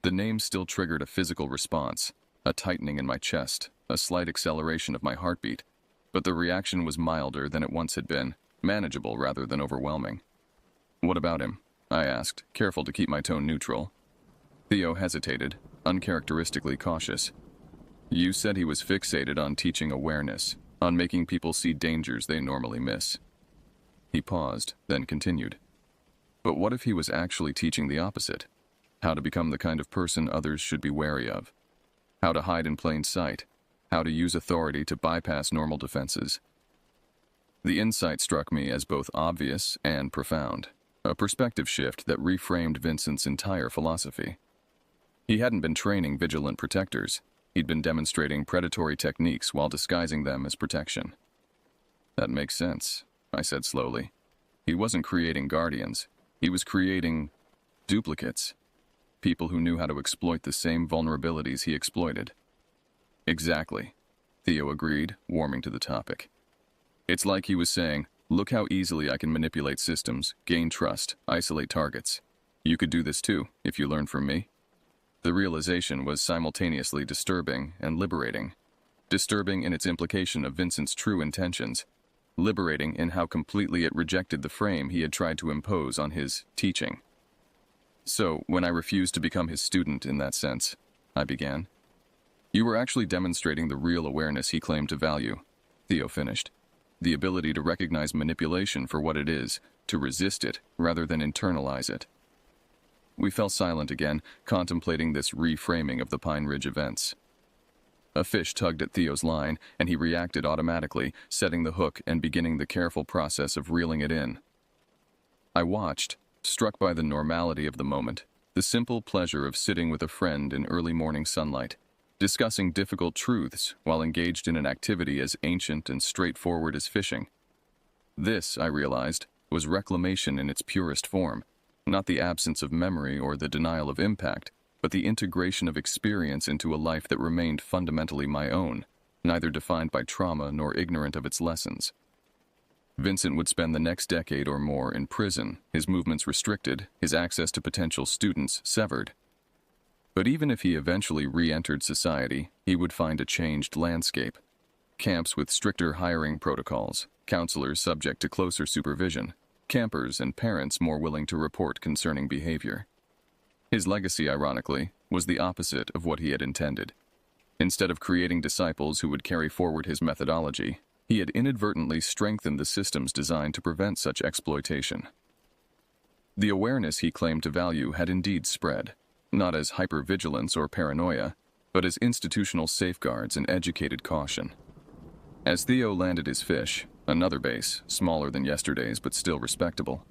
The name still triggered a physical response, a tightening in my chest, a slight acceleration of my heartbeat, but the reaction was milder than it once had been, manageable rather than overwhelming. "What about him?" I asked, careful to keep my tone neutral. Theo hesitated, uncharacteristically cautious. "You said he was fixated on teaching awareness, on making people see dangers they normally miss." He paused, then continued. "But what if he was actually teaching the opposite? How to become the kind of person others should be wary of? How to hide in plain sight? How to use authority to bypass normal defenses?" The insight struck me as both obvious and profound, a perspective shift that reframed Vincent's entire philosophy. He hadn't been training vigilant protectors. He'd been demonstrating predatory techniques while disguising them as protection. "That makes sense," I said slowly. He wasn't creating guardians. He was creating duplicates. People who knew how to exploit the same vulnerabilities he exploited. "Exactly," Theo agreed, warming to the topic. It's like he was saying, "Look how easily I can manipulate systems, gain trust, isolate targets. You could do this too, if you learn from me." The realization was simultaneously disturbing and liberating. Disturbing in its implication of Vincent's true intentions, liberating in how completely it rejected the frame he had tried to impose on his teaching. "So, when I refused to become his student in that sense," I began, "you were actually demonstrating the real awareness he claimed to value," Theo finished. "The ability to recognize manipulation for what it is, to resist it rather than internalize it." We fell silent again, contemplating this reframing of the Pine Ridge events. A fish tugged at Theo's line, and he reacted automatically, setting the hook and beginning the careful process of reeling it in. I watched, struck by the normality of the moment, the simple pleasure of sitting with a friend in early morning sunlight, discussing difficult truths while engaged in an activity as ancient and straightforward as fishing. This, I realized, was reclamation in its purest form, not the absence of memory or the denial of impact, but the integration of experience into a life that remained fundamentally my own, neither defined by trauma nor ignorant of its lessons. Vincent would spend the next decade or more in prison, his movements restricted, his access to potential students severed. But even if he eventually re-entered society, he would find a changed landscape. Camps with stricter hiring protocols, counselors subject to closer supervision, campers and parents more willing to report concerning behavior. His legacy, ironically, was the opposite of what he had intended. Instead of creating disciples who would carry forward his methodology, he had inadvertently strengthened the systems designed to prevent such exploitation. The awareness he claimed to value had indeed spread, not as hypervigilance or paranoia, but as institutional safeguards and educated caution. As Theo landed his fish, another base, smaller than yesterday's but still respectable,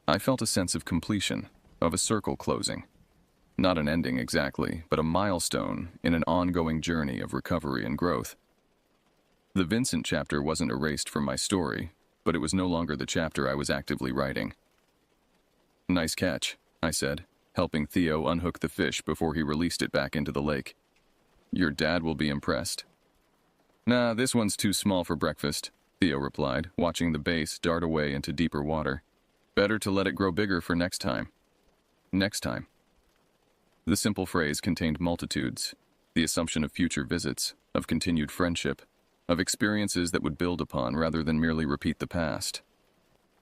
I felt a sense of completion, of a circle closing. Not an ending exactly, but a milestone in an ongoing journey of recovery and growth. The Vincent chapter wasn't erased from my story, but it was no longer the chapter I was actively writing. "Nice catch," I said, helping Theo unhook the fish before he released it back into the lake. "Your dad will be impressed." "Nah, this one's too small for breakfast," Theo replied, watching the base dart away into deeper water. "Better to let it grow bigger for next time." Next time. The simple phrase contained multitudes, the assumption of future visits, of continued friendship, of experiences that would build upon rather than merely repeat the past.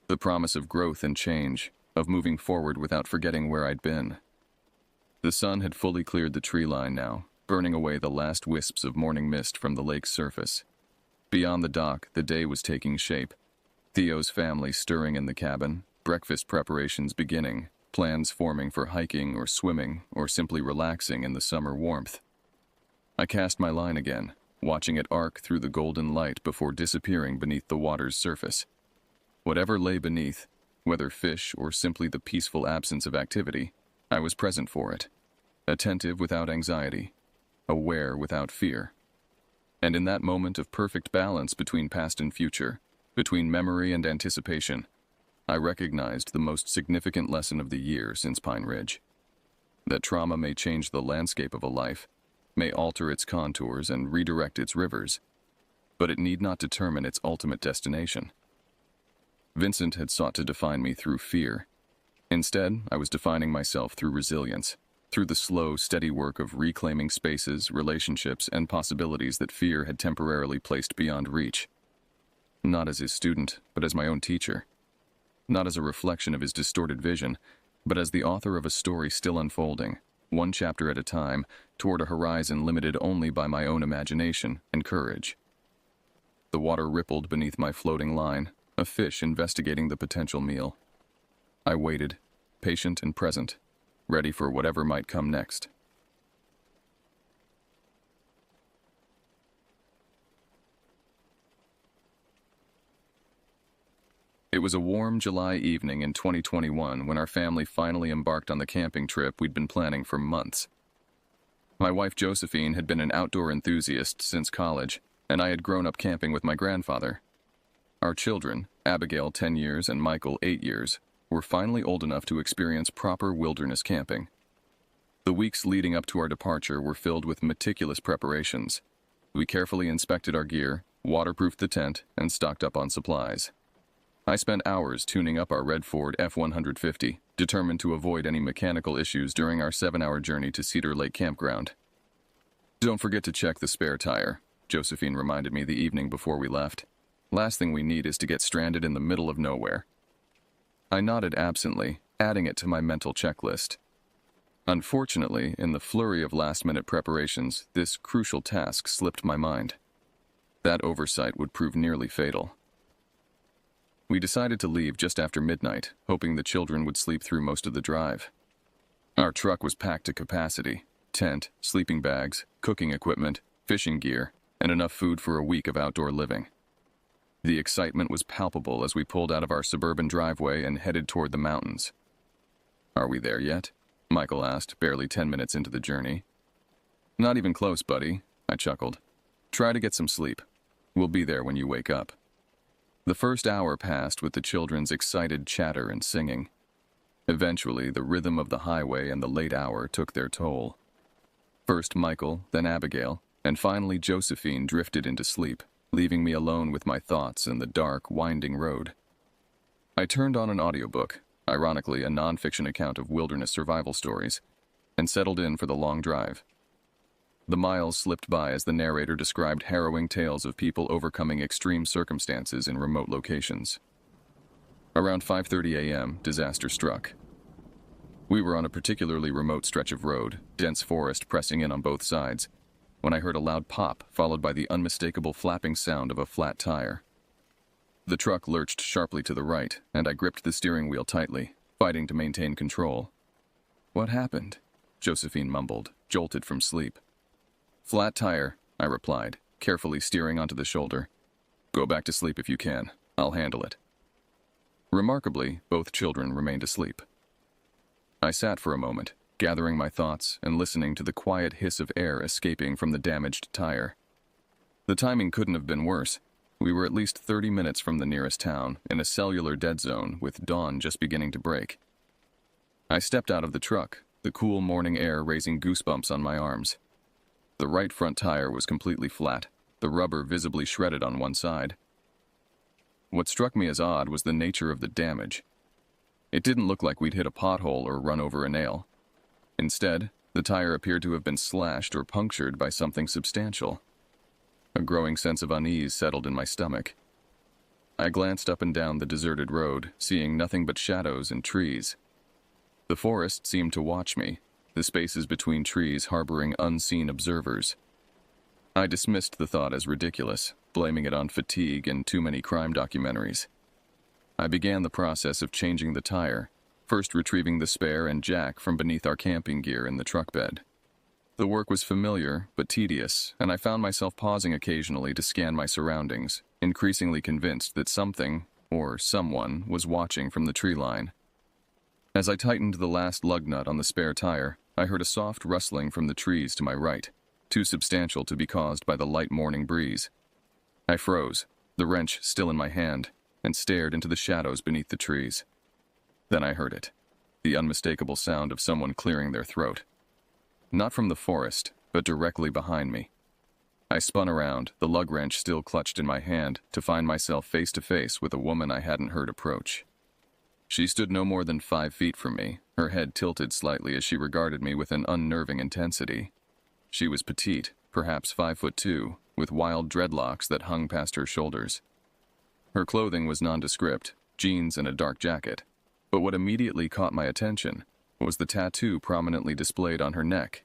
The promise of growth and change, of moving forward without forgetting where I'd been. The sun had fully cleared the tree line now, burning away the last wisps of morning mist from the lake's surface. Beyond the dock, the day was taking shape. Theo's family stirring in the cabin, breakfast preparations beginning, plans forming for hiking or swimming or simply relaxing in the summer warmth. I cast my line again, watching it arc through the golden light before disappearing beneath the water's surface. Whatever lay beneath, whether fish or simply the peaceful absence of activity, I was present for it, attentive without anxiety, aware without fear. And in that moment of perfect balance between past and future, between memory and anticipation, I recognized the most significant lesson of the year since Pine Ridge. That trauma may change the landscape of a life, may alter its contours and redirect its rivers, but it need not determine its ultimate destination. Vincent had sought to define me through fear. Instead, I was defining myself through resilience, through the slow, steady work of reclaiming spaces, relationships, and possibilities that fear had temporarily placed beyond reach. Not as his student, but as my own teacher. Not as a reflection of his distorted vision, but as the author of a story still unfolding, one chapter at a time, toward a horizon limited only by my own imagination and courage. The water rippled beneath my floating line, a fish investigating the potential meal. I waited, patient and present, ready for whatever might come next. It was a warm July evening in 2021 when our family finally embarked on the camping trip we'd been planning for months. My wife Josephine had been an outdoor enthusiast since college, and I had grown up camping with my grandfather. Our children, Abigail 10 years and Michael 8 years, were finally old enough to experience proper wilderness camping. The weeks leading up to our departure were filled with meticulous preparations. We carefully inspected our gear, waterproofed the tent, and stocked up on supplies. I spent hours tuning up our red Ford F-150, determined to avoid any mechanical issues during our 7-hour journey to Cedar Lake Campground. "Don't forget to check the spare tire," Josephine reminded me the evening before we left. "Last thing we need is to get stranded in the middle of nowhere." I nodded absently, adding it to my mental checklist. Unfortunately, in the flurry of last-minute preparations, this crucial task slipped my mind. That oversight would prove nearly fatal. We decided to leave just after midnight, hoping the children would sleep through most of the drive. Our truck was packed to capacity: tent, sleeping bags, cooking equipment, fishing gear, and enough food for a week of outdoor living. The excitement was palpable as we pulled out of our suburban driveway and headed toward the mountains. "Are we there yet?" Michael asked, barely 10 minutes into the journey. Not even close, buddy, I chuckled. Try to get some sleep. We'll be there when you wake up. The first hour passed with the children's excited chatter and singing. Eventually, the rhythm of the highway and the late hour took their toll. First Michael, then Abigail, and finally Josephine drifted into sleep, leaving me alone with my thoughts in the dark, winding road. I turned on an audiobook, ironically a non-fiction account of wilderness survival stories, and settled in for the long drive. The miles slipped by as the narrator described harrowing tales of people overcoming extreme circumstances in remote locations. Around 5:30 a.m., disaster struck. We were on a particularly remote stretch of road, dense forest pressing in on both sides, when I heard a loud pop followed by the unmistakable flapping sound of a flat tire. The truck lurched sharply to the right, and I gripped the steering wheel tightly, fighting to maintain control. "What happened?" Josephine mumbled, jolted from sleep. "Flat tire," I replied, carefully steering onto the shoulder. "Go back to sleep if you can. I'll handle it." Remarkably, both children remained asleep. I sat for a moment, gathering my thoughts and listening to the quiet hiss of air escaping from the damaged tire. The timing couldn't have been worse. We were at least 30 minutes from the nearest town, in a cellular dead zone with dawn just beginning to break. I stepped out of the truck, the cool morning air raising goosebumps on my arms. The right front tire was completely flat, the rubber visibly shredded on one side. What struck me as odd was the nature of the damage. It didn't look like we'd hit a pothole or run over a nail. Instead, the tire appeared to have been slashed or punctured by something substantial. A growing sense of unease settled in my stomach. I glanced up and down the deserted road, seeing nothing but shadows and trees. The forest seemed to watch me, the spaces between trees harboring unseen observers. I dismissed the thought as ridiculous, blaming it on fatigue and too many crime documentaries. I began the process of changing the tire, first retrieving the spare and jack from beneath our camping gear in the truck bed. The work was familiar but tedious, and I found myself pausing occasionally to scan my surroundings, increasingly convinced that something, or someone, was watching from the tree line. As I tightened the last lug nut on the spare tire, I heard a soft rustling from the trees to my right, too substantial to be caused by the light morning breeze. I froze, the wrench still in my hand, and stared into the shadows beneath the trees. Then I heard it, the unmistakable sound of someone clearing their throat. Not from the forest, but directly behind me. I spun around, the lug wrench still clutched in my hand, to find myself face to face with a woman I hadn't heard approach. She stood no more than 5 feet from me, her head tilted slightly as she regarded me with an unnerving intensity. She was petite, perhaps 5'2", with wild dreadlocks that hung past her shoulders. Her clothing was nondescript, jeans and a dark jacket, but what immediately caught my attention was the tattoo prominently displayed on her neck,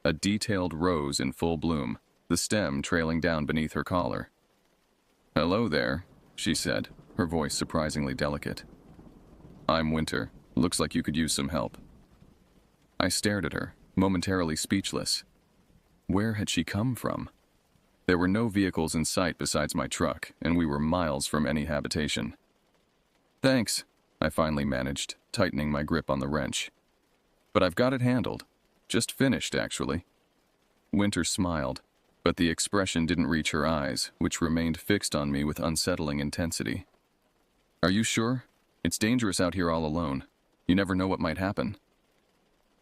a detailed rose in full bloom, the stem trailing down beneath her collar. "Hello there," she said, her voice surprisingly delicate. "I'm Winter. Looks like you could use some help." I stared at her, momentarily speechless. Where had she come from? There were no vehicles in sight besides my truck, and we were miles from any habitation. "Thanks," I finally managed, tightening my grip on the wrench. "But I've got it handled. Just finished, actually." Winter smiled, but the expression didn't reach her eyes, which remained fixed on me with unsettling intensity. "Are you sure? It's dangerous out here all alone. You never know what might happen."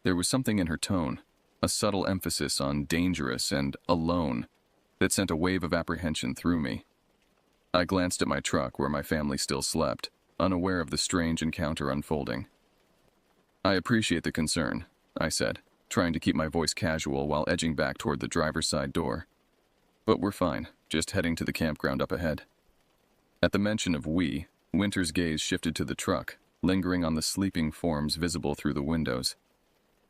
There was something in her tone, a subtle emphasis on dangerous and alone, that sent a wave of apprehension through me. I glanced at my truck where my family still slept, unaware of the strange encounter unfolding. "I appreciate the concern," I said, trying to keep my voice casual while edging back toward the driver's side door. "But we're fine, just heading to the campground up ahead." At the mention of we, Winter's gaze shifted to the truck, lingering on the sleeping forms visible through the windows.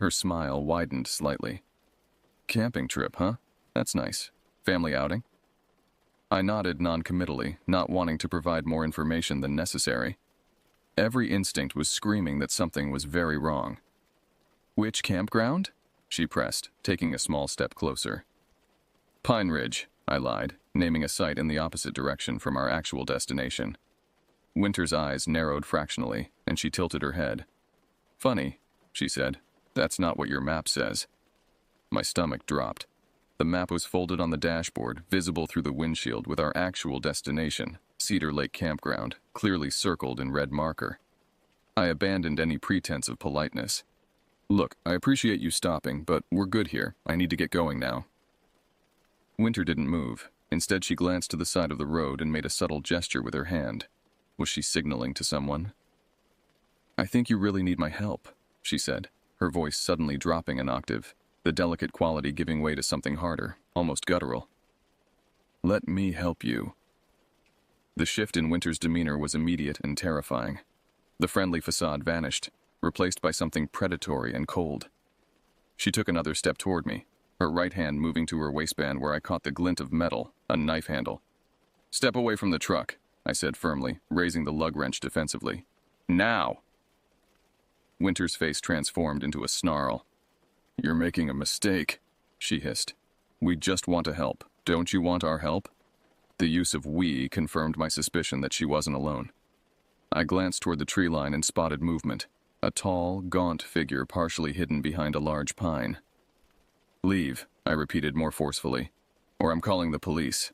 Her smile widened slightly. "Camping trip, huh? That's nice. Family outing?" I nodded non-committally, not wanting to provide more information than necessary. Every instinct was screaming that something was very wrong. "Which campground?" she pressed, taking a small step closer. "Pine Ridge," I lied, naming a site in the opposite direction from our actual destination. Winter's eyes narrowed fractionally, and she tilted her head. "Funny," she said. "That's not what your map says." My stomach dropped. The map was folded on the dashboard, visible through the windshield with our actual destination, Cedar Lake Campground, clearly circled in red marker. I abandoned any pretense of politeness. "Look, I appreciate you stopping, but we're good here. I need to get going now." Winter didn't move. Instead, she glanced to the side of the road and made a subtle gesture with her hand. Was she signaling to someone? "I think you really need my help," she said, her voice suddenly dropping an octave, the delicate quality giving way to something harder, almost guttural. "Let me help you." The shift in Winter's demeanor was immediate and terrifying. The friendly facade vanished, replaced by something predatory and cold. She took another step toward me, her right hand moving to her waistband where I caught the glint of metal, a knife handle. "Step away from the truck," I said firmly, raising the lug wrench defensively. "Now!" Winter's face transformed into a snarl. "You're making a mistake," she hissed. "We just want to help. Don't you want our help?" The use of "we" confirmed my suspicion that she wasn't alone. I glanced toward the tree line and spotted movement, a tall, gaunt figure partially hidden behind a large pine. "Leave," I repeated more forcefully, "or I'm calling the police."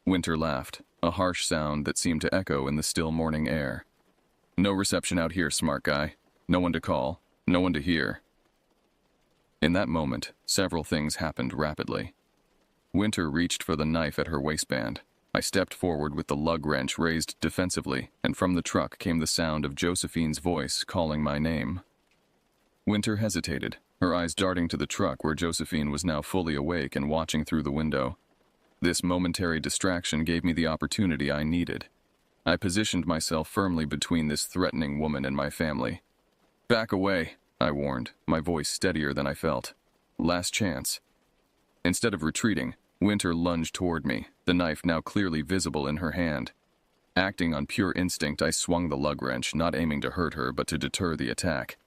Winter laughed, a harsh sound that seemed to echo in the still morning air. "No reception out here, smart guy. No one to call, no one to hear." In that moment, several things happened rapidly. Winter reached for the knife at her waistband. I stepped forward with the lug wrench raised defensively, and from the truck came the sound of Josephine's voice calling my name. Winter hesitated, her eyes darting to the truck where Josephine was now fully awake and watching through the window. This momentary distraction gave me the opportunity I needed. I positioned myself firmly between this threatening woman and my family. "Back away," I warned, my voice steadier than I felt. "Last chance." Instead of retreating, Winter lunged toward me, the knife now clearly visible in her hand. Acting on pure instinct, I swung the lug wrench, not aiming to hurt her but to deter the attack.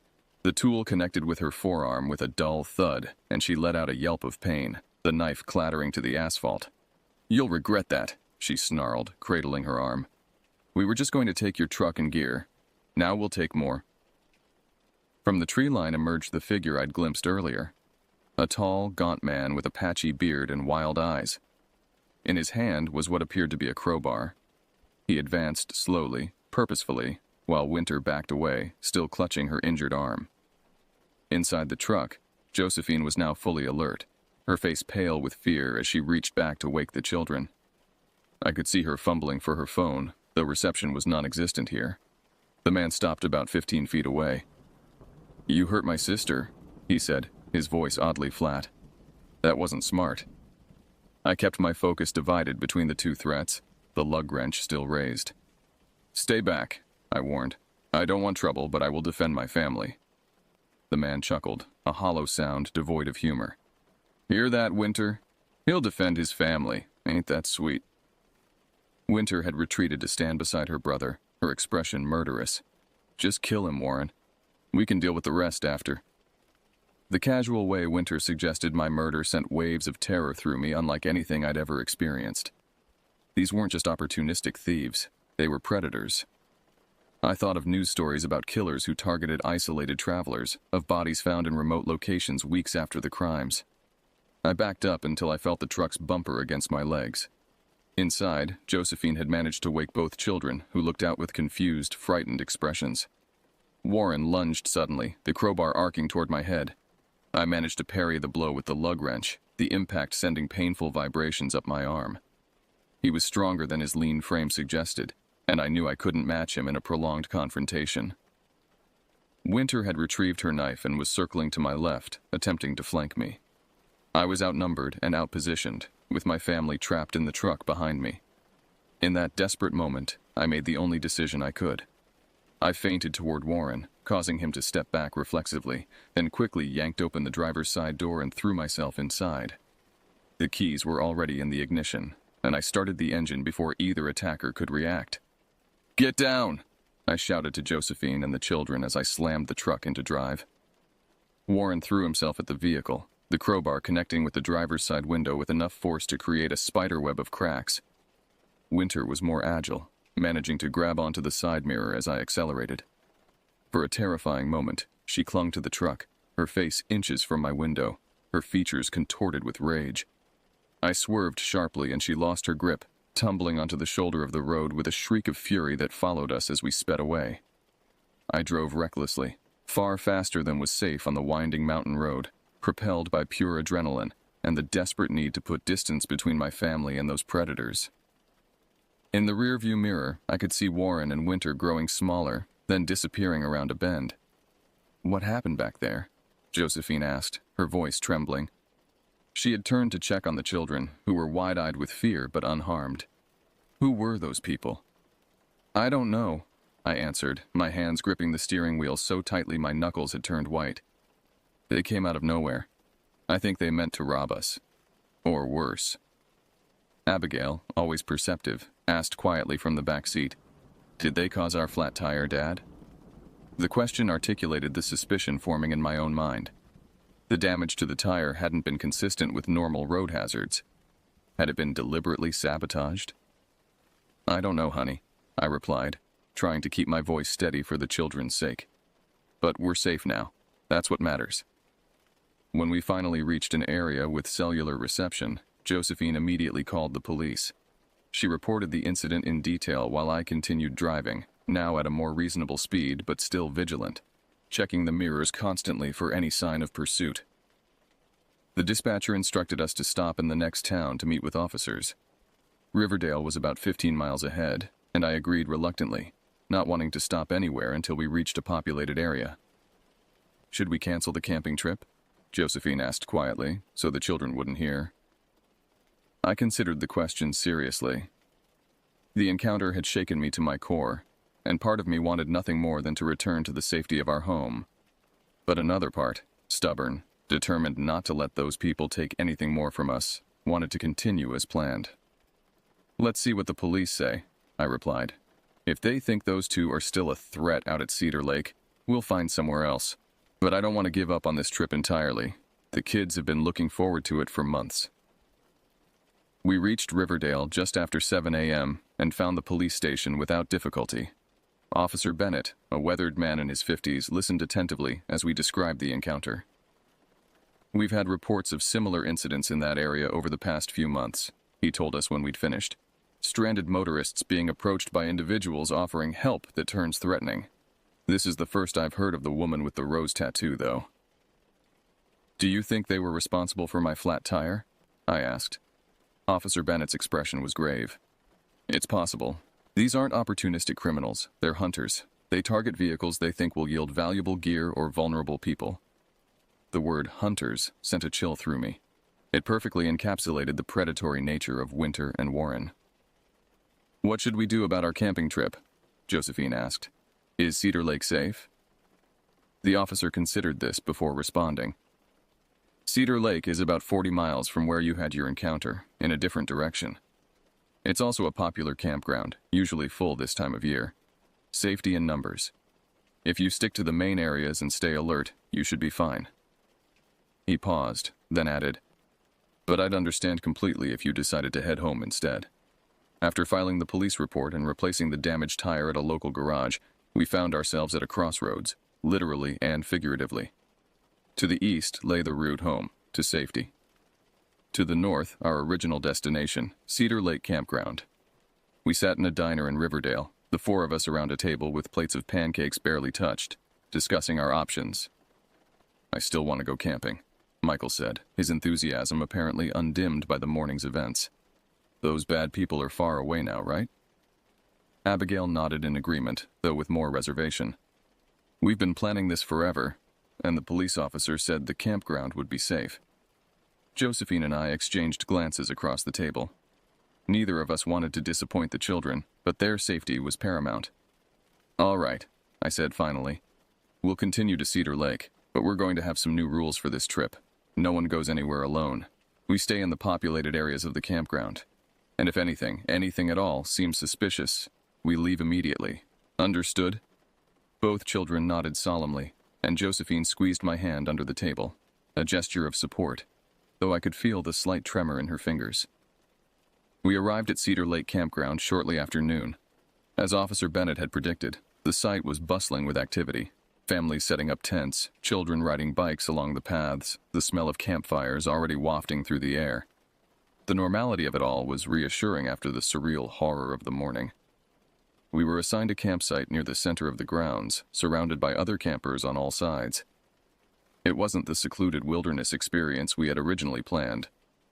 The tool connected with her forearm with a dull thud, and she let out a yelp of pain, the knife clattering to the asphalt. "You'll regret that," she snarled, cradling her arm. "We were just going to take your truck and gear. Now we'll take more." From the tree line emerged the figure I'd glimpsed earlier. A tall, gaunt man with a patchy beard and wild eyes. In his hand was what appeared to be a crowbar. He advanced slowly, purposefully, while Winter backed away, still clutching her injured arm. Inside the truck, Josephine was now fully alert, her face pale with fear as she reached back to wake the children. I could see her fumbling for her phone, though reception was non-existent here. The man stopped about 15 feet away. "You hurt my sister," he said, his voice oddly flat. That wasn't smart. I kept my focus divided between the two threats, the lug wrench still raised. "Stay back," I warned. "I don't want trouble, but I will defend my family." The man chuckled, a hollow sound devoid of humor. "Hear that, Winter? He'll defend his family. Ain't that sweet?" Winter had retreated to stand beside her brother, her expression murderous. "Just kill him, Warren. We can deal with the rest after." The casual way Winter suggested my murder sent waves of terror through me unlike anything I'd ever experienced. These weren't just opportunistic thieves, they were predators. I thought of news stories about killers who targeted isolated travelers, of bodies found in remote locations weeks after the crimes. I backed up until I felt the truck's bumper against my legs. Inside, Josephine had managed to wake both children, who looked out with confused, frightened expressions. Warren lunged suddenly, the crowbar arcing toward my head. I managed to parry the blow with the lug wrench, the impact sending painful vibrations up my arm. He was stronger than his lean frame suggested, and I knew I couldn't match him in a prolonged confrontation. Winter had retrieved her knife and was circling to my left, attempting to flank me. I was outnumbered and outpositioned, with my family trapped in the truck behind me. In that desperate moment, I made the only decision I could. I feinted toward Warren, causing him to step back reflexively, then quickly yanked open the driver's side door and threw myself inside. The keys were already in the ignition, and I started the engine before either attacker could react. "Get down!" I shouted to Josephine and the children as I slammed the truck into drive. Warren threw himself at the vehicle, the crowbar connecting with the driver's side window with enough force to create a spiderweb of cracks. Winter was more agile, managing to grab onto the side mirror as I accelerated. For a terrifying moment, she clung to the truck, her face inches from my window, her features contorted with rage. I swerved sharply and she lost her grip, tumbling onto the shoulder of the road with a shriek of fury that followed us as we sped away. I drove recklessly, far faster than was safe on the winding mountain road, propelled by pure adrenaline and the desperate need to put distance between my family and those predators. In the rearview mirror, I could see Warren and Winter growing smaller, then disappearing around a bend. "What happened back there?" Josephine asked, her voice trembling. She had turned to check on the children, who were wide-eyed with fear but unharmed. Who were those people? "I don't know," I answered, my hands gripping the steering wheel so tightly my knuckles had turned white. "They came out of nowhere. I think they meant to rob us. Or worse." Abigail, always perceptive, asked quietly from the back seat, "Did they cause our flat tire, Dad?" The question articulated the suspicion forming in my own mind. The damage to the tire hadn't been consistent with normal road hazards. Had it been deliberately sabotaged? "I don't know, honey," I replied, trying to keep my voice steady for the children's sake. "But we're safe now. That's what matters." When we finally reached an area with cellular reception, Josephine immediately called the police. She reported the incident in detail while I continued driving, now at a more reasonable speed but still vigilant, checking the mirrors constantly for any sign of pursuit. The dispatcher instructed us to stop in the next town to meet with officers. Riverdale was about 15 miles ahead, and I agreed reluctantly, not wanting to stop anywhere until we reached a populated area. "Should we cancel the camping trip?" Josephine asked quietly, so the children wouldn't hear. I considered the question seriously. The encounter had shaken me to my core, and part of me wanted nothing more than to return to the safety of our home. But another part, stubborn, determined not to let those people take anything more from us, wanted to continue as planned. "Let's see what the police say," I replied. "If they think those two are still a threat out at Cedar Lake, we'll find somewhere else. But I don't want to give up on this trip entirely. The kids have been looking forward to it for months." We reached Riverdale just after 7 a.m. and found the police station without difficulty. Officer Bennett, a weathered man in his 50s, listened attentively as we described the encounter. "We've had reports of similar incidents in that area over the past few months," he told us when we'd finished. "Stranded motorists being approached by individuals offering help that turns threatening. This is the first I've heard of the woman with the rose tattoo, though." "Do you think they were responsible for my flat tire?" I asked. Officer Bennett's expression was grave. "It's possible. These aren't opportunistic criminals, they're hunters. They target vehicles they think will yield valuable gear or vulnerable people." The word hunters sent a chill through me. It perfectly encapsulated the predatory nature of Winter and Warren. "What should we do about our camping trip?" Josephine asked. "Is Cedar Lake safe?" The officer considered this before responding. "Cedar Lake is about 40 miles from where you had your encounter, in a different direction. It's also a popular campground, usually full this time of year. Safety in numbers. If you stick to the main areas and stay alert, you should be fine." He paused, then added, "But I'd understand completely if you decided to head home instead." After filing the police report and replacing the damaged tire at a local garage, we found ourselves at a crossroads, literally and figuratively. To the east lay the route home, to safety. To the north, our original destination, Cedar Lake Campground. We sat in a diner in Riverdale, the four of us around a table with plates of pancakes barely touched, discussing our options. "I still want to go camping," Michael said, his enthusiasm apparently undimmed by the morning's events. "Those bad people are far away now, right?" Abigail nodded in agreement, though with more reservation. "We've been planning this forever, and the police officer said the campground would be safe." Josephine and I exchanged glances across the table. Neither of us wanted to disappoint the children, but their safety was paramount. "All right," I said finally. "We'll continue to Cedar Lake, but we're going to have some new rules for this trip. No one goes anywhere alone. We stay in the populated areas of the campground. And if anything at all, seems suspicious, we leave immediately. Understood?" Both children nodded solemnly, and Josephine squeezed my hand under the table, a gesture of support, though I could feel the slight tremor in her fingers. We arrived at Cedar Lake Campground shortly after noon. As Officer Bennett had predicted, the site was bustling with activity. Families setting up tents, children riding bikes along the paths, the smell of campfires already wafting through the air. The normality of it all was reassuring after the surreal horror of the morning. We were assigned a campsite near the center of the grounds, surrounded by other campers on all sides. It wasn't the secluded wilderness experience we had originally planned,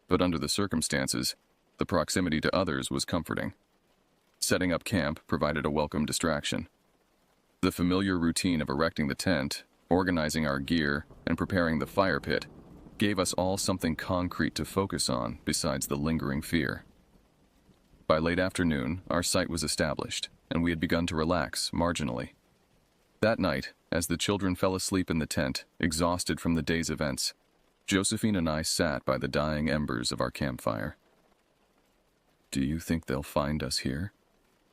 but under the circumstances, the proximity to others was comforting. Setting up camp provided a welcome distraction. The familiar routine of erecting the tent, organizing our gear, and preparing the fire pit gave us all something concrete to focus on besides the lingering fear. By late afternoon, our site was established, and we had begun to relax marginally. That night, as the children fell asleep in the tent, exhausted from the day's events, Josephine and I sat by the dying embers of our campfire. "Do you think they'll find us here?"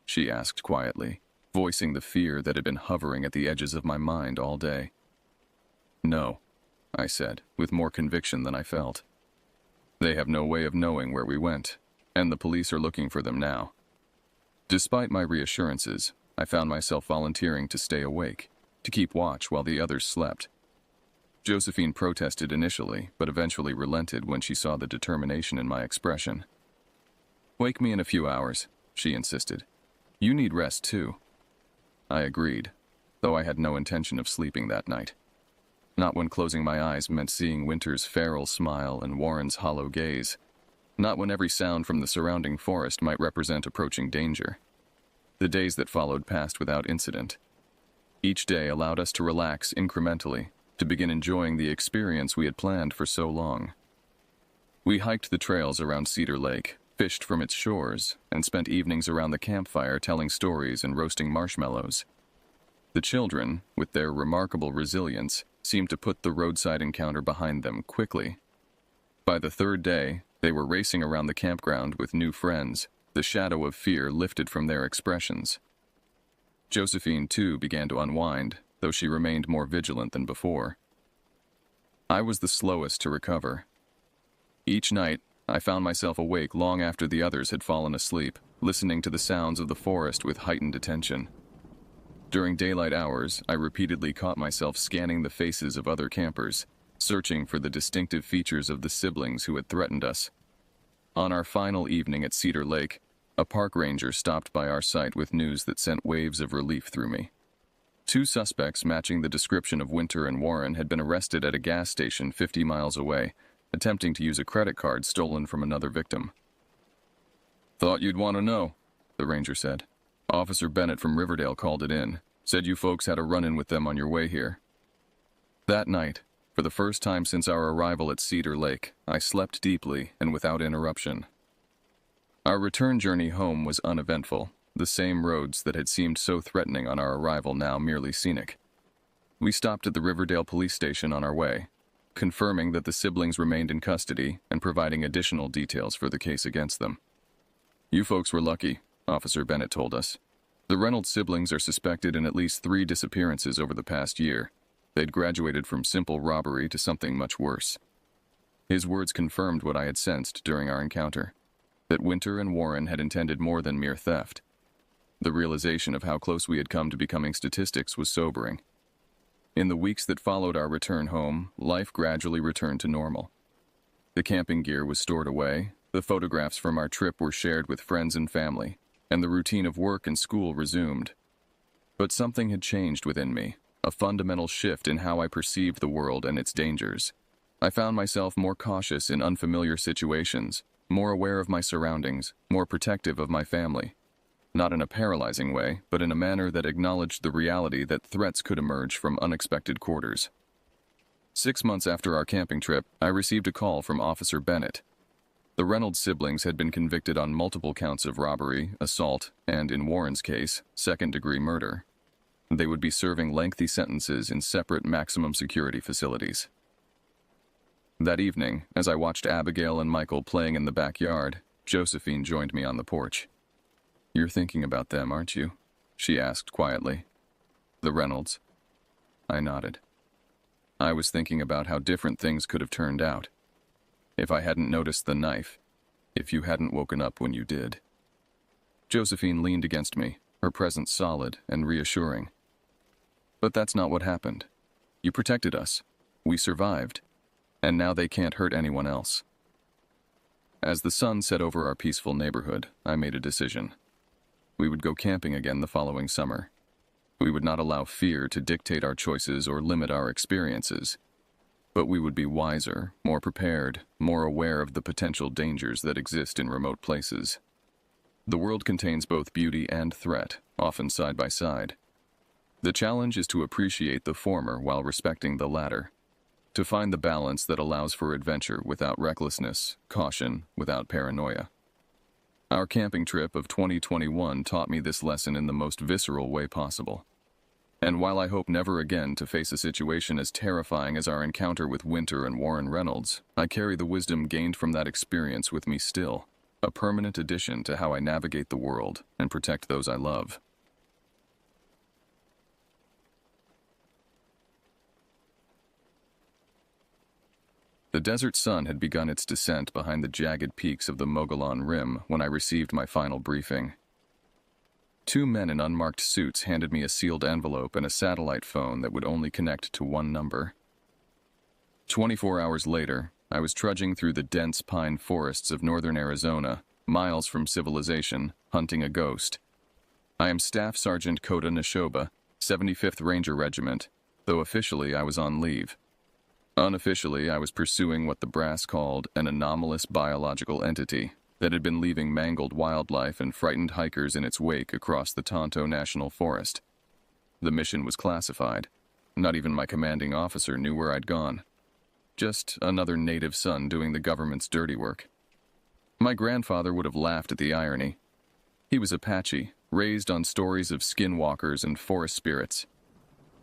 she asked quietly, voicing the fear that had been hovering at the edges of my mind all day. "No," I said, with more conviction than I felt. "They have no way of knowing where we went, and the police are looking for them now." Despite my reassurances, I found myself volunteering to stay awake, to keep watch while the others slept. Josephine protested initially, but eventually relented when she saw the determination in my expression. "Wake me in a few hours," she insisted. "You need rest too." I agreed, though I had no intention of sleeping that night. Not when closing my eyes meant seeing Winter's feral smile and Warren's hollow gaze. Not when every sound from the surrounding forest might represent approaching danger. The days that followed passed without incident. Each day allowed us to relax incrementally, to begin enjoying the experience we had planned for so long. We hiked the trails around Cedar Lake, fished from its shores, and spent evenings around the campfire telling stories and roasting marshmallows. The children, with their remarkable resilience, seemed to put the roadside encounter behind them quickly. By the third day, they were racing around the campground with new friends, the shadow of fear lifted from their expressions. Josephine, too, began to unwind, though she remained more vigilant than before. I was the slowest to recover. Each night, I found myself awake long after the others had fallen asleep, listening to the sounds of the forest with heightened attention. During daylight hours, I repeatedly caught myself scanning the faces of other campers, searching for the distinctive features of the siblings who had threatened us. On our final evening at Cedar Lake, a park ranger stopped by our site with news that sent waves of relief through me. 2 suspects matching the description of Winter and Warren had been arrested at a gas station 50 miles away, attempting to use a credit card stolen from another victim. "Thought you'd want to know," the ranger said. "Officer Bennett from Riverdale called it in. Said you folks had a run-in with them on your way here." That night, for the first time since our arrival at Cedar Lake, I slept deeply and without interruption. Our return journey home was uneventful, the same roads that had seemed so threatening on our arrival now merely scenic. We stopped at the Riverdale police station on our way, confirming that the siblings remained in custody and providing additional details for the case against them. "You folks were lucky," Officer Bennett told us. "The Reynolds siblings are suspected in at least 3 disappearances over the past year. They'd graduated from simple robbery to something much worse." His words confirmed what I had sensed during our encounter, that Winter and Warren had intended more than mere theft. The realization of how close we had come to becoming statistics was sobering. In the weeks that followed our return home, life gradually returned to normal. The camping gear was stored away, the photographs from our trip were shared with friends and family, and the routine of work and school resumed. But something had changed within me, a fundamental shift in how I perceived the world and its dangers. I found myself more cautious in unfamiliar situations, more aware of my surroundings, more protective of my family. Not in a paralyzing way, but in a manner that acknowledged the reality that threats could emerge from unexpected quarters. 6 months after our camping trip, I received a call from Officer Bennett. The Reynolds siblings had been convicted on multiple counts of robbery, assault, and, in Warren's case, second-degree murder. They would be serving lengthy sentences in separate maximum security facilities. That evening, as I watched Abigail and Michael playing in the backyard, Josephine joined me on the porch. "You're thinking about them, aren't you?" she asked quietly. "The Reynolds?" I nodded. I was thinking about how different things could have turned out. If I hadn't noticed the knife, if you hadn't woken up when you did. Josephine leaned against me, her presence solid and reassuring. But that's not what happened. You protected us. We survived. And now they can't hurt anyone else. As the sun set over our peaceful neighborhood, I made a decision. We would go camping again the following summer. We would not allow fear to dictate our choices or limit our experiences. But we would be wiser, more prepared, more aware of the potential dangers that exist in remote places. The world contains both beauty and threat, often side by side. The challenge is to appreciate the former while respecting the latter, to find the balance that allows for adventure without recklessness, caution without paranoia. Our camping trip of 2021 taught me this lesson in the most visceral way possible. And while I hope never again to face a situation as terrifying as our encounter with Winter and Warren Reynolds, I carry the wisdom gained from that experience with me still, a permanent addition to how I navigate the world and protect those I love. The desert sun had begun its descent behind the jagged peaks of the Mogollon Rim when I received my final briefing. 2 men in unmarked suits handed me a sealed envelope and a satellite phone that would only connect to one number. 24 hours later, I was trudging through the dense pine forests of northern Arizona, miles from civilization, hunting a ghost. I am Staff Sergeant Kota Neshoba, 75th Ranger Regiment, though officially I was on leave. Unofficially, I was pursuing what the brass called an anomalous biological entity that had been leaving mangled wildlife and frightened hikers in its wake across the Tonto National Forest. The mission was classified. Not even my commanding officer knew where I'd gone. Just another native son doing the government's dirty work. My grandfather would have laughed at the irony. He was Apache, raised on stories of skinwalkers and forest spirits.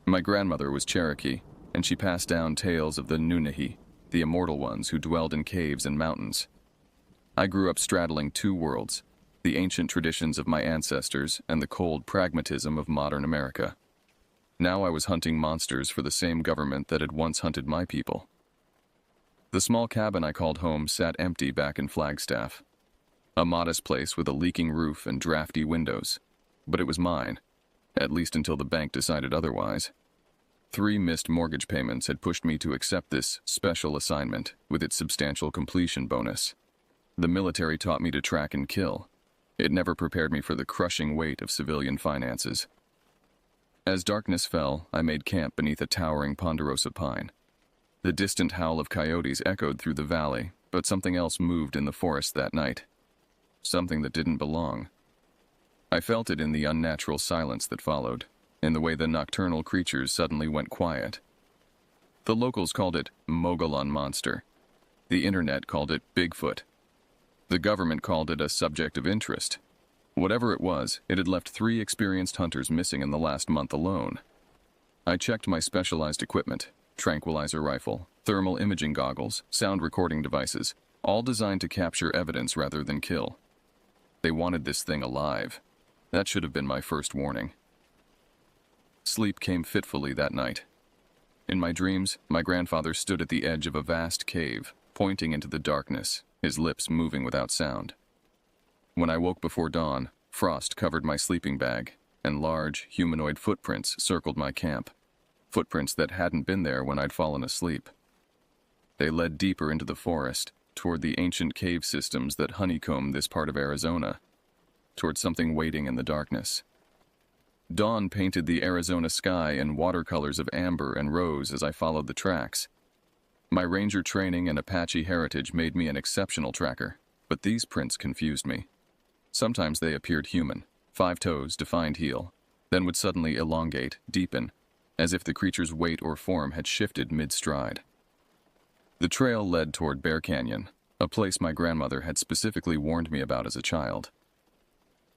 My grandmother was Cherokee, and she passed down tales of the Nunahi, the immortal ones who dwelled in caves and mountains. I grew up straddling 2 worlds, the ancient traditions of my ancestors and the cold pragmatism of modern America. Now I was hunting monsters for the same government that had once hunted my people. The small cabin I called home sat empty back in Flagstaff. A modest place with a leaking roof and drafty windows. But it was mine, at least until the bank decided otherwise. 3 missed mortgage payments had pushed me to accept this special assignment with its substantial completion bonus. The military taught me to track and kill. It never prepared me for the crushing weight of civilian finances. As darkness fell, I made camp beneath a towering ponderosa pine. The distant howl of coyotes echoed through the valley, but something else moved in the forest that night. Something that didn't belong. I felt it in the unnatural silence that followed, in the way the nocturnal creatures suddenly went quiet. The locals called it Mogollon Monster. The internet called it Bigfoot. The government called it a subject of interest. Whatever it was, it had left 3 experienced hunters missing in the last month alone. I checked my specialized equipment, tranquilizer rifle, thermal imaging goggles, sound recording devices, all designed to capture evidence rather than kill. They wanted this thing alive. That should have been my first warning. Sleep came fitfully that night. In my dreams, my grandfather stood at the edge of a vast cave, pointing into the darkness, his lips moving without sound. When I woke before dawn, frost covered my sleeping bag, and large, humanoid footprints circled my camp. Footprints that hadn't been there when I'd fallen asleep. They led deeper into the forest, toward the ancient cave systems that honeycomb this part of Arizona, toward something waiting in the darkness. Dawn painted the Arizona sky in watercolors of amber and rose as I followed the tracks. My ranger training and Apache heritage made me an exceptional tracker, but these prints confused me. Sometimes they appeared human, 5 toes, defined heel, then would suddenly elongate, deepen, as if the creature's weight or form had shifted mid-stride. The trail led toward Bear Canyon, a place my grandmother had specifically warned me about as a child.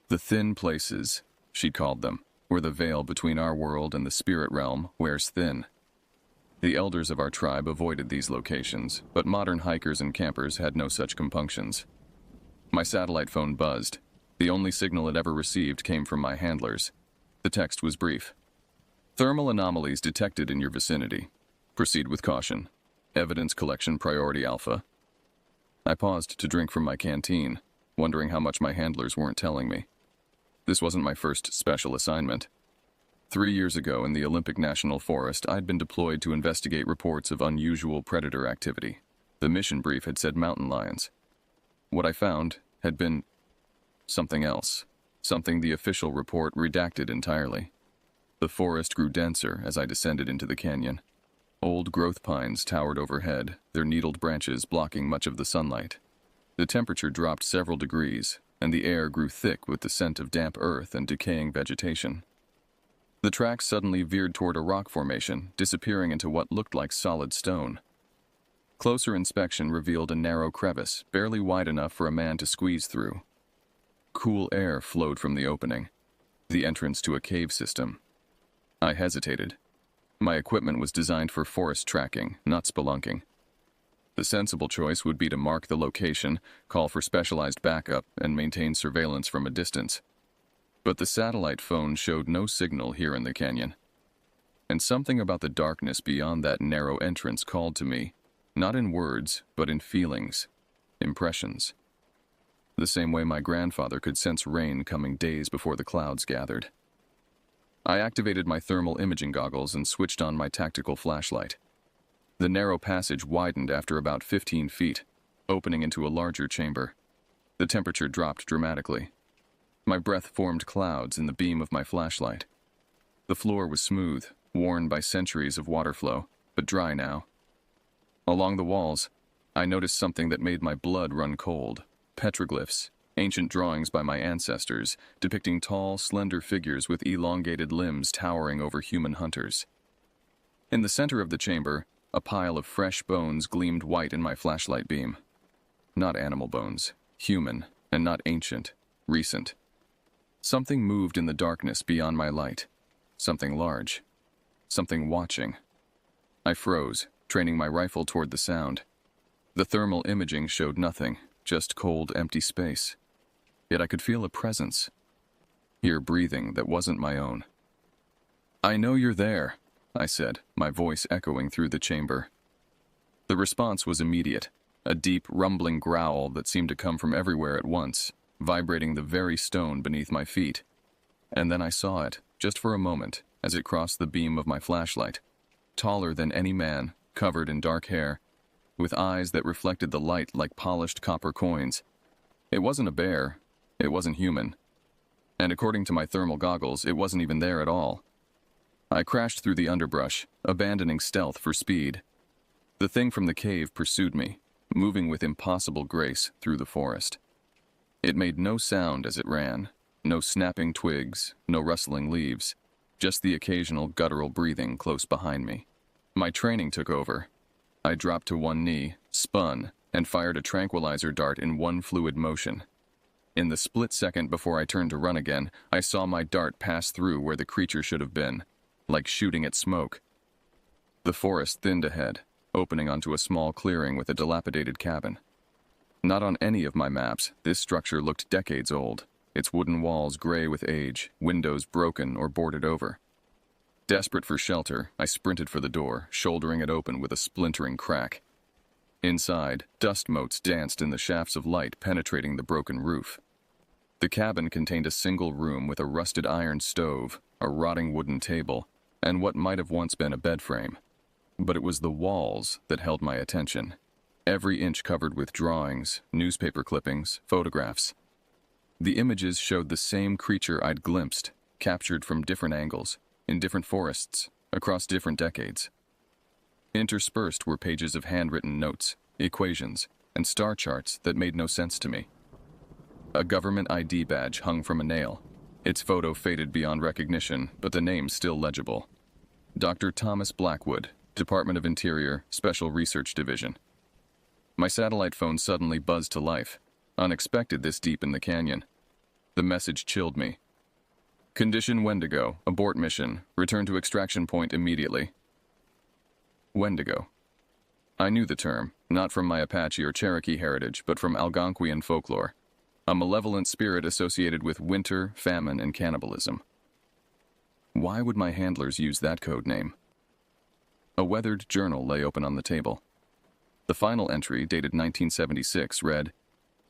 The thin places, she called them, where the veil between our world and the spirit realm wears thin. The elders of our tribe avoided these locations, but modern hikers and campers had no such compunctions. My satellite phone buzzed. The only signal it ever received came from my handlers. The text was brief. Thermal anomalies detected in your vicinity. Proceed with caution. Evidence collection priority alpha. I paused to drink from my canteen, wondering how much my handlers weren't telling me. This wasn't my first special assignment. 3 years ago in the Olympic National Forest, I'd been deployed to investigate reports of unusual predator activity. The mission brief had said mountain lions. What I found had been something else, something the official report redacted entirely. The forest grew denser as I descended into the canyon. Old growth pines towered overhead, their needled branches blocking much of the sunlight. The temperature dropped several degrees, and the air grew thick with the scent of damp earth and decaying vegetation. The track suddenly veered toward a rock formation, disappearing into what looked like solid stone. Closer inspection revealed a narrow crevice, barely wide enough for a man to squeeze through. Cool air flowed from the opening, the entrance to a cave system. I hesitated. My equipment was designed for forest tracking, not spelunking. The sensible choice would be to mark the location, call for specialized backup, and maintain surveillance from a distance. But the satellite phone showed no signal here in the canyon. And something about the darkness beyond that narrow entrance called to me, not in words, but in feelings, impressions. The same way my grandfather could sense rain coming days before the clouds gathered. I activated my thermal imaging goggles and switched on my tactical flashlight. The narrow passage widened after about 15 feet, opening into a larger chamber. The temperature dropped dramatically. My breath formed clouds in the beam of my flashlight. The floor was smooth, worn by centuries of water flow, but dry now. Along the walls, I noticed something that made my blood run cold. Petroglyphs, ancient drawings by my ancestors, depicting tall, slender figures with elongated limbs towering over human hunters. In the center of the chamber, a pile of fresh bones gleamed white in my flashlight beam. Not animal bones, human, and not ancient, recent. Something moved in the darkness beyond my light. Something large. Something watching. I froze, training my rifle toward the sound. The thermal imaging showed nothing, just cold, empty space. Yet I could feel a presence. Hear breathing that wasn't my own. "I know you're there," I said, my voice echoing through the chamber. The response was immediate, a deep, rumbling growl that seemed to come from everywhere at once, vibrating the very stone beneath my feet. And then I saw it, just for a moment, as it crossed the beam of my flashlight. Taller than any man, covered in dark hair, with eyes that reflected the light like polished copper coins. It wasn't a bear. It wasn't human. And according to my thermal goggles, it wasn't even there at all. I crashed through the underbrush, abandoning stealth for speed. The thing from the cave pursued me, moving with impossible grace through the forest. It made no sound as it ran, no snapping twigs, no rustling leaves, just the occasional guttural breathing close behind me. My training took over. I dropped to one knee, spun, and fired a tranquilizer dart in one fluid motion. In the split second before I turned to run again, I saw my dart pass through where the creature should have been, like shooting at smoke. The forest thinned ahead, opening onto a small clearing with a dilapidated cabin. Not on any of my maps, this structure looked decades old, its wooden walls gray with age, windows broken or boarded over. Desperate for shelter, I sprinted for the door, shouldering it open with a splintering crack. Inside, dust motes danced in the shafts of light penetrating the broken roof. The cabin contained a single room with a rusted iron stove, a rotting wooden table, and what might have once been a bed frame. But it was the walls that held my attention, every inch covered with drawings, newspaper clippings, photographs. The images showed the same creature I'd glimpsed, captured from different angles, in different forests, across different decades. Interspersed were pages of handwritten notes, equations, and star charts that made no sense to me. A government ID badge hung from a nail. Its photo faded beyond recognition, but the name still legible. Dr. Thomas Blackwood, Department of Interior, Special Research Division. My satellite phone suddenly buzzed to life, unexpected this deep in the canyon. The message chilled me. Condition Wendigo, abort mission, return to extraction point immediately. Wendigo. I knew the term, not from my Apache or Cherokee heritage, but from Algonquian folklore. A malevolent spirit associated with winter, famine, and cannibalism. Why would my handlers use that code name? A weathered journal lay open on the table. The final entry, dated 1976, read,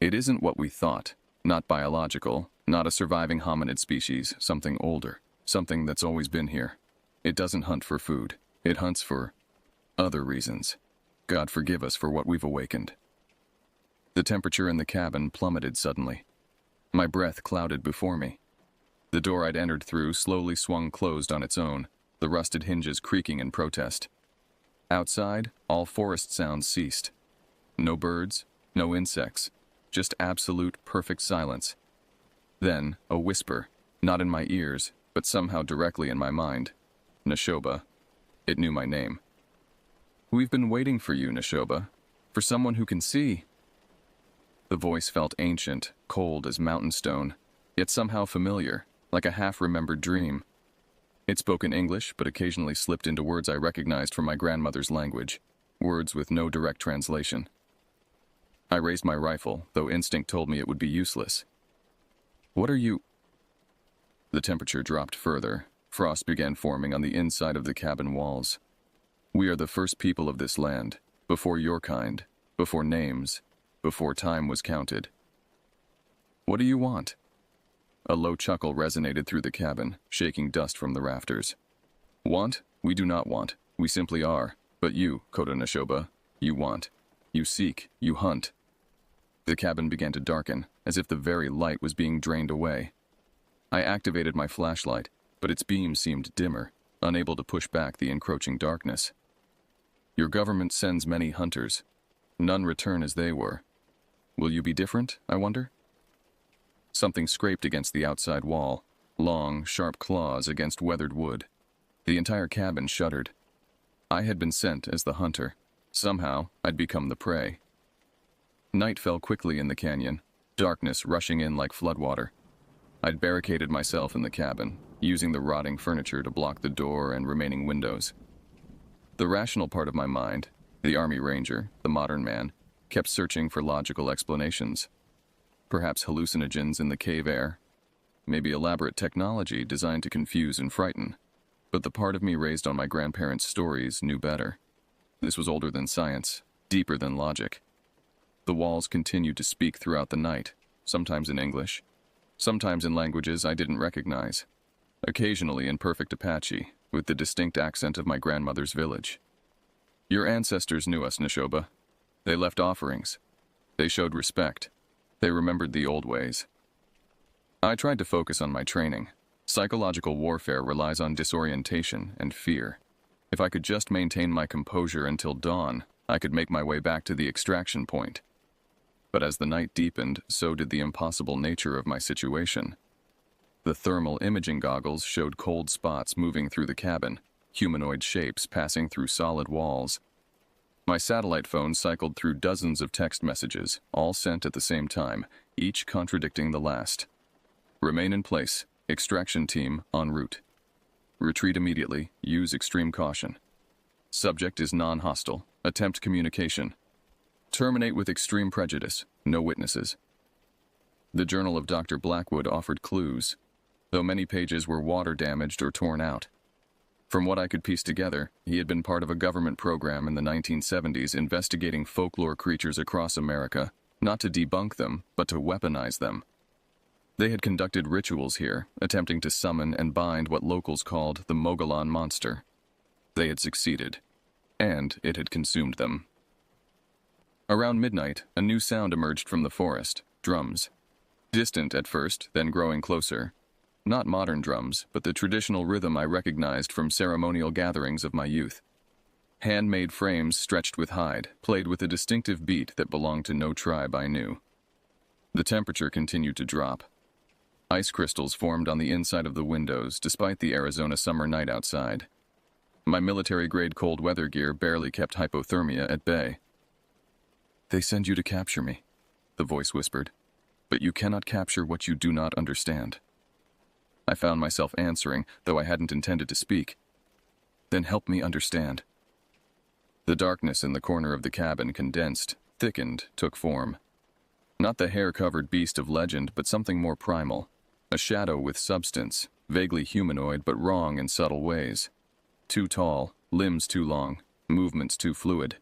"It isn't what we thought. Not biological, not a surviving hominid species, something older. Something that's always been here. It doesn't hunt for food. It hunts for other reasons. God forgive us for what we've awakened. The temperature in the cabin plummeted suddenly. My breath clouded before me. The door I'd entered through slowly swung closed on its own, the rusted hinges creaking in protest. Outside, all forest sounds ceased. No birds, no insects, just absolute perfect silence. Then, a whisper, not in my ears, but somehow directly in my mind. Neshoba. It knew my name. "We've been waiting for you, Neshoba. For someone who can see." The voice felt ancient, cold as mountain stone, yet somehow familiar, like a half-remembered dream. It spoke in English, but occasionally slipped into words I recognized from my grandmother's language, words with no direct translation. I raised my rifle, though instinct told me it would be useless. "What are you—" The temperature dropped further. Frost began forming on the inside of the cabin walls. "We are the first people of this land, before your kind, before names, before time was counted." "What do you want?" A low chuckle resonated through the cabin, shaking dust from the rafters. "Want? We do not want. We simply are. But you, Kota Neshoba, you want. You seek. You hunt." The cabin began to darken, as if the very light was being drained away. I activated my flashlight, but its beam seemed dimmer, unable to push back the encroaching darkness. "Your government sends many hunters. None return as they were. Will you be different, I wonder?" Something scraped against the outside wall, long, sharp claws against weathered wood. The entire cabin shuddered. I had been sent as the hunter. Somehow, I'd become the prey. Night fell quickly in the canyon, darkness rushing in like floodwater. I'd barricaded myself in the cabin, using the rotting furniture to block the door and remaining windows. The rational part of my mind, the army ranger, the modern man, kept searching for logical explanations. Perhaps hallucinogens in the cave air, maybe elaborate technology designed to confuse and frighten. But the part of me raised on my grandparents' stories knew better. This was older than science, deeper than logic. The walls continued to speak throughout the night, sometimes in English, sometimes in languages I didn't recognize, occasionally in perfect Apache, with the distinct accent of my grandmother's village. "Your ancestors knew us, Neshoba. They left offerings. They showed respect. They remembered the old ways." I tried to focus on my training. Psychological warfare relies on disorientation and fear. If I could just maintain my composure until dawn, I could make my way back to the extraction point. But as the night deepened, so did the impossible nature of my situation. The thermal imaging goggles showed cold spots moving through the cabin, humanoid shapes passing through solid walls. My satellite phone cycled through dozens of text messages, all sent at the same time, each contradicting the last. "Remain in place. Extraction team en route. Retreat immediately. Use extreme caution. Subject is non-hostile. Attempt communication. Terminate with extreme prejudice. No witnesses." The journal of Dr. Blackwood offered clues, though many pages were water-damaged or torn out. From what I could piece together, he had been part of a government program in the 1970s investigating folklore creatures across America, not to debunk them, but to weaponize them. They had conducted rituals here, attempting to summon and bind what locals called the Mogollon monster. They had succeeded, and it had consumed them. Around midnight, a new sound emerged from the forest, drums. Distant at first, then growing closer. Not modern drums, but the traditional rhythm I recognized from ceremonial gatherings of my youth. Handmade frames stretched with hide, played with a distinctive beat that belonged to no tribe I knew. The temperature continued to drop. Ice crystals formed on the inside of the windows despite the Arizona summer night outside. My military-grade cold weather gear barely kept hypothermia at bay. "They send you to capture me," the voice whispered. "But you cannot capture what you do not understand." I found myself answering, though I hadn't intended to speak. "Then help me understand." The darkness in the corner of the cabin condensed, thickened, took form. Not the hair-covered beast of legend, but something more primal. A shadow with substance, vaguely humanoid but wrong in subtle ways. Too tall, limbs too long, movements too fluid.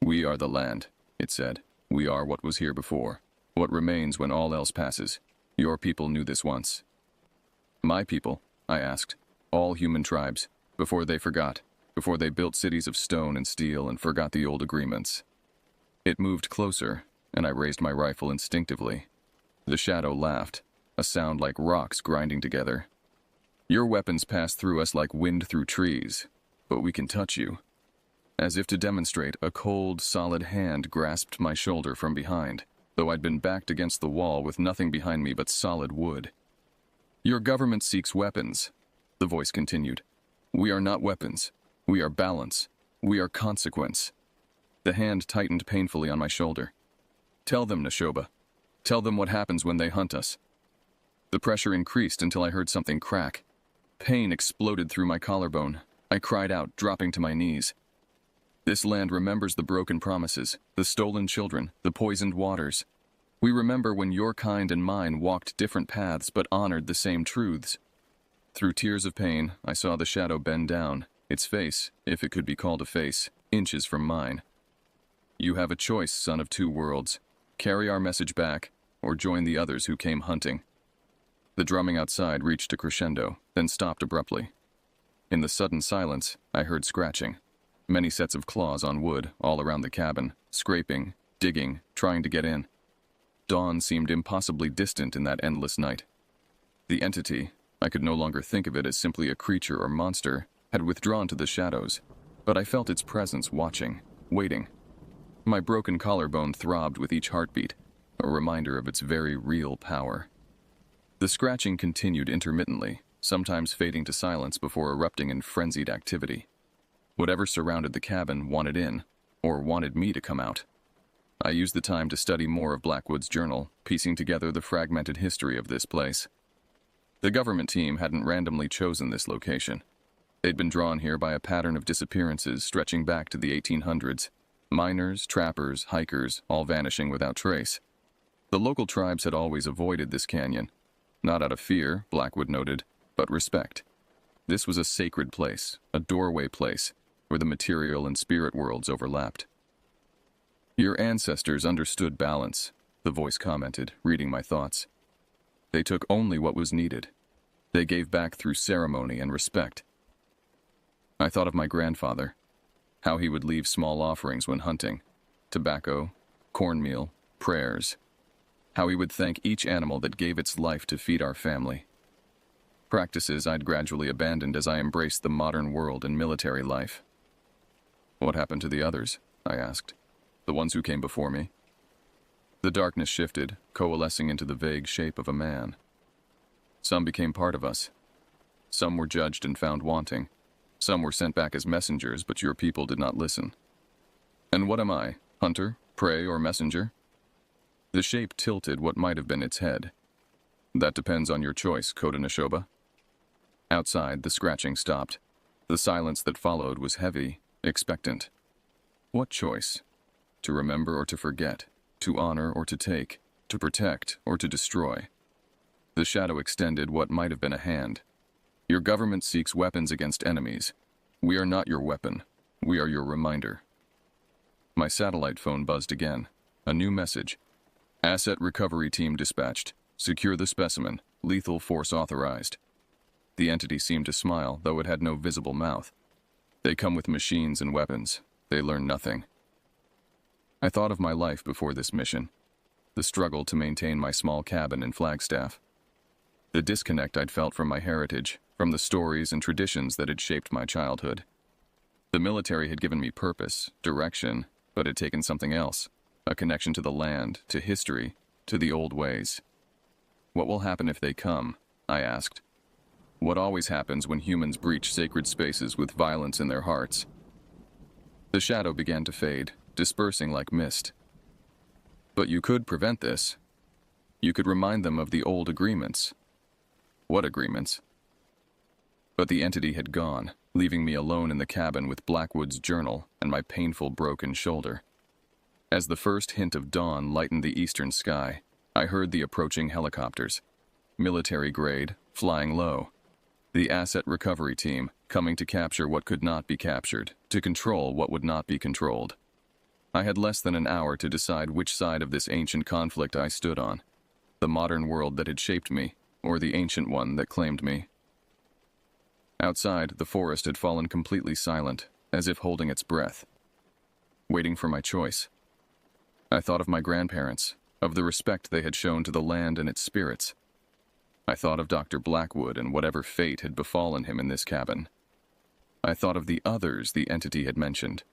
"We are the land," it said. "We are what was here before. What remains when all else passes. Your people knew this once." "My people?" I asked. all human tribes, before they forgot, before they built cities of stone and steel and forgot the old agreements. It moved closer, and I raised my rifle instinctively. The shadow laughed, a sound like rocks grinding together. Your weapons pass through us like wind through trees, but we can touch you. As if to demonstrate, a cold, solid hand grasped my shoulder from behind, though I'd been backed against the wall with nothing behind me but solid wood. Your government seeks weapons, the voice continued. We are not weapons. We are balance. We are consequence. The hand tightened painfully on my shoulder. Tell them, Neshoba. Tell them what happens when they hunt us. The pressure increased until I heard something crack. Pain exploded through my collarbone. I cried out, dropping to my knees. This land remembers the broken promises, the stolen children, the poisoned waters. We remember when your kind and mine walked different paths but honored the same truths. Through tears of pain, I saw the shadow bend down, its face, if it could be called a face, inches from mine. You have a choice, son of two worlds. Carry our message back, or join the others who came hunting. The drumming outside reached a crescendo, then stopped abruptly. In the sudden silence, I heard scratching. Many sets of claws on wood all around the cabin, scraping, digging, trying to get in. Dawn seemed impossibly distant in that endless night. The entity, I could no longer think of it as simply a creature or monster, had withdrawn to the shadows, but I felt its presence watching, waiting. My broken collarbone throbbed with each heartbeat, a reminder of its very real power. The scratching continued intermittently, sometimes fading to silence before erupting in frenzied activity. Whatever surrounded the cabin wanted in, or wanted me to come out. I used the time to study more of Blackwood's journal, piecing together the fragmented history of this place. The government team hadn't randomly chosen this location. They'd been drawn here by a pattern of disappearances stretching back to the 1800s. Miners, trappers, hikers, all vanishing without trace. The local tribes had always avoided this canyon. Not out of fear, Blackwood noted, but respect. This was a sacred place, a doorway place, where the material and spirit worlds overlapped. Your ancestors understood balance, the voice commented, reading my thoughts. They took only what was needed. They gave back through ceremony and respect. I thought of my grandfather, how he would leave small offerings when hunting, tobacco, cornmeal, prayers, how he would thank each animal that gave its life to feed our family. Practices I'd gradually abandoned as I embraced the modern world and military life. What happened to the others? I asked. The ones who came before me. The darkness shifted, coalescing into the vague shape of a man. Some became part of us. Some were judged and found wanting. Some were sent back as messengers, but your people did not listen. And what am I? Hunter, prey, or messenger? The shape tilted what might have been its head. That depends on your choice, Koda Neshoba. Outside, the scratching stopped. The silence that followed was heavy, expectant. What choice? To remember or to forget, to honor or to take, to protect or to destroy. The shadow extended what might have been a hand. Your government seeks weapons against enemies. We are not your weapon. We are your reminder. My satellite phone buzzed again. A new message. Asset recovery team dispatched. Secure the specimen. Lethal force authorized. The entity seemed to smile, though it had no visible mouth. They come with machines and weapons. They learn nothing. I thought of my life before this mission. The struggle to maintain my small cabin in Flagstaff. The disconnect I'd felt from my heritage, from the stories and traditions that had shaped my childhood. The military had given me purpose, direction, but had taken something else. A connection to the land, to history, to the old ways. What will happen if they come? I asked. What always happens when humans breach sacred spaces with violence in their hearts? The shadow began to fade, dispersing like mist. But you could prevent this. You could remind them of the old agreements. What agreements? But the entity had gone, leaving me alone in the cabin with Blackwood's journal and my painful broken shoulder. As the first hint of dawn lightened the eastern sky, I heard the approaching helicopters. Military grade, flying low. The asset recovery team, coming to capture what could not be captured, to control what would not be controlled. I had less than an hour to decide which side of this ancient conflict I stood on. The modern world that had shaped me, or the ancient one that claimed me. Outside, the forest had fallen completely silent, as if holding its breath, waiting for my choice. I thought of my grandparents, of the respect they had shown to the land and its spirits. I thought of Dr. Blackwood and whatever fate had befallen him in this cabin. I thought of the others the entity had mentioned.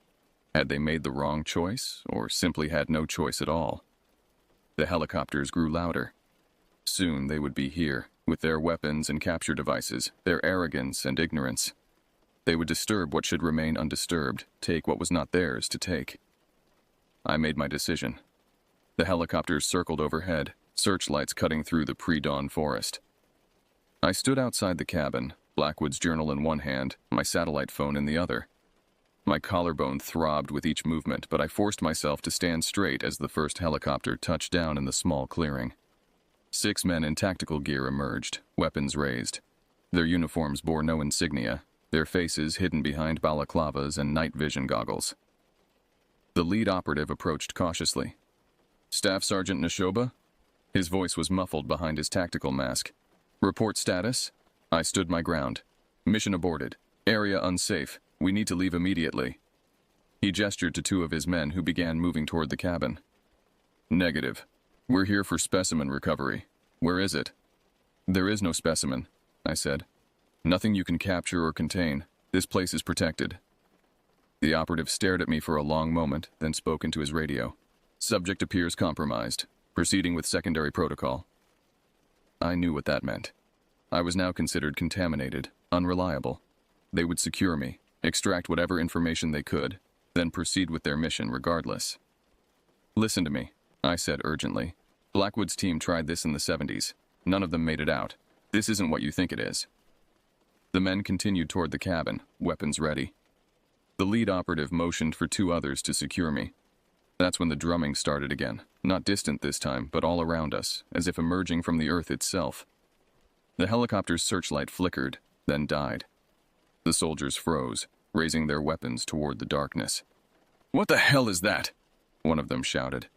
Had they made the wrong choice, or simply had no choice at all? The helicopters grew louder. Soon they would be here, with their weapons and capture devices, their arrogance and ignorance. They would disturb what should remain undisturbed, take what was not theirs to take. I made my decision. The helicopters circled overhead, searchlights cutting through the pre-dawn forest. I stood outside the cabin, Blackwood's journal in one hand, my satellite phone in the other. My collarbone throbbed with each movement, but I forced myself to stand straight as the first helicopter touched down in the small clearing. 6 men in tactical gear emerged, weapons raised. Their uniforms bore no insignia, their faces hidden behind balaclavas and night vision goggles. The lead operative approached cautiously. "Staff Sergeant Neshoba?" His voice was muffled behind his tactical mask. "Report status?" I stood my ground. "Mission aborted. Area unsafe. We need to leave immediately." He gestured to 2 of his men who began moving toward the cabin. "Negative. We're here for specimen recovery. Where is it?" "There is no specimen," I said. "Nothing you can capture or contain. This place is protected." The operative stared at me for a long moment, then spoke into his radio. "Subject appears compromised. Proceeding with secondary protocol." I knew what that meant. I was now considered contaminated, unreliable. They would secure me, extract whatever information they could, then proceed with their mission regardless. "Listen to me," I said urgently. "Blackwood's team tried this in the 70s. None of them made it out. This isn't what you think it is." The men continued toward the cabin, weapons ready. The lead operative motioned for 2 others to secure me. That's when the drumming started again, not distant this time, but all around us, as if emerging from the earth itself. The helicopter's searchlight flickered, then died. The soldiers froze, raising their weapons toward the darkness. "What the hell is that?" one of them shouted.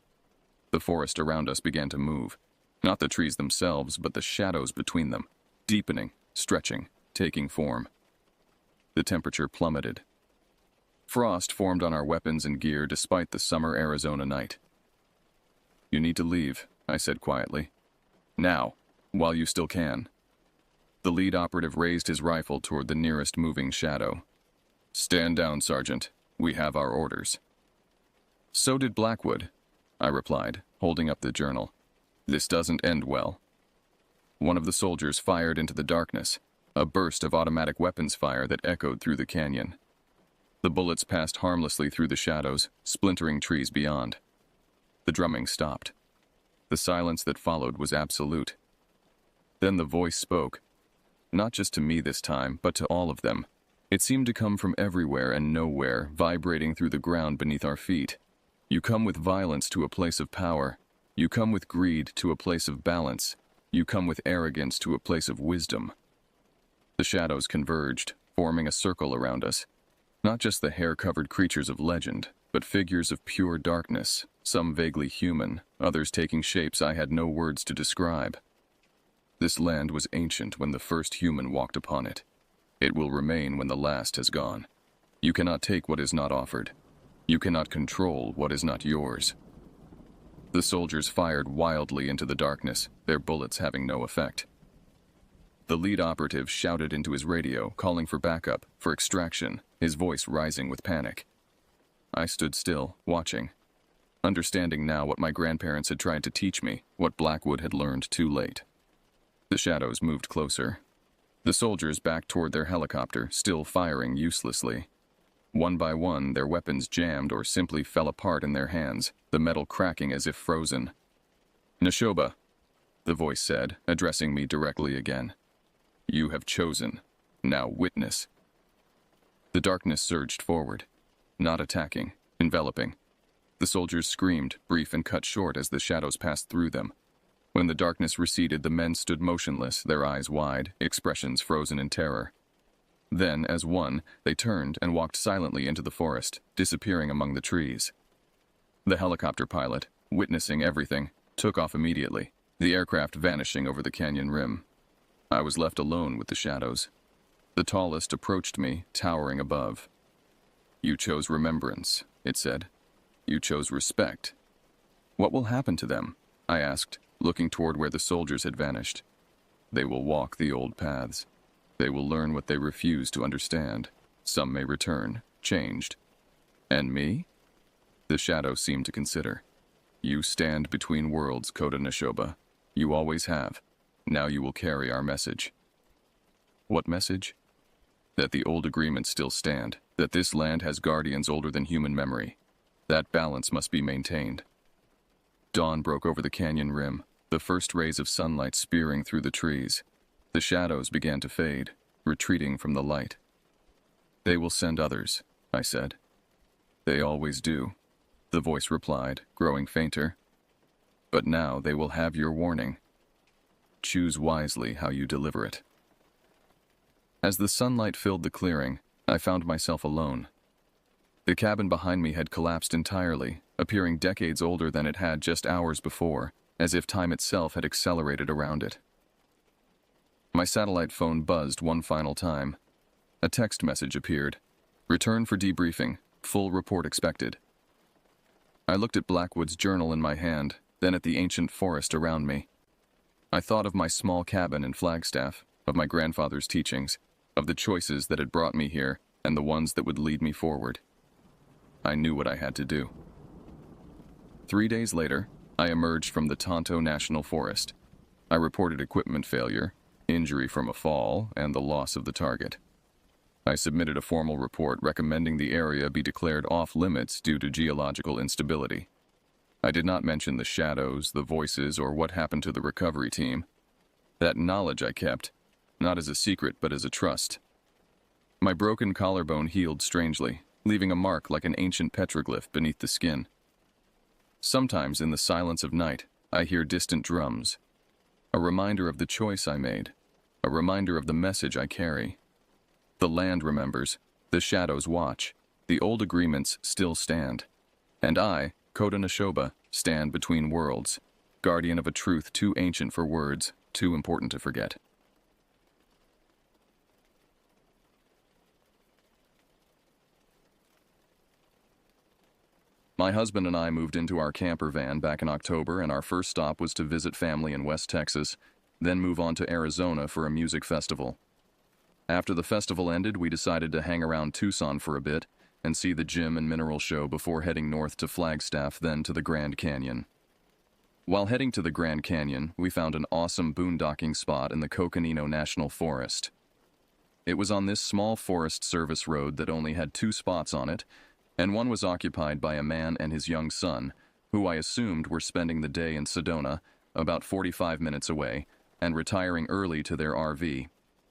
The forest around us began to move. Not the trees themselves, but the shadows between them, deepening, stretching, taking form. The temperature plummeted. Frost formed on our weapons and gear despite the summer Arizona night. "You need to leave," I said quietly. "Now, while you still can." The lead operative raised his rifle toward the nearest moving shadow. "Stand down, Sergeant. We have our orders." "So did Blackwood," I replied, holding up the journal. "This doesn't end well." One of the soldiers fired into the darkness, a burst of automatic weapons fire that echoed through the canyon. The bullets passed harmlessly through the shadows, splintering trees beyond. The drumming stopped. The silence that followed was absolute. Then the voice spoke. Not just to me this time, but to all of them. It seemed to come from everywhere and nowhere, vibrating through the ground beneath our feet. "You come with violence to a place of power. You come with greed to a place of balance. You come with arrogance to a place of wisdom." The shadows converged, forming a circle around us. Not just the hair-covered creatures of legend, but figures of pure darkness, some vaguely human, others taking shapes I had no words to describe. This land was ancient when the first human walked upon it. It will remain when the last has gone. You cannot take what is not offered. You cannot control what is not yours. The soldiers fired wildly into the darkness, their bullets having no effect. The lead operative shouted into his radio, calling for backup, for extraction, his voice rising with panic. I stood still, watching, understanding now what my grandparents had tried to teach me, what Blackwood had learned too late. The shadows moved closer. The soldiers backed toward their helicopter, still firing uselessly. One by one, their weapons jammed or simply fell apart in their hands, the metal cracking as if frozen. "Neshoba," the voice said, addressing me directly again. "You have chosen. Now witness." The darkness surged forward, not attacking, enveloping. The soldiers screamed, brief and cut short as the shadows passed through them. When the darkness receded, the men stood motionless, their eyes wide, expressions frozen in terror. Then, as one, they turned and walked silently into the forest, disappearing among the trees. The helicopter pilot, witnessing everything, took off immediately, the aircraft vanishing over the canyon rim. I was left alone with the shadows. The tallest approached me, towering above. "You chose remembrance," it said. "You chose respect. What will happen to them?" I asked, looking toward where the soldiers had vanished. "They will walk the old paths. They will learn what they refuse to understand. Some may return, changed. And me?" The shadow seemed to consider. "You stand between worlds, Koda Neshoba. You always have. Now you will carry our message." "What message?" "That the old agreements still stand, that this land has guardians older than human memory. That balance must be maintained." Dawn broke over the canyon rim, the first rays of sunlight spearing through the trees. The shadows began to fade, retreating from the light. "They will send others," I said. "They always do," the voice replied, growing fainter. "But now they will have your warning. Choose wisely how you deliver it." As the sunlight filled the clearing, I found myself alone. The cabin behind me had collapsed entirely, appearing decades older than it had just hours before, as if time itself had accelerated around it. My satellite phone buzzed one final time. A text message appeared. "Return for debriefing. Full report expected." I looked at Blackwood's journal in my hand, then at the ancient forest around me. I thought of my small cabin in Flagstaff, of my grandfather's teachings, of the choices that had brought me here, and the ones that would lead me forward. I knew what I had to do. 3 days later, I emerged from the Tonto National Forest. I reported equipment failure, injury from a fall, and the loss of the target. I submitted a formal report recommending the area be declared off-limits due to geological instability. I did not mention the shadows, the voices, or what happened to the recovery team. That knowledge I kept, not as a secret but as a trust. My broken collarbone healed strangely, leaving a mark like an ancient petroglyph beneath the skin. Sometimes in the silence of night, I hear distant drums. A reminder of the choice I made, a reminder of the message I carry. The land remembers, the shadows watch, the old agreements still stand. And I, Koda Neshoba, stand between worlds, guardian of a truth too ancient for words, too important to forget. My husband and I moved into our camper van back in October, and our first stop was to visit family in West Texas, then move on to Arizona for a music festival. After the festival ended, we decided to hang around Tucson for a bit and see the gym and mineral show before heading north to Flagstaff, then to the Grand Canyon. While heading to the Grand Canyon, we found an awesome boondocking spot in the Coconino National Forest. It was on this small Forest Service road that only had 2 spots on it, and one was occupied by a man and his young son, who I assumed were spending the day in Sedona, about 45 minutes away, and retiring early to their RV.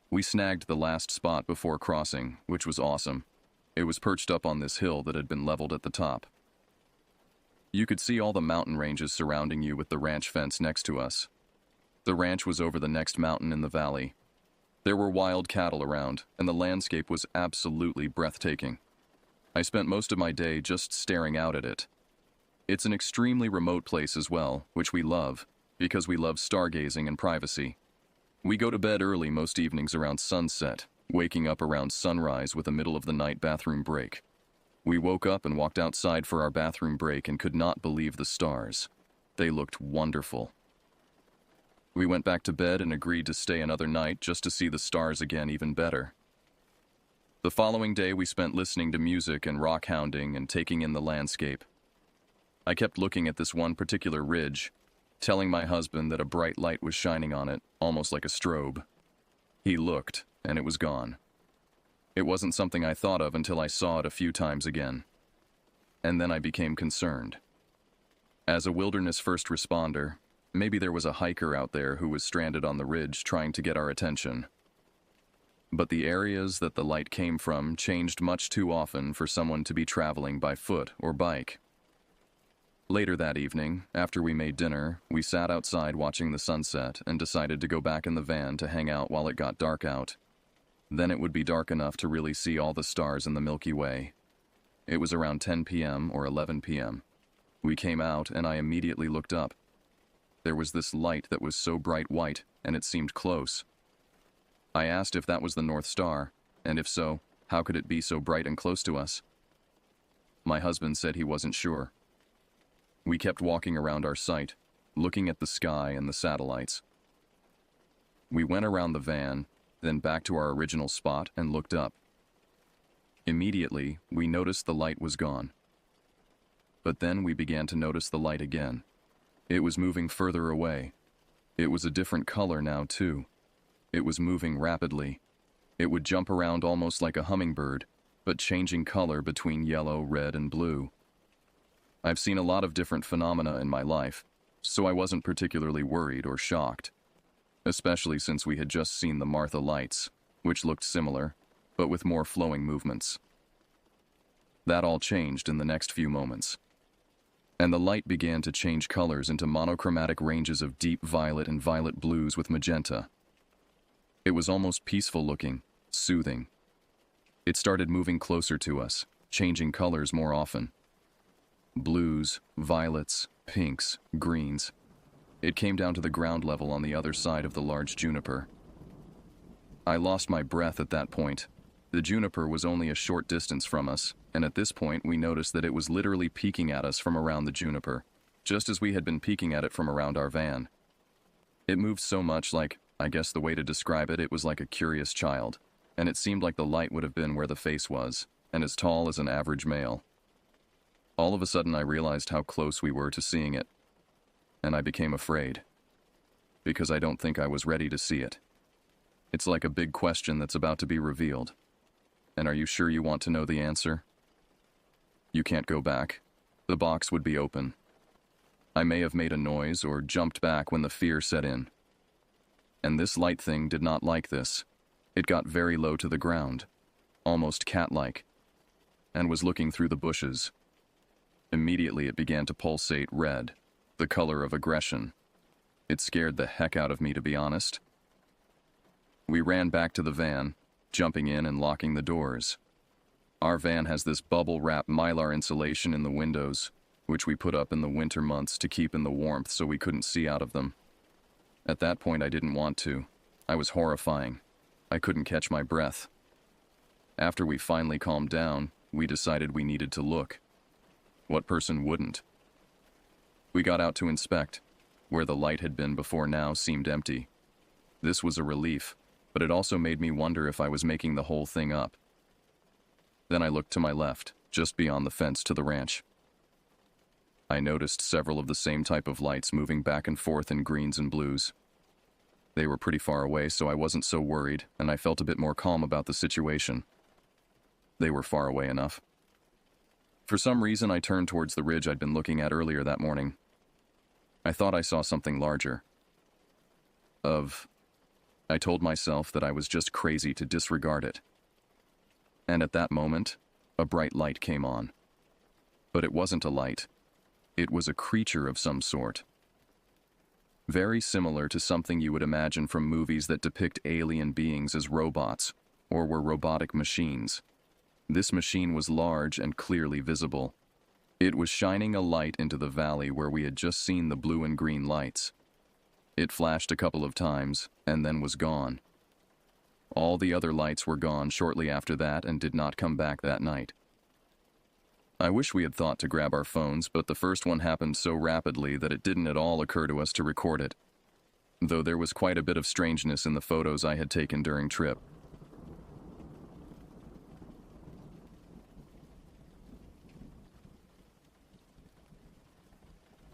We snagged the last spot before crossing, which was awesome. It was perched up on this hill that had been leveled at the top. You could see all the mountain ranges surrounding you with the ranch fence next to us. The ranch was over the next mountain in the valley. There were wild cattle around, and the landscape was absolutely breathtaking. I spent most of my day just staring out at it. It's an extremely remote place as well, which we love, because we love stargazing and privacy. We go to bed early most evenings around sunset, waking up around sunrise with a middle-of-the-night bathroom break. We woke up and walked outside for our bathroom break and could not believe the stars. They looked wonderful. We went back to bed and agreed to stay another night just to see the stars again even better. The following day we spent listening to music and rock hounding and taking in the landscape. I kept looking at this one particular ridge, telling my husband that a bright light was shining on it, almost like a strobe. He looked, and it was gone. It wasn't something I thought of until I saw it a few times again. And then I became concerned. As a wilderness first responder, maybe there was a hiker out there who was stranded on the ridge trying to get our attention. But the areas that the light came from changed much too often for someone to be traveling by foot or bike. Later that evening, after we made dinner, we sat outside watching the sunset and decided to go back in the van to hang out while it got dark out. Then it would be dark enough to really see all the stars in the Milky Way. It was around 10 p.m. or 11 p.m. We came out and I immediately looked up. There was this light that was so bright white, and it seemed close. I asked if that was the North Star, And if so, how could it be so bright and close to us? My husband said he wasn't sure. We kept walking around our site, looking at the sky and the satellites. We went around the van, then back to our original spot and looked up. Immediately, we noticed the light was gone. But then we began to notice the light again. It was moving further away. It was a different color now, too. It was moving rapidly. It would jump around almost like a hummingbird, but changing color between yellow, red, and blue. I've seen a lot of different phenomena in my life, so I wasn't particularly worried or shocked, especially since we had just seen the Martha lights, which looked similar, but with more flowing movements. That all changed in the next few moments, and the light began to change colors into monochromatic ranges of deep violet and violet blues with magenta. It was almost peaceful looking, soothing. It started moving closer to us, changing colors more often. Blues, violets, pinks, greens. It came down to the ground level on the other side of the large juniper. I lost my breath at that point. The juniper was only a short distance from us, and at this point we noticed that it was literally peeking at us from around the juniper, just as we had been peeking at it from around our van. It moved so much like, I guess the way to describe it, it was like a curious child, and it seemed like the light would have been where the face was, and as tall as an average male. All of a sudden I realized how close we were to seeing it, and I became afraid, because I don't think I was ready to see it. It's like a big question that's about to be revealed. And are you sure you want to know the answer? You can't go back. The box would be open. I may have made a noise or jumped back when the fear set in. And this light thing did not like this. It got very low to the ground, almost cat-like, and was looking through the bushes. Immediately it began to pulsate red, the color of aggression. It scared the heck out of me, to be honest. We ran back to the van, jumping in and locking the doors. Our van has this bubble-wrap mylar insulation in the windows, which we put up in the winter months to keep in the warmth so we couldn't see out of them. At that point I didn't want to. I was horrifying. I couldn't catch my breath. After we finally calmed down, we decided we needed to look. What person wouldn't? We got out to inspect. Where the light had been before now seemed empty. This was a relief, but it also made me wonder if I was making the whole thing up. Then I looked to my left, just beyond the fence to the ranch. I noticed several of the same type of lights moving back and forth in greens and blues. They were pretty far away, so I wasn't so worried, and I felt a bit more calm about the situation. They were far away enough. For some reason, I turned towards the ridge I'd been looking at earlier that morning. I thought I saw something larger. I told myself that I was just crazy to disregard it. And at that moment, a bright light came on. But it wasn't a light. It was a creature of some sort. Very similar to something you would imagine from movies that depict alien beings as robots, or were robotic machines. This machine was large and clearly visible. It was shining a light into the valley where we had just seen the blue and green lights. It flashed a couple of times, and then was gone. All the other lights were gone shortly after that and did not come back that night. I wish we had thought to grab our phones, but the first one happened so rapidly that it didn't at all occur to us to record it, though there was quite a bit of strangeness in the photos I had taken during trip.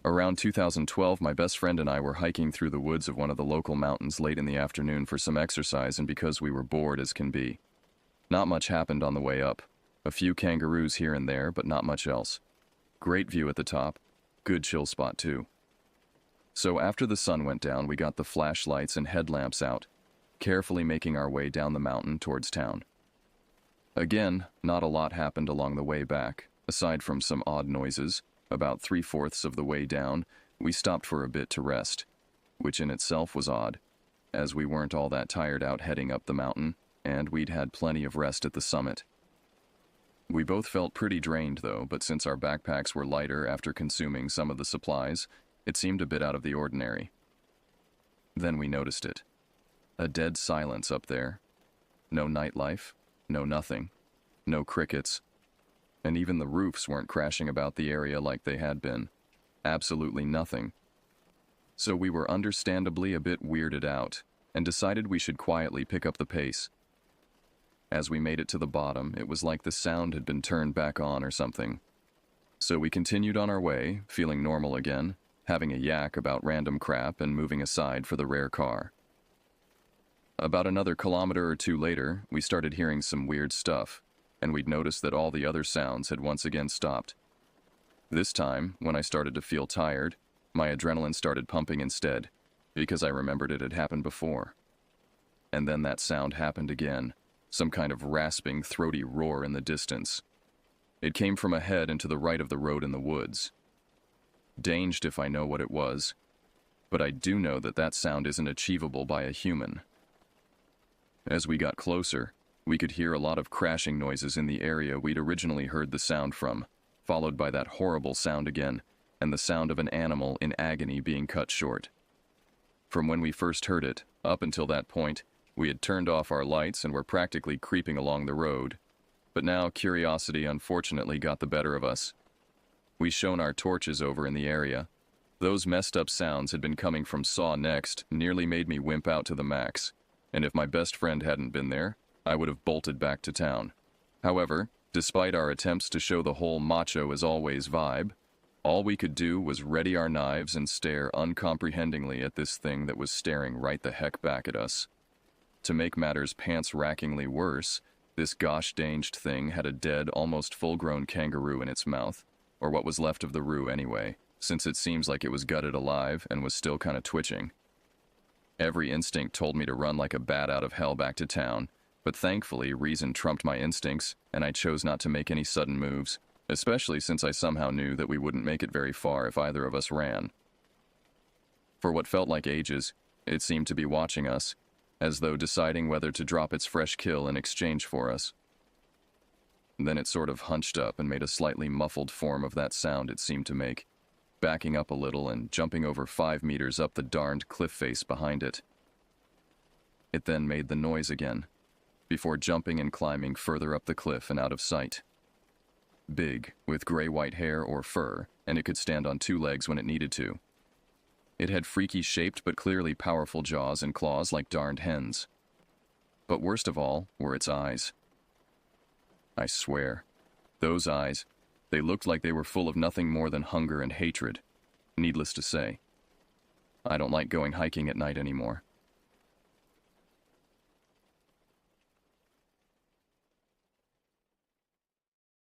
Around 2012, my best friend and I were hiking through the woods of one of the local mountains late in the afternoon for some exercise and because we were bored as can be. Not much happened on the way up. A few kangaroos here and there, but not much else. Great view at the top. Good chill spot too. So after the sun went down, we got the flashlights and headlamps out, carefully making our way down the mountain towards town. Again, not a lot happened along the way back, aside from some odd noises. About 3/4 of the way down, we stopped for a bit to rest, which in itself was odd, as we weren't all that tired out heading up the mountain, and we'd had plenty of rest at the summit. We both felt pretty drained though, but since our backpacks were lighter after consuming some of the supplies, it seemed a bit out of the ordinary. Then we noticed it. A dead silence up there. No nightlife, No nothing. No crickets. And even the roofs weren't crashing about the area like they had been. Absolutely nothing. So we were understandably a bit weirded out, and decided we should quietly pick up the pace. As we made it to the bottom, it was like the sound had been turned back on or something. So we continued on our way, feeling normal again, having a yak about random crap and moving aside for the rare car. About another kilometer or two later, we started hearing some weird stuff, and we'd noticed that all the other sounds had once again stopped. This time, when I started to feel tired, my adrenaline started pumping instead, because I remembered it had happened before. And then that sound happened again, some kind of rasping, throaty roar in the distance. It came from ahead and to the right of the road in the woods. Danged if I know what it was, but I do know that that sound isn't achievable by a human. As we got closer, we could hear a lot of crashing noises in the area we'd originally heard the sound from, followed by that horrible sound again, and the sound of an animal in agony being cut short. From when we first heard it, up until that point, we had turned off our lights and were practically creeping along the road. But now curiosity unfortunately got the better of us. We shone our torches over in the area. Those messed up sounds had been coming from Saw Next, nearly made me wimp out to the max. And if my best friend hadn't been there, I would have bolted back to town. However, despite our attempts to show the whole macho as always vibe, all we could do was ready our knives and stare uncomprehendingly at this thing that was staring right the heck back at us. To make matters pants-rackingly worse, this gosh-danged thing had a dead, almost full-grown kangaroo in its mouth, or what was left of the roo anyway, since it seems like it was gutted alive and was still kind of twitching. Every instinct told me to run like a bat out of hell back to town, but thankfully reason trumped my instincts, and I chose not to make any sudden moves, especially since I somehow knew that we wouldn't make it very far if either of us ran. For what felt like ages, it seemed to be watching us, as though deciding whether to drop its fresh kill in exchange for us. Then it sort of hunched up and made a slightly muffled form of that sound it seemed to make, backing up a little and jumping over 5 meters up the darned cliff face behind it. It then made the noise again, before jumping and climbing further up the cliff and out of sight. Big, with gray-white hair or fur, and it could stand on 2 legs when it needed to. It had freaky-shaped but clearly powerful jaws and claws like darned hens. But worst of all were its eyes. I swear, those eyes, they looked like they were full of nothing more than hunger and hatred. Needless to say, I don't like going hiking at night anymore.